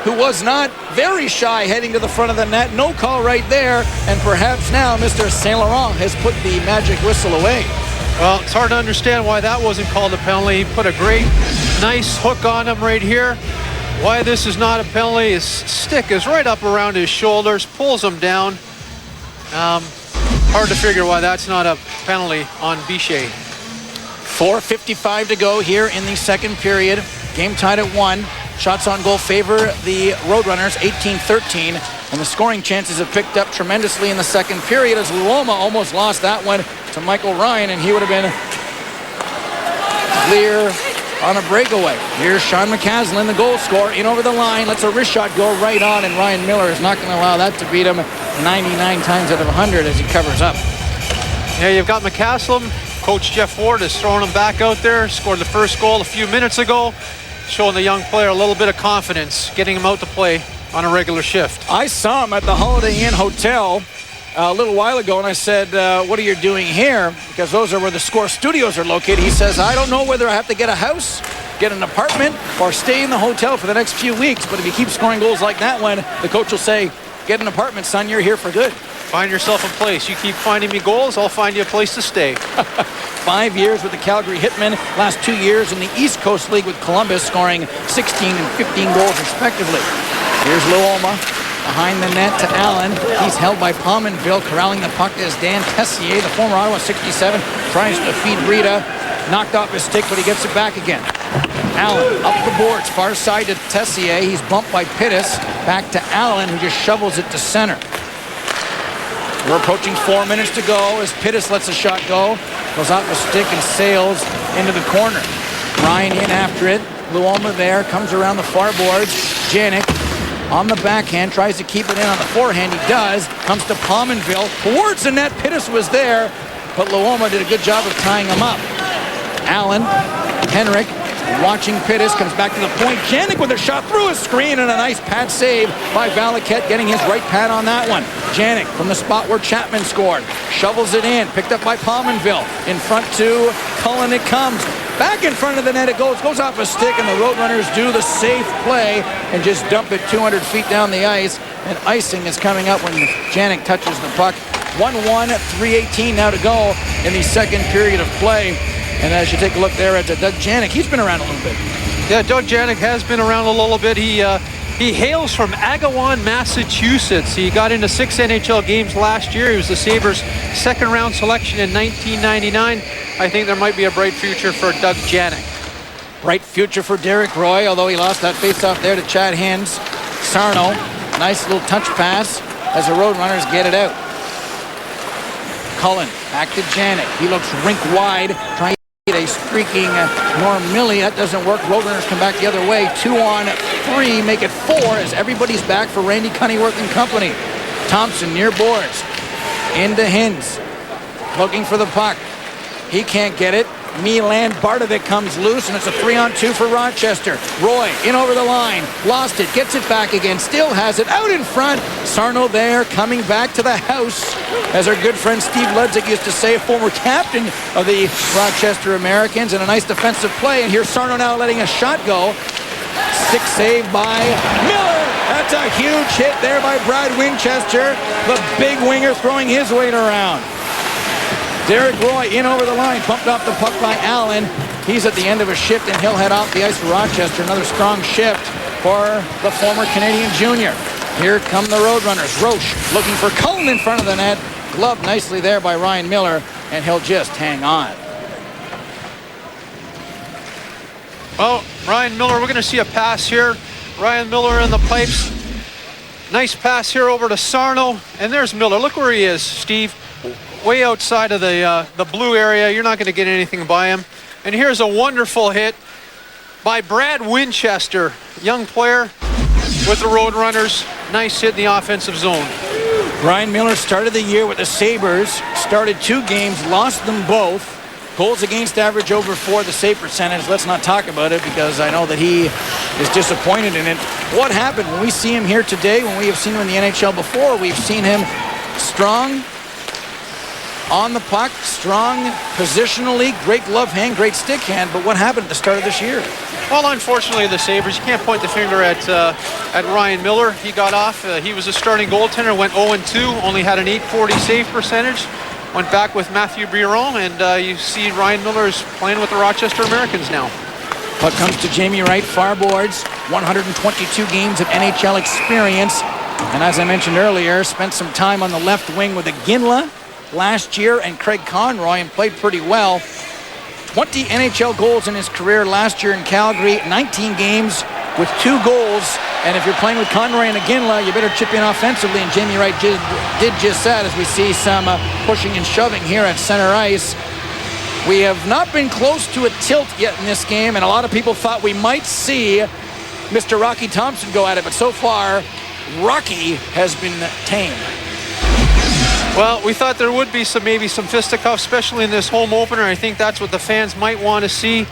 [SPEAKER 3] who was not very shy heading to the front of the net. No call right there, and perhaps now Mr. Saint Laurent has put the magic whistle away.
[SPEAKER 9] Well, it's hard to understand why that wasn't called a penalty. He put a great, nice hook on him right here. Why this is not a penalty, his stick is right up around his shoulders, pulls him down. Hard to figure why that's not a penalty on Bichet.
[SPEAKER 3] 4:55 to go here in the second period. Game tied at 1. Shots on goal favor the Roadrunners, 18-13. And the scoring chances have picked up tremendously in the second period as Luoma almost lost that one to Michael Ryan, and he would have been clear on a breakaway. Here's Sean McCaslin, the goal scorer, in over the line. Lets a wrist shot go right on, and Ryan Miller is not going to allow that to beat him 99 times out of 100 as he covers up.
[SPEAKER 9] Yeah, you've got McCaslin. Coach Jeff Ward is throwing him back out there. Scored the first goal a few minutes ago, showing the young player a little bit of confidence, getting him out to play on a regular shift.
[SPEAKER 3] I saw him at the Holiday Inn Hotel a little while ago, and I said, what are you doing here? Because those are where the Score Studios are located. He says, I don't know whether I have to get a house, get an apartment, or stay in the hotel for the next few weeks. But if you keep scoring goals like that one, the coach will say, get an apartment, son, you're here for good.
[SPEAKER 9] Find yourself a place. You keep finding me goals, I'll find you a place to stay.
[SPEAKER 3] 5 years with the Calgary Hitmen, last 2 years in the East Coast League with Columbus, scoring 16 and 15 goals respectively. Here's Luoma Behind the net to Allen. He's held by Pominville. Corralling the puck is Dan Tessier, the former Ottawa 67. Tries to feed Rita. Knocked off his stick, but he gets it back again. Allen up the boards, far side to Tessier. He's bumped by Pittis. Back to Allen, who just shovels it to center. We're approaching 4 minutes to go as Pittis lets a shot go. Goes off the stick and sails into the corner. Ryan in after it. Luoma there, comes around the far boards. Janik on the backhand, tries to keep it in on the forehand. He does. Comes to Pominville. Towards the net, Pittis was there, but Luoma did a good job of tying him up. Allen, Henrik, watching Pittis, comes back to the point. Janik with a shot through a screen and a nice pad save by Valaket, getting his right pad on that one. Janik from the spot where Chapman scored. Shovels it in, picked up by Pominville. In front to Cullen it comes. Back in front of the net it goes off a stick, and the Roadrunners do the safe play and just dump it 200 feet down the ice. And icing is coming up when Janik touches the puck. 1-1, 3:18 now to go in the second period of play. And as you take a look there at Doug Janik, he's been around a little bit.
[SPEAKER 9] Yeah, Doug Janik has been around a little bit. He hails from Agawam, Massachusetts. He got into 6 NHL games last year. He was the Sabres' second-round selection in 1999. I think there might be a bright future for Doug Janik.
[SPEAKER 3] Bright future for Derek Roy, although he lost that face-off there to Chad Hins. Sarno, nice little touch pass as the Roadrunners get it out. Cullen, back to Janik. He looks rink wide, trying to get a streaking Norm Millie. That doesn't work. Roadrunners come back the other way. 2 on 3, make it 4 as everybody's back for Randy Cunneyworth and company. Thompson near boards. Into Hins. Looking for the puck. He can't get it. Milan Bardovic comes loose, and it's a 3-on-2 for Rochester. Roy in over the line, lost it, gets it back again, still has it out in front. Sarno there, coming back to the house, as our good friend Steve Ludzik used to say, former captain of the Rochester Americans, and a nice defensive play. And here's Sarno now letting a shot go. Stick save by Miller. That's a huge hit there by Brad Winchester, the big winger throwing his weight around. Derek Roy in over the line, pumped off the puck by Allen. He's at the end of a shift, and he'll head off the ice for Rochester. Another strong shift for the former Canadian junior. Here come the Roadrunners. Roche looking for Cullen in front of the net. Gloved nicely there by Ryan Miller, and he'll just hang on.
[SPEAKER 9] Well, Ryan Miller, we're going to see a pass here. Ryan Miller in the pipes. Nice pass here over to Sarno, and there's Miller. Look where he is, Steve. Way outside of the blue area. You're not going to get anything by him. And here's a wonderful hit by Brad Winchester, young player with the Roadrunners. Nice hit in the offensive zone.
[SPEAKER 3] Ryan Miller started the year with the Sabres, started 2 games, lost them both. Goals against average over 4, the save percentage. Let's not talk about it because I know that he is disappointed in it. What happened when we see him here today, when we have seen him in the NHL before? We've seen him strong on the puck, strong positionally, great glove hand, great stick hand, but what happened at the start of this year?
[SPEAKER 9] Well, unfortunately, the Sabres, you can't point the finger at Ryan Miller. He got off. He was a starting goaltender, went 0-2, only had an .840 save percentage, went back with Matthew Biron, and you see Ryan Miller is playing with the Rochester Americans now.
[SPEAKER 3] Puck comes to Jamie Wright, far boards, 122 games of NHL experience, and as I mentioned earlier, spent some time on the left wing with Iginla last year and Craig Conroy, and played pretty well. 20 NHL goals in his career last year in Calgary, 19 games with 2 goals. And if you're playing with Conroy and Iginla, you better chip in offensively, and Jamie Wright did just that, as we see some pushing and shoving here at center ice. We have not been close to a tilt yet in this game, and a lot of people thought we might see Mr. Rocky Thompson go at it, but so far, Rocky has been tame.
[SPEAKER 9] Well, we thought there would be maybe some fisticuffs, especially in this home opener. I think that's what the fans might want to see.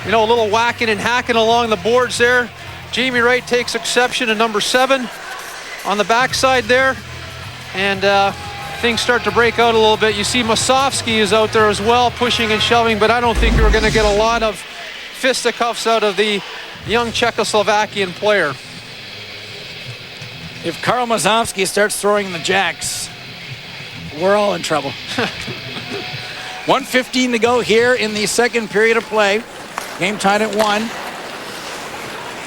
[SPEAKER 9] You know, a little whacking and hacking along the boards there. Jamie Wright takes exception to number 7 on the backside there. And things start to break out a little bit. You see Masovsky is out there as well, pushing and shoving, but I don't think we're going to get a lot of fisticuffs out of the young Czechoslovakian player.
[SPEAKER 3] If Karl Masovsky starts throwing the jacks, we're all in trouble. 1:15 to go here in the second period of play. Game tied at 1.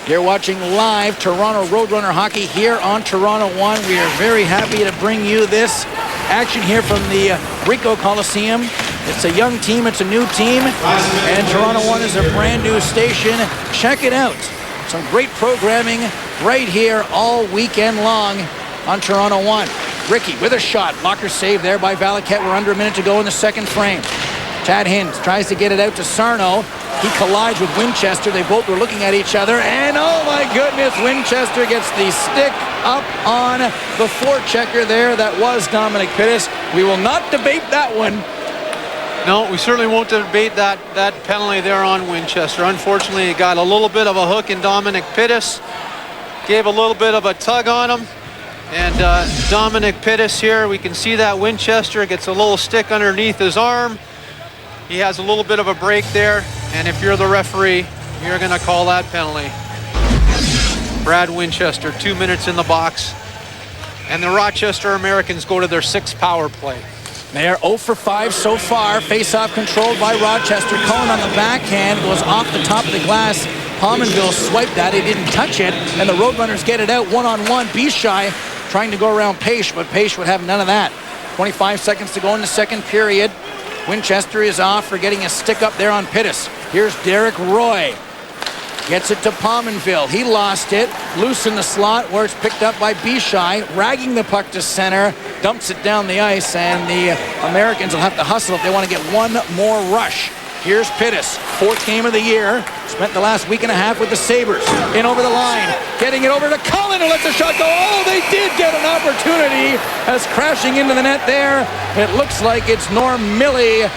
[SPEAKER 3] You're watching live Toronto Roadrunner hockey here on Toronto 1. We are very happy to bring you this action here from the Ricoh Coliseum. It's a young team, it's a new team, and Toronto 1 is a brand new station. Check it out. Some great programming right here all weekend long on Toronto 1. Ricky with a shot. Blocker save there by Valaket. We're under a minute to go in the second frame. Chad Hins tries to get it out to Sarno. He collides with Winchester. They both were looking at each other. And oh my goodness, Winchester gets the stick up on the forechecker there. That was Dominic Pittis. We will not debate that one.
[SPEAKER 9] No, we certainly won't debate that penalty there on Winchester. Unfortunately, it got a little bit of a hook in Dominic Pittis. Gave a little bit of a tug on him. And Dominic Pittis here, we can see that Winchester gets a little stick underneath his arm. He has a little bit of a break there, and if you're the referee, you're going to call that penalty. Brad Winchester, 2 minutes in the box, and the Rochester Americans go to their 6th power play.
[SPEAKER 3] They are 0 for 5 so far. Face-off controlled by Rochester. Cullen on the backhand goes off the top of the glass. Pominville swiped that. He didn't touch it, and the Roadrunners get it out one-on-one. Bishai trying to go around Paish, but Paish would have none of that. 25 seconds to go in the second period. Winchester is off for getting a stick up there on Pittis. Here's Derek Roy. Gets it to Pominville. He lost it. Loose in the slot where it's picked up by Bishai. Ragging the puck to center. Dumps it down the ice, and the Americans will have to hustle if they want to get one more rush. Here's Pittis, 4th game of the year. Spent the last week and a half with the Sabres. In over the line. Getting it over to Cullen, who lets the shot go. Oh, they did get an opportunity. As crashing into the net there, it looks like it's Norm Milley.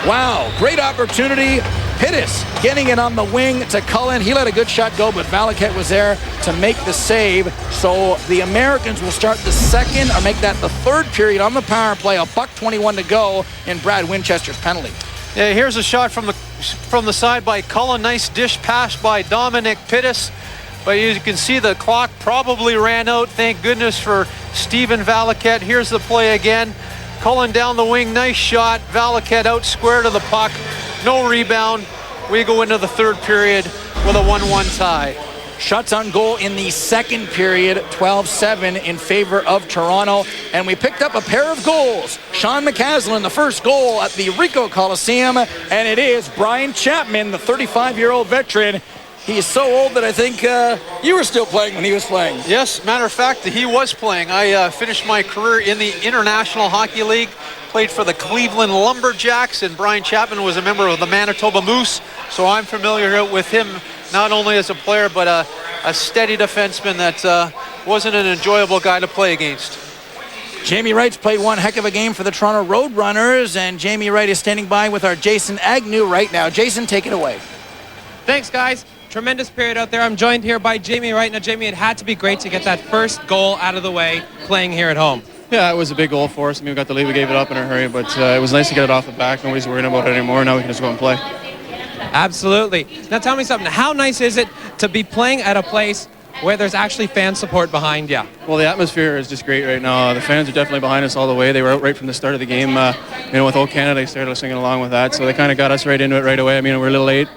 [SPEAKER 3] Wow, great opportunity. Pittis getting it on the wing to Cullen. He let a good shot go, but Valaket was there to make the save. So the Americans will start the second, or make that the 3rd period on the power play. $1:21 to go in Brad Winchester's penalty.
[SPEAKER 9] Yeah, here's a shot from the side by Cullen. Nice dish pass by Dominic Pittis. But you can see the clock probably ran out. Thank goodness for Stephen Valaket. Here's the play again. Cullen down the wing, nice shot. Valaket out square to the puck. No rebound. We go into the 3rd period with a 1-1 tie.
[SPEAKER 3] Shots on goal in the second period, 12-7 in favor of Toronto. And we picked up a pair of goals. Sean McCaslin, the first goal at the Ricoh Coliseum. And it is Brian Chapman, the 35-year-old veteran. He is so old that I think you were still playing when he was playing.
[SPEAKER 9] Yes, matter of fact, he was playing. I finished my career in the International Hockey League. Played for the Cleveland Lumberjacks, and Brian Chapman was a member of the Manitoba Moose. So I'm familiar with him not only as a player, but a steady defenseman that wasn't an enjoyable guy to play against.
[SPEAKER 3] Jamie Wright's played one heck of a game for the Toronto Roadrunners, and Jamie Wright is standing by with our Jason Agnew right now. Jason, take it away.
[SPEAKER 1] Thanks, guys. Tremendous period out there. I'm joined here by Jamie Wright. Now, Jamie, it had to be great to get that first goal out of the way playing here at home.
[SPEAKER 5] Yeah, it was a big goal for us. I mean, we got the lead, we gave it up in a hurry, but it was nice to get it off the back. Nobody's worrying about it anymore. Now we can just go and play.
[SPEAKER 1] Absolutely. Now tell me something. How nice is it to be playing at a place where there's actually fan support behind you?
[SPEAKER 5] Well, the atmosphere is just great right now. The fans are definitely behind us all the way. They were out right from the start of the game. With Old Canada, they started singing along with that, so they kind of got us right into it right away. I mean, we're a little late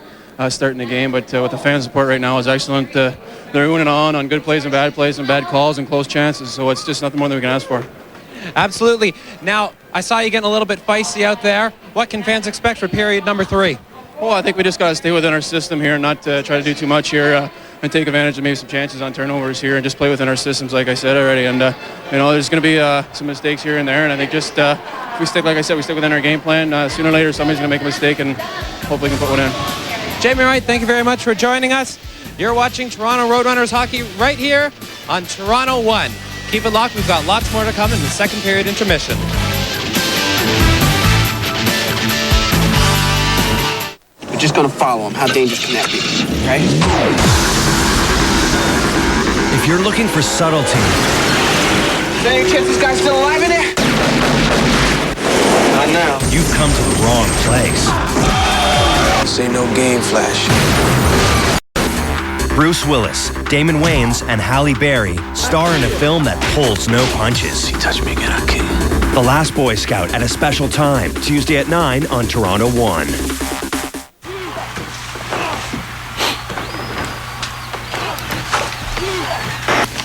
[SPEAKER 5] starting the game, but with the fan support right now is excellent. They're oohing on good plays and bad calls and close chances, so it's just nothing more than we can ask for.
[SPEAKER 1] Absolutely. Now, I saw you getting a little bit feisty out there. What can fans expect for period number 3?
[SPEAKER 5] Well, I think we just got to stay within our system here and not try to do too much here and take advantage of maybe some chances on turnovers here and just play within our systems, like I said already. And, there's going to be some mistakes here and there. And I think just if we stick, like I said, we stick within our game plan, sooner or later somebody's going to make a mistake and hopefully we can put one in.
[SPEAKER 1] Jamie Wright, thank you very much for joining us. You're watching Toronto Roadrunners hockey right here on Toronto 1. Keep it locked. We've got lots more to come in the second period intermission.
[SPEAKER 10] We're just going to follow him. How dangerous can that be? Okay?
[SPEAKER 15] If you're looking for subtlety...
[SPEAKER 10] Is there any chance this guy's still alive in there? Not now.
[SPEAKER 15] You've come to the wrong place.
[SPEAKER 10] This ain't no game, Flash.
[SPEAKER 15] Bruce Willis, Damon Wayans, and Halle Berry star in a film that pulls no punches.
[SPEAKER 10] You touch me again, I'll kill you.
[SPEAKER 15] The Last Boy Scout at a special time, Tuesday at 9 on Toronto 1.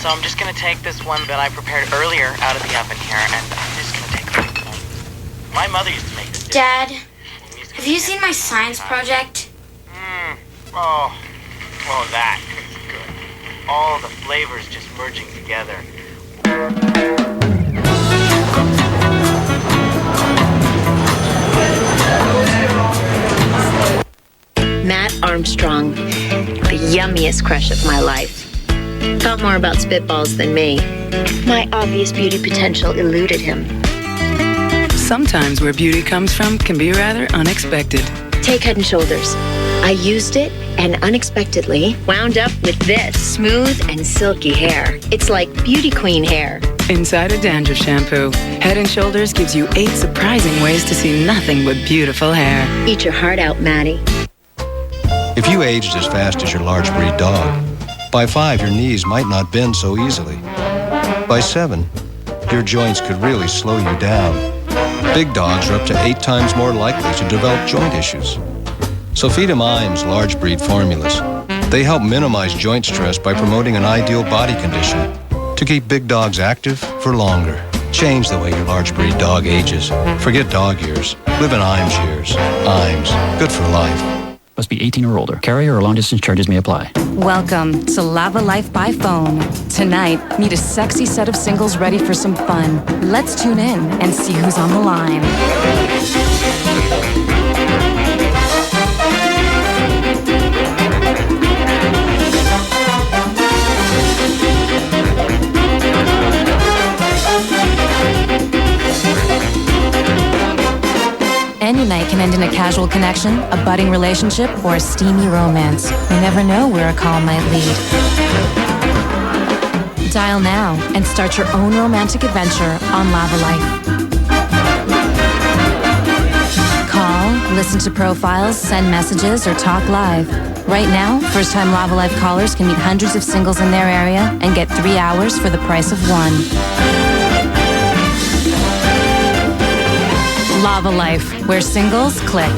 [SPEAKER 16] So I'm just gonna take this one that I prepared earlier out of the oven here, and I'm just gonna take a big one. My mother used to make this dish.
[SPEAKER 19] Dad, have you seen my science project?
[SPEAKER 16] Oh, well, that is good. All the flavors just merging together.
[SPEAKER 17] Matt Armstrong, the yummiest crush of my life. Thought more about spitballs than me. My obvious beauty potential eluded him.
[SPEAKER 11] Sometimes where beauty comes from can be rather unexpected.
[SPEAKER 17] Take Head & Shoulders. I used it and unexpectedly wound up with this smooth and silky hair. It's like beauty queen hair.
[SPEAKER 11] Inside a dandruff shampoo, Head & Shoulders gives you 8 surprising ways to see nothing but beautiful hair.
[SPEAKER 17] Eat your heart out, Maddie.
[SPEAKER 13] If you aged as fast as your large breed dog, by 5, your knees might not bend so easily. By 7, your joints could really slow you down. Big dogs are up to 8 times more likely to develop joint issues. So feed them Iams large breed formulas. They help minimize joint stress by promoting an ideal body condition to keep big dogs active for longer. Change the way your large breed dog ages. Forget dog years. Live in Iams years. Iams. Good for life.
[SPEAKER 23] Must be 18 or older. Carrier or long-distance charges may apply.
[SPEAKER 24] Welcome to Lava Life by Phone. Tonight, meet a sexy set of singles ready for some fun. Let's tune in and see who's on the line. Any night can end in a casual connection, a budding relationship, or a steamy romance. You never know where a call might lead. Dial now and start your own romantic adventure on Lava Life. Call, listen to profiles, send messages, or talk live. Right now, first-time Lava Life callers can meet hundreds of singles in their area and get 3 hours for the price of 1. Lava Life, where singles click.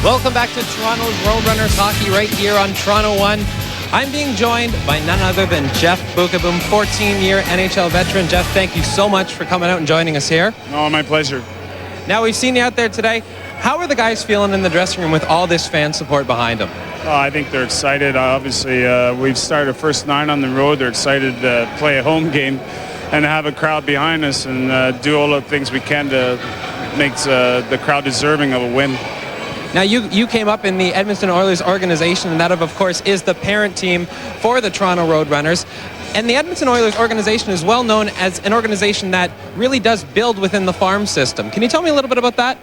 [SPEAKER 1] Welcome back to Toronto's Roadrunners hockey right here on Toronto One. I'm being joined by none other than Jeff Bukaboom, 14-year NHL veteran. Jeff, thank you so much for coming out and joining us here.
[SPEAKER 25] Oh, my pleasure.
[SPEAKER 1] Now, we've seen you out there today. How are the guys feeling in the dressing room with all this fan support behind them?
[SPEAKER 25] I think they're excited. Obviously, we've started our first 9 on the road. They're excited to play a home game and have a crowd behind us and do all the things we can to make the crowd deserving of a win.
[SPEAKER 1] Now, you came up in the Edmonton Oilers organization, and that, of course, is the parent team for the Toronto Roadrunners. And the Edmonton Oilers organization is well known as an organization that really does build within the farm system. Can you tell me a little bit about that?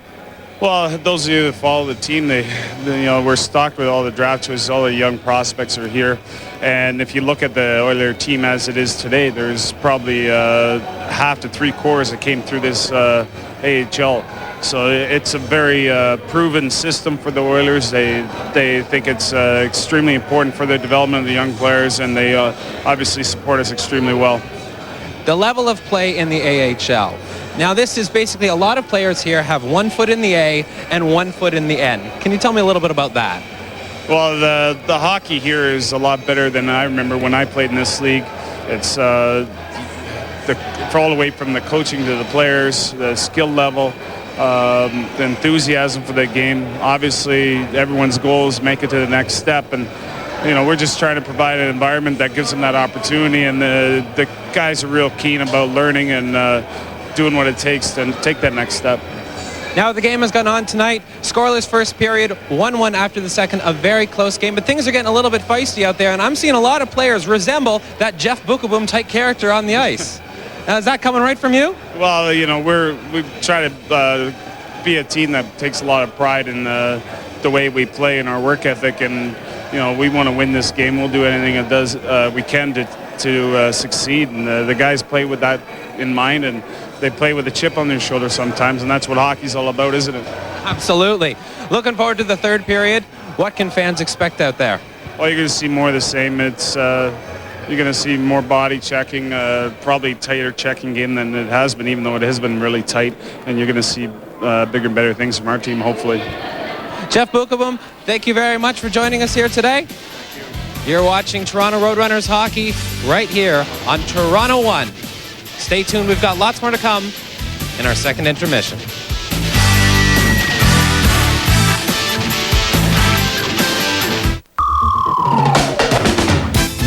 [SPEAKER 25] Well, those of you that follow the team, we're stocked with all the draft choices. All the young prospects are here. And if you look at the Oilers team as it is today, there's probably half to 3/4 that came through this AHL. So it's a very proven system for the Oilers. They think it's extremely important for the development of the young players, and they obviously support us extremely well.
[SPEAKER 1] The level of play in the AHL. Now, this is basically a lot of players here have 1 foot in the A and 1 foot in the N. Can you tell me a little bit about that?
[SPEAKER 25] Well, the hockey here is a lot better than I remember when I played in this league. It's all the way from the coaching to the players, the skill level, the enthusiasm for the game. Obviously, everyone's goal is make it to the next step, and we're just trying to provide an environment that gives them that opportunity, and the guys are real keen about learning and doing what it takes to take that next step.
[SPEAKER 1] Now, the game has gone on tonight. Scoreless first period, 1-1 after the second, a very close game, but things are getting a little bit feisty out there, and I'm seeing a lot of players resemble that Jeff Bukaboom type character on the ice. Is that coming right from you?
[SPEAKER 25] Well, we try to be a team that takes a lot of pride in the way we play and our work ethic, and we want to win this game. We'll do anything we can to succeed, and the guys play with that in mind, and they play with a chip on their shoulder sometimes, and that's what hockey's all about, isn't it?
[SPEAKER 1] Absolutely. Looking forward to the third period. What can fans expect out there?
[SPEAKER 25] Well, you're going to see more of the same. It's you're going to see more body checking, probably tighter checking game than it has been, even though it has been really tight, and you're going to see bigger and better things from our team, hopefully.
[SPEAKER 1] Jeff Bukaboom, thank you very much for joining us here today. You're watching Toronto Roadrunners hockey right here on Toronto One. Stay tuned, we've got lots more to come in our second intermission.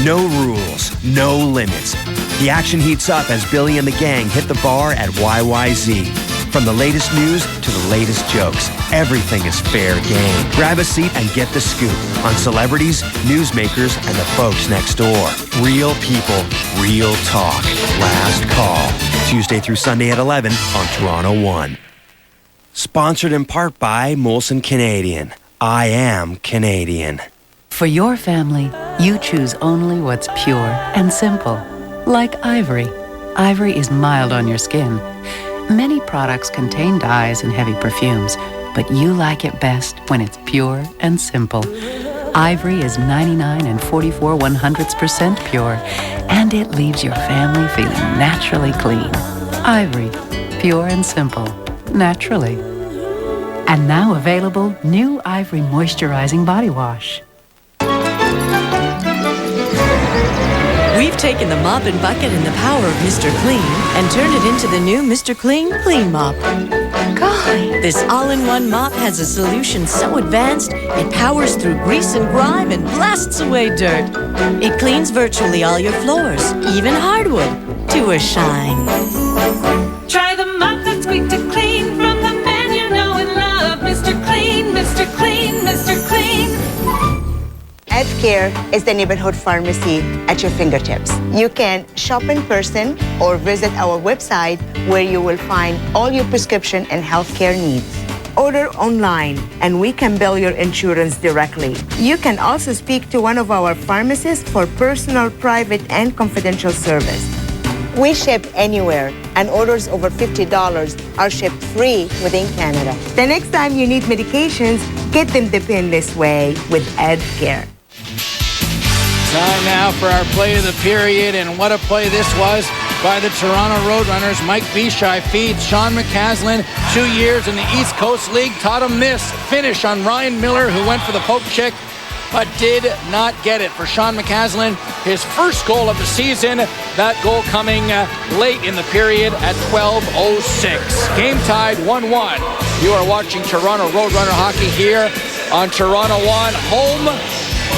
[SPEAKER 15] No rules, no limits. The action heats up as Billy and the gang hit the bar at YYZ. From the latest news to the latest jokes, everything is fair game. Grab a seat and get the scoop on celebrities, newsmakers, and the folks next door. Real people, real talk. Last call. Tuesday through Sunday at 11 on Toronto One. Sponsored in part by Molson Canadian. I am Canadian.
[SPEAKER 2] For your family, you choose only what's pure and simple. Like Ivory. Ivory is mild on your skin. Many products contain dyes and heavy perfumes, but you like it best when it's pure and simple. Ivory is 99 and 44 100% pure, and it leaves your family feeling naturally clean. Ivory, pure and simple, naturally. And now available, new Ivory Moisturizing Body Wash.
[SPEAKER 4] We've taken the mop and bucket and the power of Mr. Clean and turned it into the new Mr. Clean Clean Mop. Golly, this all-in-one mop has a solution so advanced, it powers through grease and grime and blasts away dirt. It cleans virtually all your floors, even hardwood, to a shine.
[SPEAKER 8] Try the mop that's quick to clean from the man you know and love. Mr. Clean, Mr. Clean, Mr. Clean.
[SPEAKER 14] EdCare is the neighborhood pharmacy at your fingertips. You can shop in person or visit our website where you will find all your prescription and healthcare needs. Order online and we can bill your insurance directly. You can also speak to one of our pharmacists for personal, private, and confidential service. We ship anywhere, and orders over $50 are shipped free within Canada. The next time you need medications, get them the painless way with EdCare.
[SPEAKER 3] Time now for our play of the period, and what a play this was by the Toronto Roadrunners. Mike Bishai feeds Sean McCaslin. 2 years in the East Coast League taught him this. Finish on Ryan Miller, who went for the poke check, but did not get it. For Sean McCaslin, his first goal of the season, that goal coming late in the period at 12:06. Game tied 1-1. You are watching Toronto Roadrunner hockey here on Toronto One. Home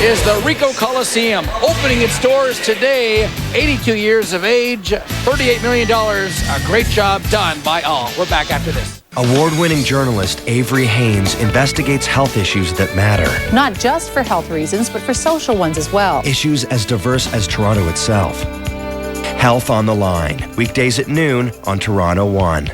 [SPEAKER 3] is the Ricoh Coliseum, opening its doors today. 82 years of age, $38 million. A great job done by all. We're back after this.
[SPEAKER 15] Award-winning journalist Avery Haynes investigates health issues that matter.
[SPEAKER 18] Not just for health reasons, but for social ones as well.
[SPEAKER 15] Issues as diverse as Toronto itself. Health on the Line, weekdays at noon on Toronto One.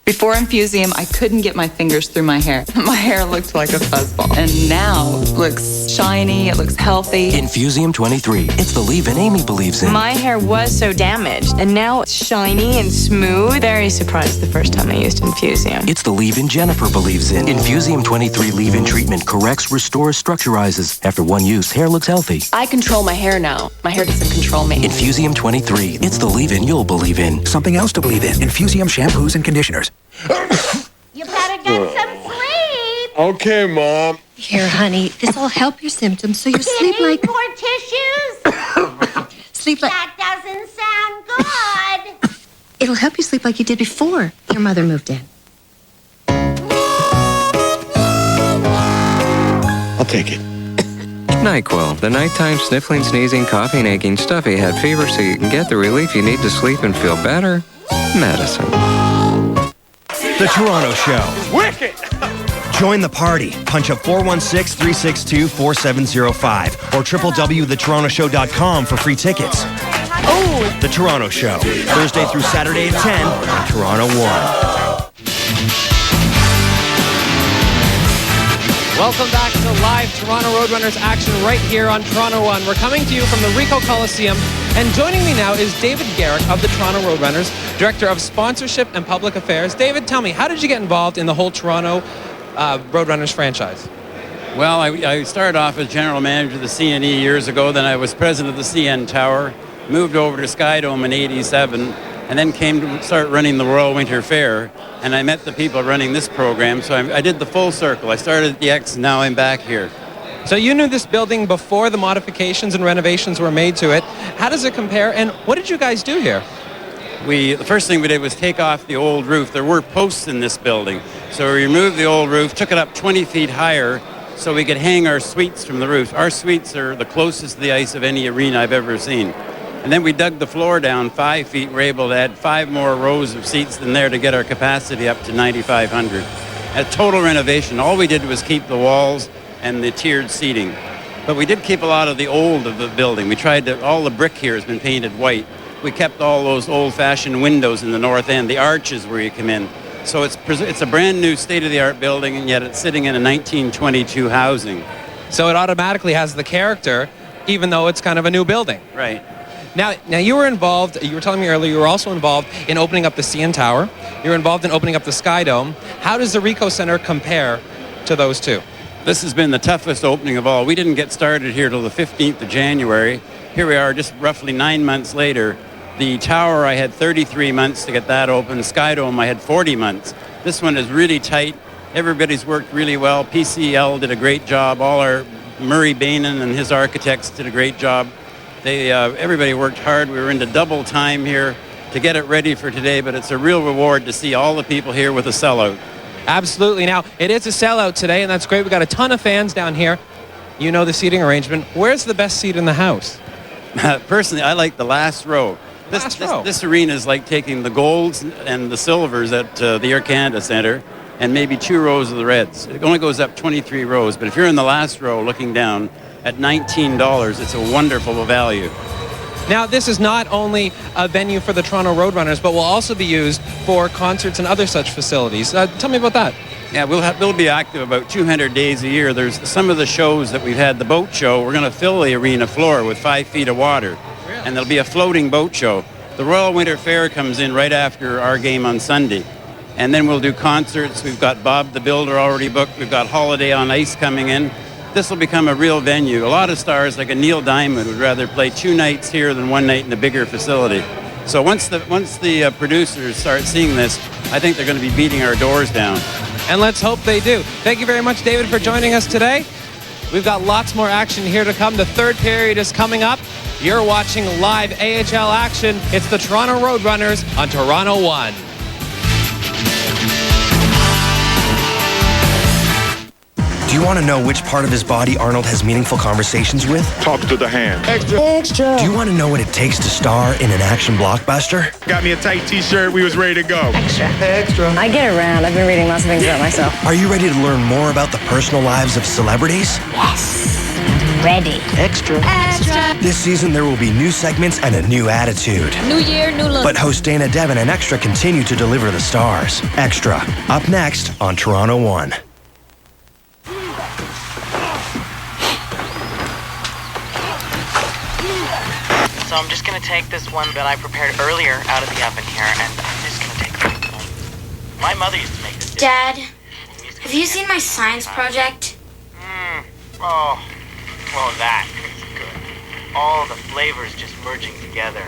[SPEAKER 26] Before Infusium, I couldn't get my fingers through my hair. My hair looked like a fuzzball. And now it looks shiny, it looks healthy.
[SPEAKER 27] Infusium 23. It's the leave-in Amy believes in.
[SPEAKER 28] My hair was so damaged, and now it's shiny and smooth. Very surprised the first time I used Infusium.
[SPEAKER 27] It's the leave-in Jennifer believes in. Infusium 23 leave-in treatment corrects, restores, structurizes. After one use, hair looks healthy.
[SPEAKER 26] I control my hair now. My hair doesn't control me.
[SPEAKER 27] Infusium 23. It's the leave-in you'll believe in.
[SPEAKER 29] Something else to believe in. Infusium shampoos and conditioners.
[SPEAKER 30] You better get some sleep.
[SPEAKER 31] Okay, Mom.
[SPEAKER 30] Here, honey, this'll help your symptoms so you sleep like... more tissues? Sleep like... That doesn't sound good. It'll help you sleep like you did before your mother moved in.
[SPEAKER 31] I'll take it.
[SPEAKER 32] NyQuil, the nighttime sniffling, sneezing, coughing, aching stuff. You had fever so you can get the relief you need to sleep and feel better. Medicine.
[SPEAKER 15] The Toronto Show.
[SPEAKER 30] Wicked!
[SPEAKER 15] Join the party. Punch up 416-362-4705 or www.thetorontoshow.com for free tickets. Oh! The Toronto Show. Thursday through Saturday at 10 on Toronto One.
[SPEAKER 1] Welcome back to live Toronto Roadrunners action right here on Toronto One. We're coming to you from the Ricoh Coliseum, and joining me now is David Garrick of the Toronto Roadrunners, Director of Sponsorship and Public Affairs. David, tell me, how did you get involved in the whole Toronto Roadrunners franchise?
[SPEAKER 5] Well, I started off as general manager of the CNE years ago. Then I was president of the CN Tower, moved over to Skydome in '87, and then came to start running the Royal Winter Fair. And I met the people running this program, so I did the full circle. I started at the X, and now I'm back here.
[SPEAKER 1] So you knew this building before the modifications and renovations were made to it. How does it compare, and what did you guys do here?
[SPEAKER 5] The first thing we did was take off the old roof. There were posts in this building, so we removed the old roof, took it up 20 feet higher, so we could hang our suites from the roof. Our suites are the closest to the ice of any arena I've ever seen. And then we dug the floor down 5 feet. We're able to add 5 more rows of seats than there to get our capacity up to 9,500. A total renovation. All we did was keep the walls and the tiered seating. But we did keep a lot of the old of the building. We tried to, all the brick here has been painted white. We kept all those old-fashioned windows in the north end, the arches where you come in. So it's a brand new state-of-the-art building, and yet it's sitting in a 1922 housing.
[SPEAKER 1] So it automatically has the character, even though it's kind of a new building.
[SPEAKER 5] Right.
[SPEAKER 1] Now you were involved, you were telling me earlier, you were also involved in opening up the CN Tower. You were involved in opening up the Skydome. How does the Ricoh Center compare to those two?
[SPEAKER 5] This has been the toughest opening of all. We didn't get started here till the 15th of January. Here we are just roughly 9 months later. The tower, I had 33 months to get that open. Skydome, I had 40 months. This one is really tight. Everybody's worked really well. PCL did a great job. All our Murray Bainan and his architects did a great job. Everybody worked hard. We were into double time here to get it ready for today, but it's a real reward to see all the people here with a sellout.
[SPEAKER 1] Absolutely. Now, it is a sellout today, and that's great. We've got a ton of fans down here. You know the seating arrangement. Where's the best seat in the house?
[SPEAKER 5] Personally, I like the last row. This arena is like taking the golds and the silvers at the Air Canada Centre and maybe 2 rows of the reds. It only goes up 23 rows, but if you're in the last row looking down, at $19, it's a wonderful value.
[SPEAKER 1] Now, this is not only a venue for the Toronto Roadrunners, but will also be used for concerts and other such facilities. Tell me about that.
[SPEAKER 5] Yeah, we'll be active about 200 days a year. There's some of the shows that we've had. The boat show, we're going to fill the arena floor with 5 feet of water. Really? And there'll be a floating boat show. The Royal Winter Fair comes in right after our game on Sunday. And then we'll do concerts. We've got Bob the Builder already booked. We've got Holiday on Ice coming in. This will become a real venue. A lot of stars, like a Neil Diamond, would rather play 2 nights here than 1 night in a bigger facility. So once the producers start seeing this, I think they're going to be beating our doors down.
[SPEAKER 1] And let's hope they do. Thank you very much, David, for joining us today. We've got lots more action here to come. The third period is coming up. You're watching live AHL action. It's the Toronto Roadrunners on Toronto One.
[SPEAKER 15] Do you want to know which part of his body Arnold has meaningful conversations with?
[SPEAKER 31] Talk to the hand.
[SPEAKER 15] Extra. Do you want to know what it takes to star in an action blockbuster?
[SPEAKER 31] Got me a tight t-shirt. We was ready to go.
[SPEAKER 17] Extra. I get around. I've been reading lots of things about myself.
[SPEAKER 15] Are you ready to learn more about the personal lives of celebrities?
[SPEAKER 17] Yes. Ready.
[SPEAKER 15] Extra.
[SPEAKER 17] Extra.
[SPEAKER 15] This season, there will be new segments and a new attitude.
[SPEAKER 17] New year, new look.
[SPEAKER 15] But host Dana Devon and Extra continue to deliver the stars. Extra. Up next on Toronto One.
[SPEAKER 6] So I'm just going to take this one that I prepared earlier out of the oven here, and I'm just going to take it. My mother used to make this.
[SPEAKER 7] Dad, have you seen my science project?
[SPEAKER 6] Oh, well, that is good. All the flavors just merging together.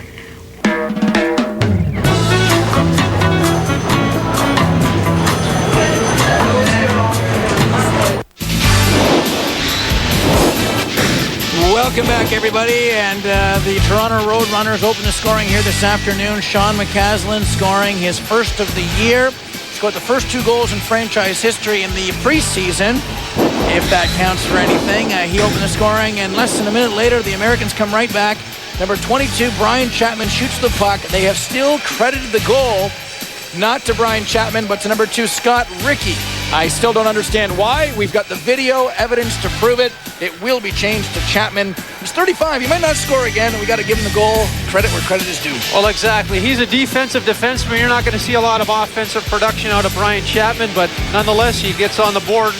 [SPEAKER 3] Welcome back, everybody, and the Toronto Roadrunners open the scoring here this afternoon. Sean McCaslin scoring his first of the year. Scored the first 2 goals in franchise history in the preseason, if that counts for anything. He opened the scoring, and less than a minute later, the Americans come right back. Number 22, Brian Chapman shoots the puck. They have still credited the goal, not to Brian Chapman, but to number 2, Scott Rickey. I still don't understand why. We've got the video evidence to prove it. It will be changed to Chapman.
[SPEAKER 9] He's 35. He might not score again, and we got to give him the goal. Credit where credit is due.
[SPEAKER 10] Well, exactly. He's a defensive defenseman. You're not going to see a lot of offensive production out of Brian Chapman, but nonetheless, he gets on the board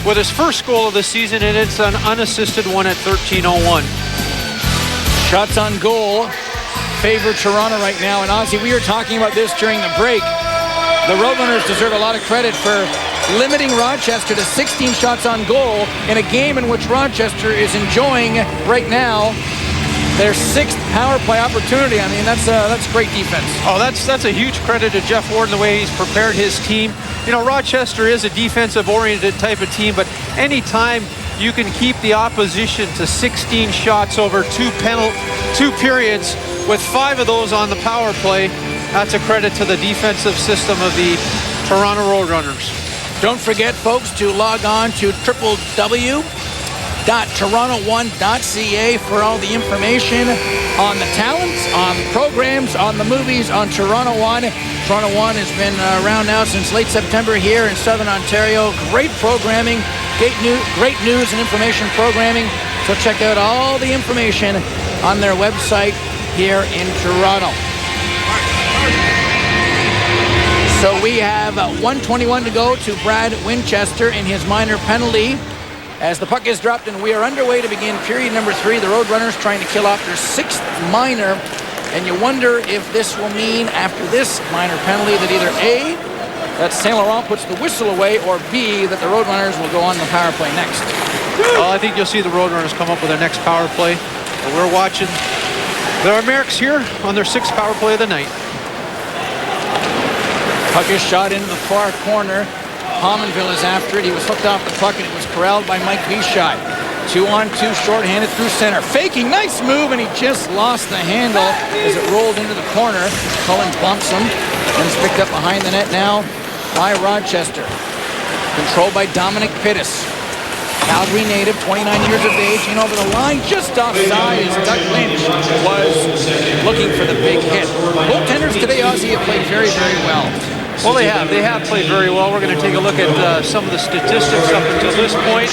[SPEAKER 10] with his first goal of the season, and it's an unassisted one at 13:01.
[SPEAKER 9] Shots on goal favor Toronto right now. And Ozzy, we were talking about this during the break. The Roadrunners deserve a lot of credit for limiting Rochester to 16 shots on goal in a game in which Rochester is enjoying right now their 6th power play opportunity. I mean, that's great defense.
[SPEAKER 10] Oh, that's a huge credit to Jeff Warden, the way he's prepared his team. You know, Rochester is a defensive-oriented type of team, but anytime you can keep the opposition to 16 shots over two periods with 5 of those on the power play, that's a credit to the defensive system of the Toronto Roadrunners.
[SPEAKER 9] Don't forget, folks, to log on to www.toronto1.ca for all the information on the talents, on the programs, on the movies, on Toronto One. Toronto One has been around now since late September here in Southern Ontario. Great programming, great news and information programming. So check out all the information on their website here in Toronto. So we have 1:21 to go to Brad Winchester in his minor penalty as the puck is dropped, and we are underway to begin period number 3. The Roadrunners trying to kill off their 6th minor, and you wonder if this will mean after this minor penalty that either A, that Saint Laurent puts the whistle away, or B, that the Roadrunners will go on the power play next.
[SPEAKER 10] Well, I think you'll see the Roadrunners come up with their next power play. But we're watching the Americans here on their 6th power play of the night.
[SPEAKER 9] Puck is shot into the far corner. Pominville is after it. He was hooked off the puck, and it was corralled by Mike Bichai. 2-on-2, short-handed through center. Faking, nice move, and he just lost the handle as it rolled into the corner. Cullen bumps him, and it's picked up behind the net now by Rochester. Controlled by Dominic Pittis. Calgary native, 29 years of age, in over the line, just offside as Doug Lynch was looking for the big hit. Goaltenders today, Ozzy, have played very, very well.
[SPEAKER 10] Well, they have played very well. We're going to take a look at some of the statistics up until this point.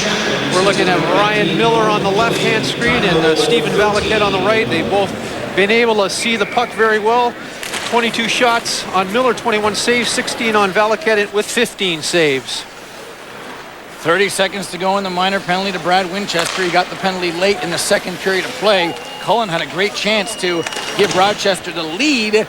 [SPEAKER 10] We're looking at Ryan Miller on the left-hand screen and Stephen Valaket on the right. They've both been able to see the puck very well. 22 shots on Miller, 21 saves, 16 on Valaket with 15 saves.
[SPEAKER 9] 30 seconds to go in the minor penalty to Brad Winchester. He got the penalty late in the 2nd period of play. Cullen had a great chance to give Rochester the lead,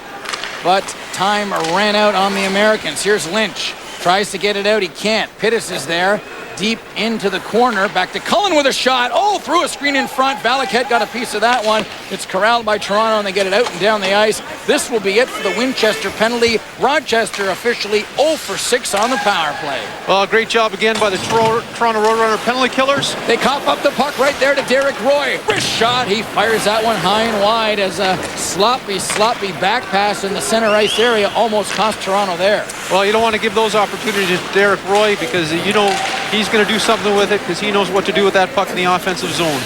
[SPEAKER 9] but time ran out on the Americans. Here's Lynch. Tries to get it out. He can't. Pittis is there. Deep into the corner. Back to Cullen with a shot. Oh, through a screen in front. Valaket got a piece of that one. It's corralled by Toronto, and they get it out and down the ice. This will be it for the Winchester penalty. Rochester officially 0 for 6 on the power play.
[SPEAKER 10] Well, great job again by the Toronto Roadrunner penalty killers.
[SPEAKER 9] They cough up the puck right there to Derek Roy. Wrist shot. He fires that one high and wide as a sloppy back pass in the center ice area almost cost Toronto there.
[SPEAKER 10] Well, you don't want to give those opportunities to Derek Roy because you know he's going to do something with it because he knows what to do with that puck in the offensive zone.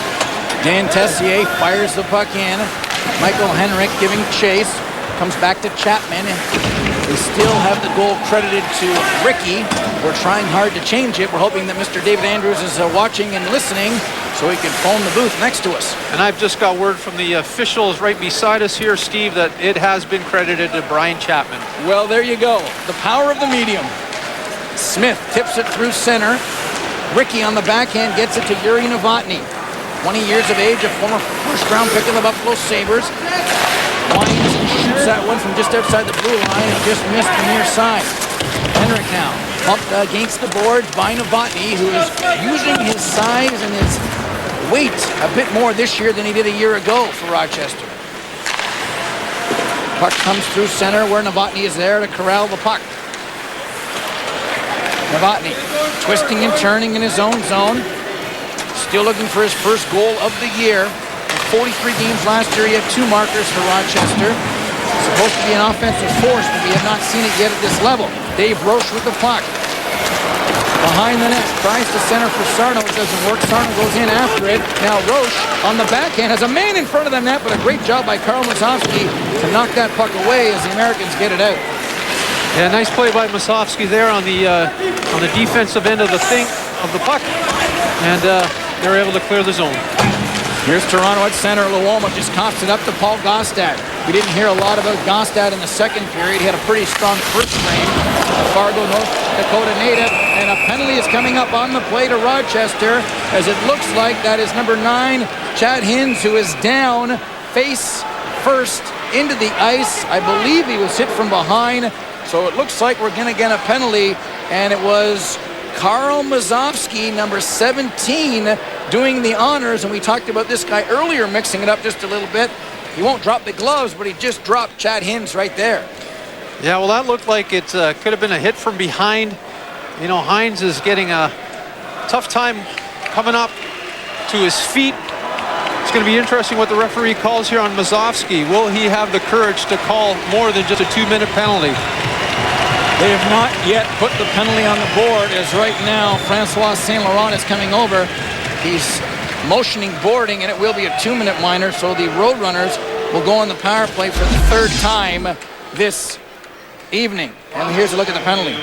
[SPEAKER 9] Dan Tessier fires the puck in. Michael Henrik giving chase. Comes back to Chapman. We still have the goal credited to Ricky. We're trying hard to change it. We're hoping that Mr. David Andrews is watching and listening so he can phone the booth next to us.
[SPEAKER 10] And I've just got word from the officials right beside us here, Steve, that it has been credited to Brian Chapman.
[SPEAKER 9] Well, there you go. The power of the medium. Smith tips it through center. Ricky on the backhand gets it to Yuri Novotny. 20 years of age, a former first-round pick of the Buffalo Sabres. Winds and shoots that one from just outside the blue line and just missed the near side. Henrik now bumped against the boards by Novotny, who is using his size and his weight a bit more this year than he did a year ago for Rochester. Puck comes through center where Novotny is there to corral the puck. Novotny twisting and turning in his own zone. Still looking for his first goal of the year. In 43 games last year, he had 2 markers for Rochester. Supposed to be an offensive force, but we have not seen it yet at this level. Dave Roche with the puck. Behind the net, tries to center for Sarno. It doesn't work. Sarno goes in after it. Now Roche on the backhand has a man in front of the net, but a great job by Karl Masovsky to knock that puck away as the Americans get it out.
[SPEAKER 10] Yeah, nice play by Masovsky there on the defensive end of the puck, and they're able to clear the zone.
[SPEAKER 9] Here's Toronto at center. Luoma just coughs it up to Paul Gostad. We didn't hear a lot about Gostad in the second period. He had a pretty strong first frame. A Fargo, North Dakota native. And a penalty is coming up on the play to Rochester, as it looks like that is number 9, Chad Hinds, who is down face first into the ice. I believe he was hit from behind. So it looks like we're going to get a penalty. And it was Karl Mazovsky, number 17, doing the honors. And we talked about this guy earlier, mixing it up just a little bit. He won't drop the gloves, but he just dropped Chad Hinds right there.
[SPEAKER 10] Yeah, well, that looked like it could have been a hit from behind. You know, Hinds is getting a tough time coming up to his feet. It's going to be interesting what the referee calls here on Mazovsky. Will he have the courage to call more than just a 2-minute penalty?
[SPEAKER 9] They have not yet put the penalty on the board, as right now Francois Saint Laurent is coming over. He's motioning boarding, and it will be a 2-minute minor, so the Roadrunners will go on the power play for the 3rd time this evening. And here's a look at the penalty.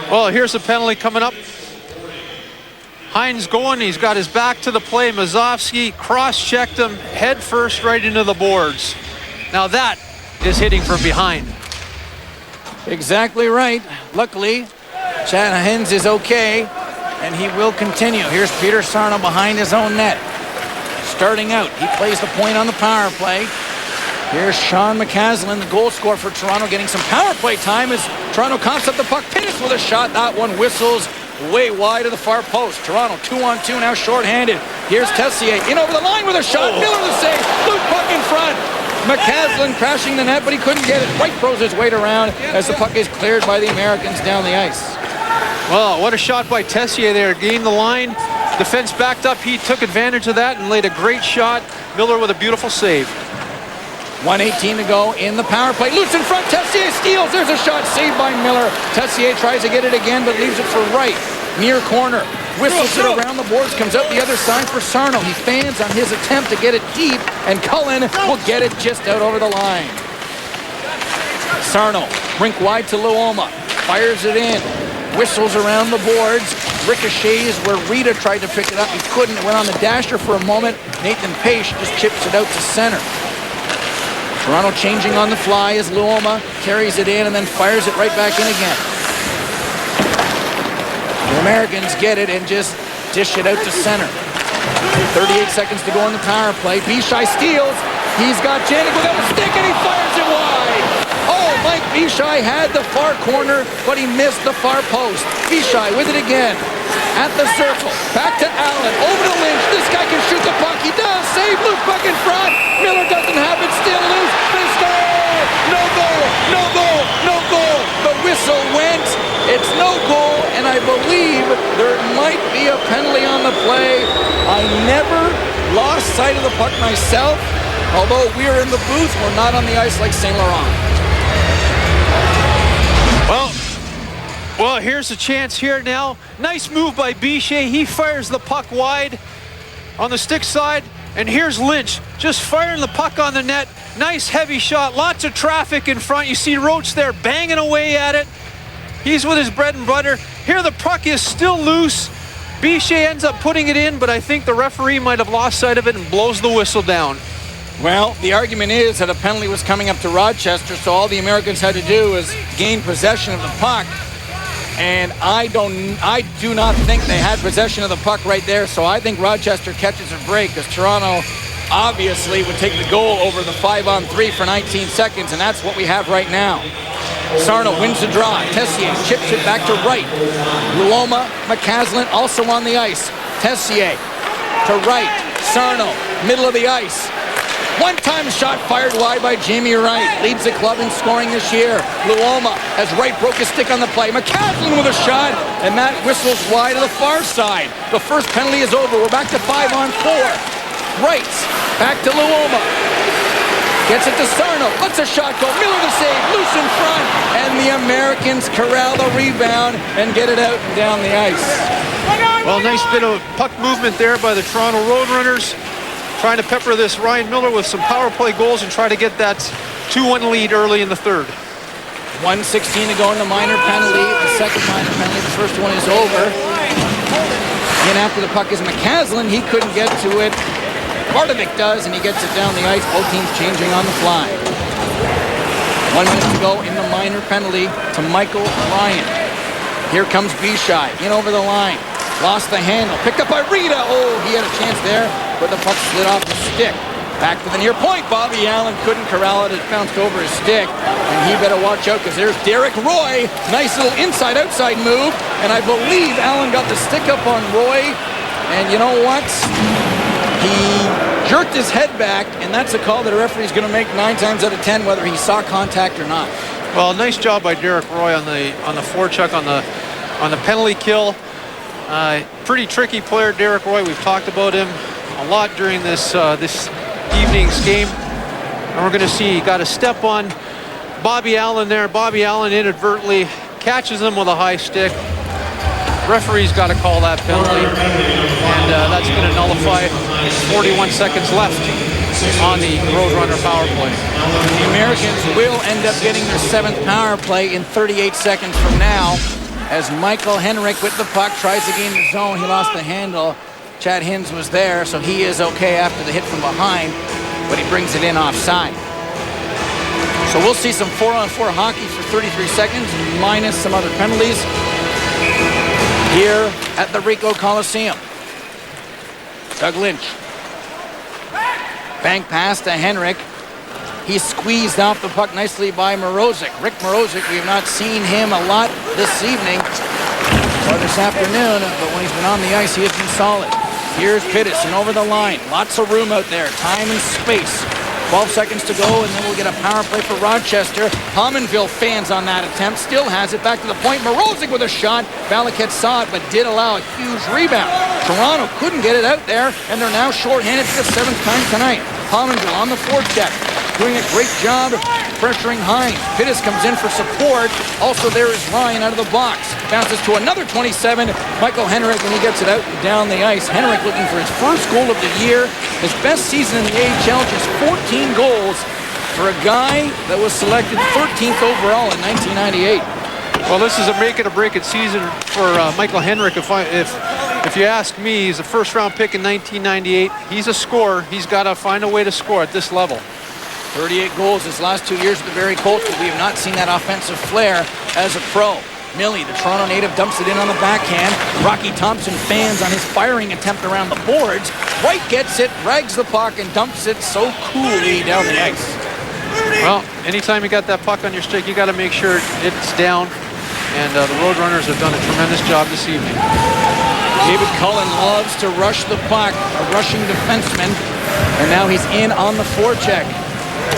[SPEAKER 10] Well, here's the penalty coming up. Hinds going, he's got his back to the play. Mazovsky cross-checked him head first right into the boards. Now that is hitting from behind.
[SPEAKER 9] Exactly right. Luckily, Chad Hinds is okay, and he will continue. Here's Peter Sarno behind his own net. Starting out, he plays the point on the power play. Here's Sean McCaslin, the goal scorer for Toronto, getting some power play time as Toronto coughs up the puck. Pittis with a shot. That one whistles way wide of the far post. Toronto 2-on-2 now shorthanded. Here's Tessier in over the line with a shot. Miller the save. Luke puck in front. McCaslin crashing the net, but he couldn't get it. White throws his weight around as the puck is cleared by the Americans down the ice.
[SPEAKER 10] Well, what a shot by Tessier there. Gained the line. Defense backed up. He took advantage of that and laid a great shot. Miller with a beautiful save.
[SPEAKER 9] 1:18 to go in the power play. Loose in front. Tessier steals. There's a shot saved by Miller. Tessier tries to get it again, but leaves it for Wright. Near corner. Whistles it around the boards. Comes out the other side for Sarno. He fans on his attempt to get it deep, and Cullen will get it just out over the line. Sarno, rink wide to Luoma. Fires it in. Whistles around the boards. Ricochets where Rita tried to pick it up. He couldn't. It went on the dasher for a moment. Nathan Pache just chips it out to center. Toronto changing on the fly as Luoma carries it in and then fires it right back in again. The Americans get it and just dish it out to center. 38 seconds to go on the power play. Bichai steals. He's got Janik without a stick and he fires it wide. Oh, Mike Bichai had the far corner, but he missed the far post. Bichai with it again. At the circle. Back to Allen. Over to Lynch. This guy can shoot the puck. He does. Save. Luke puck in front. Miller doesn't have it. Still loose. They score. No goal. No goal. No goal. The whistle went. It's no goal. And I believe there might be a penalty on the play. I never lost sight of the puck myself. Although we are in the booth, we're not on the ice like Saint Laurent.
[SPEAKER 10] Well, here's a chance here now. Nice move by Bichet. He fires the puck wide on the stick side. And here's Lynch just firing the puck on the net. Nice heavy shot. Lots of traffic in front. You see Roach there banging away at it. He's with his bread and butter. Here the puck is still loose. Bichet ends up putting it in, but I think the referee might have lost sight of it and blows the whistle down.
[SPEAKER 9] Well, the argument is that a penalty was coming up to Rochester, so all the Americans had to do was gain possession of the puck. And I do not think they had possession of the puck right there, so I think Rochester catches a break because Toronto obviously would take the goal over the 5-on-3 for 19 seconds, and that's what we have right now. Sarno wins the draw. Tessier chips it back to Wright. Luoma, McCaslin also on the ice. Tessier to Wright. Sarno, middle of the ice. One-time shot fired wide by Jamie Wright. Leads the club in scoring this year. Luoma as Wright broke his stick on the play. McCaslin with a shot, and that whistles wide to the far side. The first penalty is over. We're back to 5-on-4. Wright back to Luoma. Gets it to Sarno. Lets a shot go. Miller the save. Loose in front. And the Americans corral the rebound and get it out and down the ice.
[SPEAKER 10] Well, nice bit of puck movement there by the Toronto Roadrunners. Trying to pepper this Ryan Miller with some power play goals and try to get that 2-1 lead early in the third.
[SPEAKER 9] 1:16 to go in the minor penalty. The second minor penalty. The first one is over. And after the puck is McCaslin. He couldn't get to it. Bardovic does, and he gets it down the ice. Both teams changing on the fly. 1 minute to go in the minor penalty to Michael Ryan. Here comes Bishai in over the line. Lost the handle. Picked up by Rita. Oh, he had a chance there, but the puck slid off the stick. Back to the near point. Bobby Allen couldn't corral it. It bounced over his stick. And he better watch out because there's Derek Roy. Nice little inside-outside move. And I believe Allen got the stick up on Roy. And you know what? He jerked his head back, and that's a call that a referee's going to make 9 times out of 10, whether he saw contact or not.
[SPEAKER 10] Well, nice job by Derek Roy on the forecheck on the penalty kill. Pretty tricky player, Derek Roy. We've talked about him a lot during this evening's game, and we're going to see he got a step on Bobby Allen there. Bobby Allen inadvertently catches him with a high stick. Referee's got to call that penalty, and that's going to nullify 41 seconds left on the Roadrunner power play.
[SPEAKER 9] The Americans will end up getting their 7th power play in 38 seconds from now, as Michael Henrik with the puck tries to gain the zone. He lost the handle. Chad Hins was there, so he is okay after the hit from behind, but he brings it in offside. So we'll see some 4-on-4 hockey for 33 seconds, minus some other penalties here at the Ricoh Coliseum. Doug Lynch. Bank pass to Henrik. He squeezed off the puck nicely by Morozic. Rick Morozic, we have not seen him a lot this evening or this afternoon, but when he's been on the ice, he has been solid. Here's Pittis over the line. Lots of room out there. Time and space. 12 seconds to go, and then we'll get a power play for Rochester. Pominville fans on that attempt. Still has it back to the point. Morozic with a shot. Valaket saw it, but did allow a huge rebound. Toronto couldn't get it out there, and they're now shorthanded for the 7th time tonight. Pominville on the forecheck, doing a great job pressuring Hines. Pittis comes in for support. Also there is Ryan out of the box. Bounces to another 27. Michael Henrik, and he gets it out and down the ice. Henrik looking for his first goal of the year. His best season in the AHL, just 14 goals for a guy that was selected 13th overall in 1998.
[SPEAKER 10] Well, this is a make it or break it season for Michael Henrik. If you ask me, he's a first-round pick in 1998. He's a scorer. He's got to find a way to score at this level.
[SPEAKER 9] 38 goals his last 2 years with the Barrie Colts, but we have not seen that offensive flair as a pro. Millie, the Toronto native, dumps it in on the backhand. Rocky Thompson fans on his firing attempt around the boards. White gets it, drags the puck, and dumps it so coolly down the ice.
[SPEAKER 10] Well, anytime you got that puck on your stick, you got to make sure it's down. And the Roadrunners have done a tremendous job this evening.
[SPEAKER 9] David Cullen loves to rush the puck, a rushing defenseman. And now he's in on the forecheck.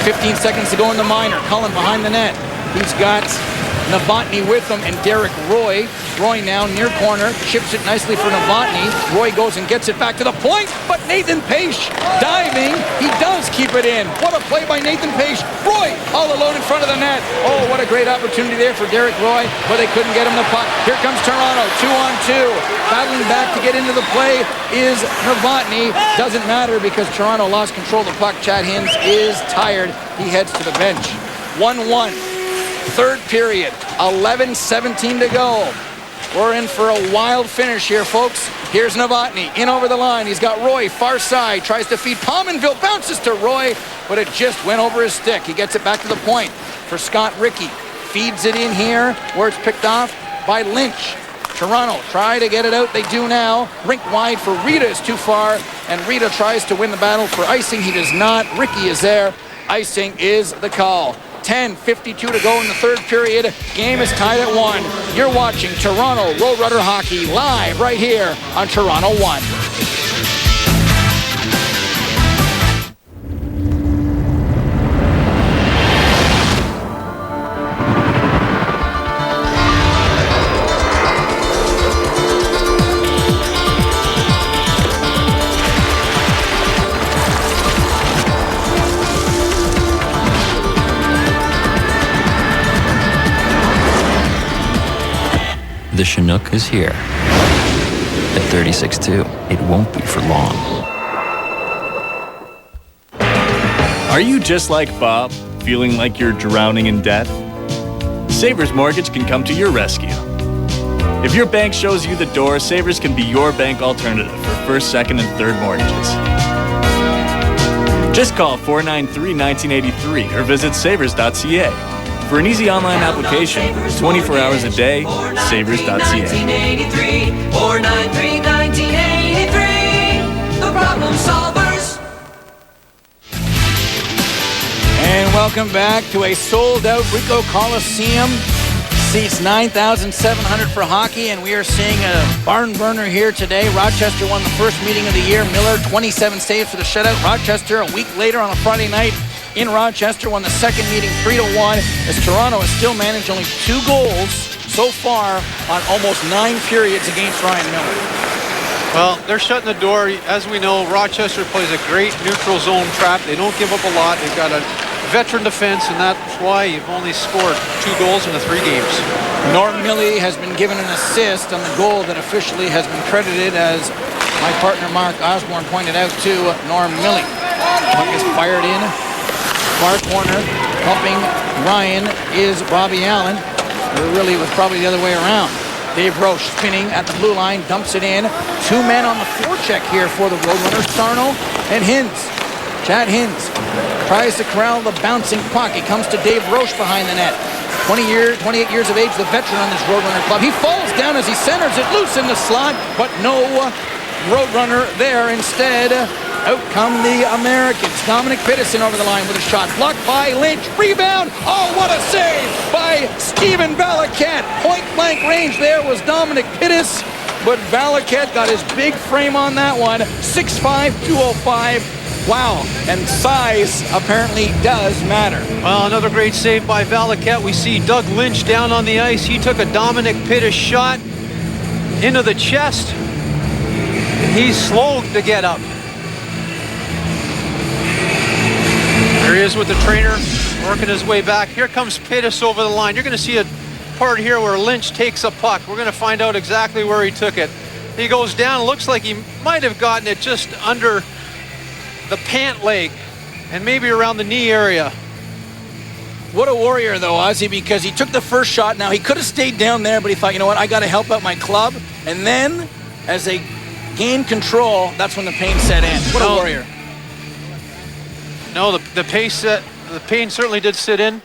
[SPEAKER 9] 15 seconds to go in the minor. Cullen behind the net. He's got Novotny with him and Derek Roy. Roy now near corner, chips it nicely for Novotny. Roy goes and gets it back to the point, but Nathan Page diving. He does keep it in. What a play by Nathan Page. Roy all alone in front of the net. Oh, what a great opportunity there for Derek Roy, but they couldn't get him the puck. Here comes Toronto, 2-on-2. Battling back to get into the play is Novotny. Doesn't matter because Toronto lost control of the puck. Chad Hins is tired. He heads to the bench. 1-1. Third period, 11:17 to go. We're in for a wild finish here, folks. Here's Novotny in over the line. He's got Roy far side, tries to feed Pominville, bounces to Roy, but it just went over his stick. He gets it back to the point for Scott Rickey. Feeds it in here where it's picked off by Lynch. Toronto try to get it out. They do now. Rink wide for Rita is too far, and Rita tries to win the battle for icing. He does not. Rickey is there. Icing is the call. 10:52 to go in the third period. Game is tied at 1. You're watching Toronto Roadrunner Hockey live right here on Toronto 1.
[SPEAKER 2] The Chinook is here. At 36-2, it won't be for long.
[SPEAKER 11] Are you just like Bob, feeling like you're drowning in debt? Savers Mortgage can come to your rescue. If your bank shows you the door, Savers can be your bank alternative for first, second, and third mortgages. Just call 493-1983 or visit savers.ca. For an easy online application, 24 hours a day, savers.ca.
[SPEAKER 4] 1983, 493-1983, the problem solvers.
[SPEAKER 9] And welcome back to a sold-out Ricoh Coliseum. Seats 9,700 for hockey, and we are seeing a barn burner here today. Rochester won the first meeting of the year. Miller, 27 saves for the shutout. Rochester, a week later on a Friday night in Rochester, won the second meeting 3-1, as Toronto has still managed only 2 goals so far on almost 9 periods against Ryan Miller.
[SPEAKER 10] Well, they're shutting the door. As we know, Rochester plays a great neutral zone trap. They don't give up a lot. They've got a veteran defense, and that's why you've only scored 2 goals in the 3 games.
[SPEAKER 9] Norm Milley has been given an assist on the goal that officially has been credited, as my partner Mark Osborne pointed out, to Norm Milley. Puck is fired in. Far corner, helping Ryan is Bobby Allen. Really, it was probably the other way around. Dave Roche spinning at the blue line, dumps it in. 2 men on the forecheck here for the Roadrunners, Sarno and Hins. Chad Hins tries to corral the bouncing puck. He comes to Dave Roche behind the net. 28 years of age, the veteran on this Roadrunner club. He falls down as he centers it loose in the slot, but no Roadrunner there. Instead, out come the Americans. Dominic Peterson over the line with a shot. Blocked by Lynch. Rebound. Oh, what a save by Stephen Valaket. Point-blank range there was Dominic Pittis, but Valaket got his big frame on that one. 6'5", 205. Wow, and size apparently does matter.
[SPEAKER 10] Well, another great save by Valaket. We see Doug Lynch down on the ice. He took a Dominic Pittis shot into the chest, and he's slow to get up. There he is with the trainer, working his way back. Here comes Pittis over the line. You're going to see a part here where Lynch takes a puck. We're going to find out exactly where he took it. He goes down. Looks like he might have gotten it just under the pant leg and maybe around the knee area.
[SPEAKER 9] What a warrior, though, Ozzy, because he took the first shot. Now, he could have stayed down there, but he thought, you know what, I got to help out my club. And then, as they gained control, that's when the pain set in. What a warrior.
[SPEAKER 10] No, the pain certainly did sit in,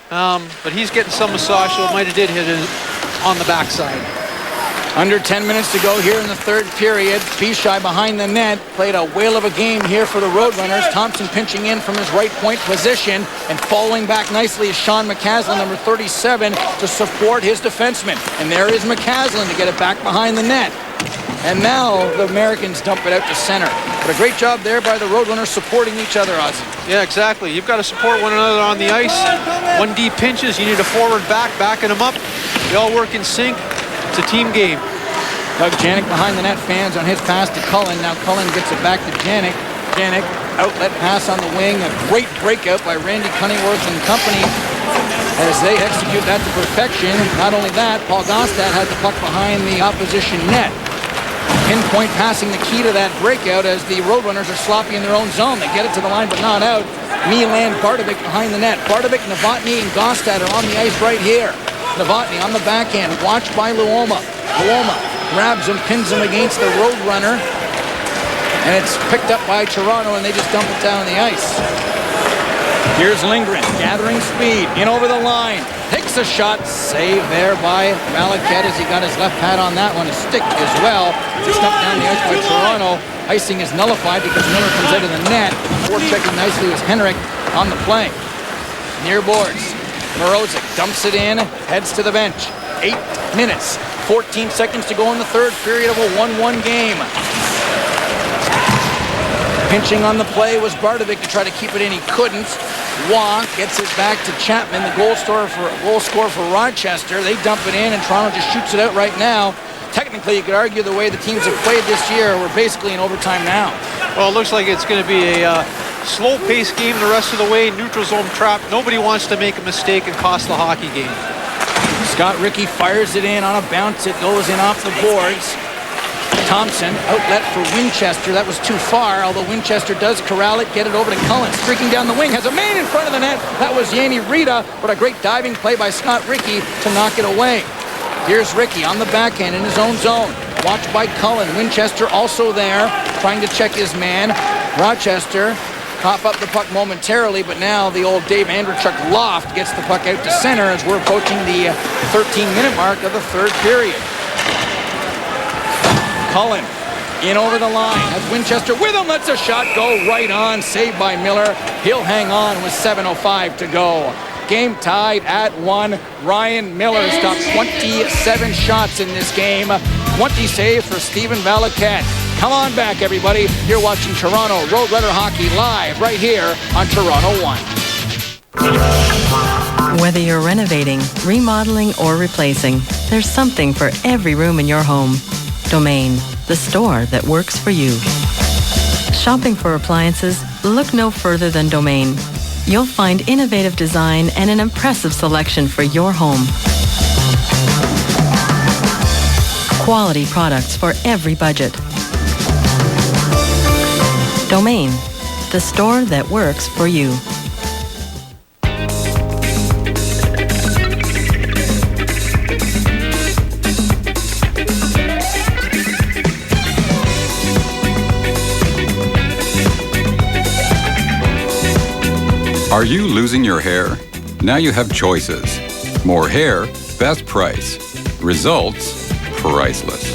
[SPEAKER 10] but he's getting some massage, so it might have did hit it on the backside.
[SPEAKER 9] Under 10 minutes to go here in the third period. Pishai behind the net played a whale of a game here for the Roadrunners. Thompson pinching in from his right point position, and following back nicely is Sean McCaslin, number 37, to support his defenseman. And there is McCaslin to get it back behind the net. And now the Americans dump it out to center. But a great job there by the Roadrunners supporting each other, Ozzy.
[SPEAKER 10] Yeah, exactly. You've got to support one another on the ice. 1D pinches, you need a forward back, backing them up. They all work in sync. It's a team game.
[SPEAKER 9] Doug Janik behind the net, fans on his pass to Cullen. Now Cullen gets it back to Janik. Janik, outlet pass on the wing. A great breakout by Randy Cunningworth and company as they execute that to perfection. Not only that, Paul Gostad had the puck behind the opposition net. Pinpoint passing the key to that breakout as the Roadrunners are sloppy in their own zone. They get it to the line, but not out. Milan Bardovic behind the net. Bardovic, Novotny, and Gostad are on the ice right here. Novotny on the backhand, watched by Luoma. Luoma grabs him, pins him against the Roadrunner, and it's picked up by Toronto, and they just dump it down the ice. Here's Lindgren, gathering speed, in over the line, takes a shot, save there by Valaket as he got his left pad on that one, a stick as well. It's stumped down the ice by Toronto. Icing is nullified because Miller comes out of the net. Forechecking nicely was Henrik on the play. Near boards. Morozic dumps it in, heads to the bench. 8 minutes, 14 seconds to go in the third period of a 1-1 game. Pinching on the play was Bardovic to try to keep it in. He couldn't. Waugh gets it back to Chapman, the goal scorer for Rochester. They dump it in, and Toronto just shoots it out right now. Technically, you could argue the way the teams have played this year, we're basically in overtime now.
[SPEAKER 10] Well, it looks like it's going to be a slow-paced game the rest of the way. Neutral zone trap. Nobody wants to make a mistake and cost the hockey game.
[SPEAKER 9] Scott Rickey fires it in on a bounce. It goes in off the boards. Thompson, outlet for Winchester. That was too far, although Winchester does corral it, get it over to Cullen. Streaking down the wing, has a man in front of the net. That was Yanni Rita, but a great diving play by Scott Rickey to knock it away. Here's Rickey on the backhand in his own zone. Watched by Cullen. Winchester also there, trying to check his man. Rochester cough up the puck momentarily, but now the old Dave Andrechuk loft gets the puck out to center as we're approaching the 13-minute mark of the third period. Cullen in over the line, has Winchester with him, lets a shot go right on, saved by Miller. He'll hang on with 7:05 to go. Game tied at 1. Ryan Miller stopped 27 shots in this game. 20 saves for Stephen Valaket. Come on back, everybody. You're watching Toronto Roadrunner Hockey live right here on Toronto 1.
[SPEAKER 8] Whether you're renovating, remodeling, or replacing, there's something for every room in your home. Domain, the store that works for you. Shopping for appliances? Look no further than Domain. You'll find innovative design and an impressive selection for your home. Quality products for every budget. Domain, the store that works for you.
[SPEAKER 12] Are you losing your hair? Now you have choices. More hair, best price. Results, priceless.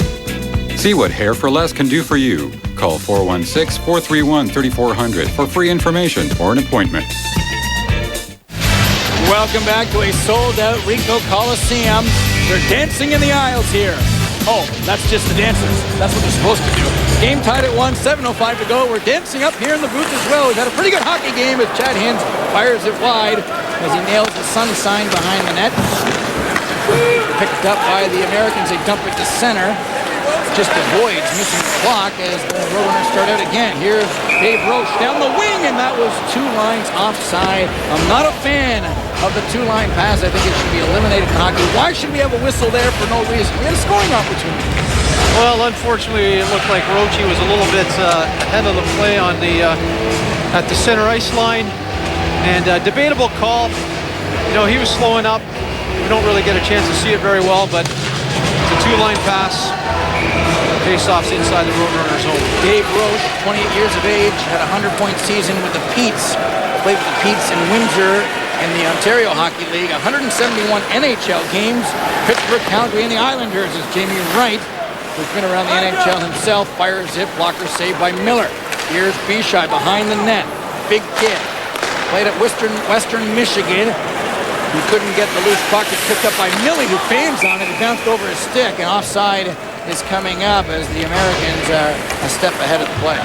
[SPEAKER 12] See what Hair for Less can do for you. Call 416-431-3400 for free information or an appointment.
[SPEAKER 9] Welcome back to a sold-out Ricoh Coliseum. They're dancing in the aisles here. Oh, that's just the dancers. That's what they're supposed to do. Game tied at 1, 7:05 to go. We're dancing up here in the booth as well. We've had a pretty good hockey game as Chad Hins fires it wide as he nails the sun sign behind the net. Picked up by the Americans. They dump it to center. Just avoids missing the clock as the Roadrunners start out again. Here's Dave Roche down the wing, and that was 2 lines offside. I'm not a fan of the 2-line pass. I think it should be eliminated in hockey. Why should we have a whistle there for no reason? We had a scoring opportunity.
[SPEAKER 10] Well, unfortunately, it looked like Roche was a little bit ahead of the play on the at the center ice line, and debatable call. You know, he was slowing up. We don't really get a chance to see it very well, but it's a 2-line pass. Face-offs inside the Roadrunner zone.
[SPEAKER 9] Dave Roche, 28 years of age, had a 100-point season with the Peets. Played with the Peets in Windsor in the Ontario Hockey League. 171 NHL games. Pittsburgh, Calgary, and the Islanders as Jamie Wright, who's been around the NHL himself, fires it. Blocker saved by Miller. Here's Bishai behind the net. Big kid. Played at Western Michigan. He couldn't get the loose puck. It's picked up by Millie, who fans on it. It bounced over his stick, and offside is coming up as the Americans are a step ahead of the play.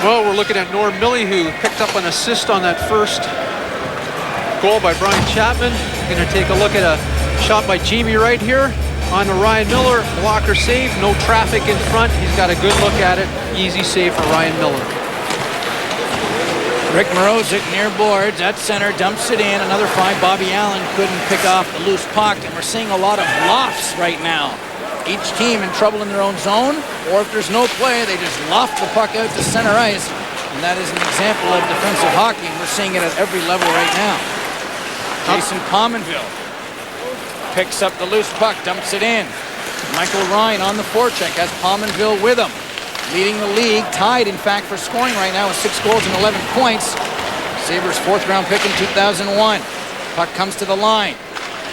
[SPEAKER 10] Well, we're looking at Norm Millie, who picked up an assist on that first goal by Brian Chapman. We're going to take a look at a shot by Jamie Wright here on to Ryan Miller. Blocker save, no traffic in front. He's got a good look at it. Easy save for Ryan Miller.
[SPEAKER 9] Rick Morozic near boards at center, dumps it in. Another 5. Bobby Allen couldn't pick off the loose puck, and we're seeing a lot of lofts right now. Each team in trouble in their own zone, or if there's no play, they just loft the puck out to center ice. And that is an example of defensive hockey, and we're seeing it at every level right now. Jason Pominville picks up the loose puck, dumps it in. Michael Ryan on the forecheck has Pominville with him. Leading the league, tied in fact for scoring right now with 6 goals and 11 points. Sabres 4th-round pick in 2001. Puck comes to the line.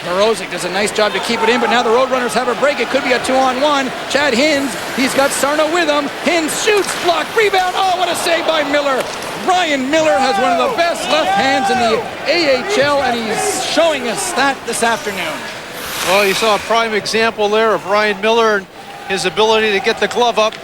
[SPEAKER 9] Morozic does a nice job to keep it in, but now the Roadrunners have a break. It could be a 2-on-1. Chad Hins, he's got Sarno with him. Hins shoots, block, rebound. Oh, what a save by Miller. Ryan Miller has one of the best left hands in the AHL, and he's showing us that this afternoon.
[SPEAKER 10] Well, you saw a prime example there of Ryan Miller and his ability to get the glove up.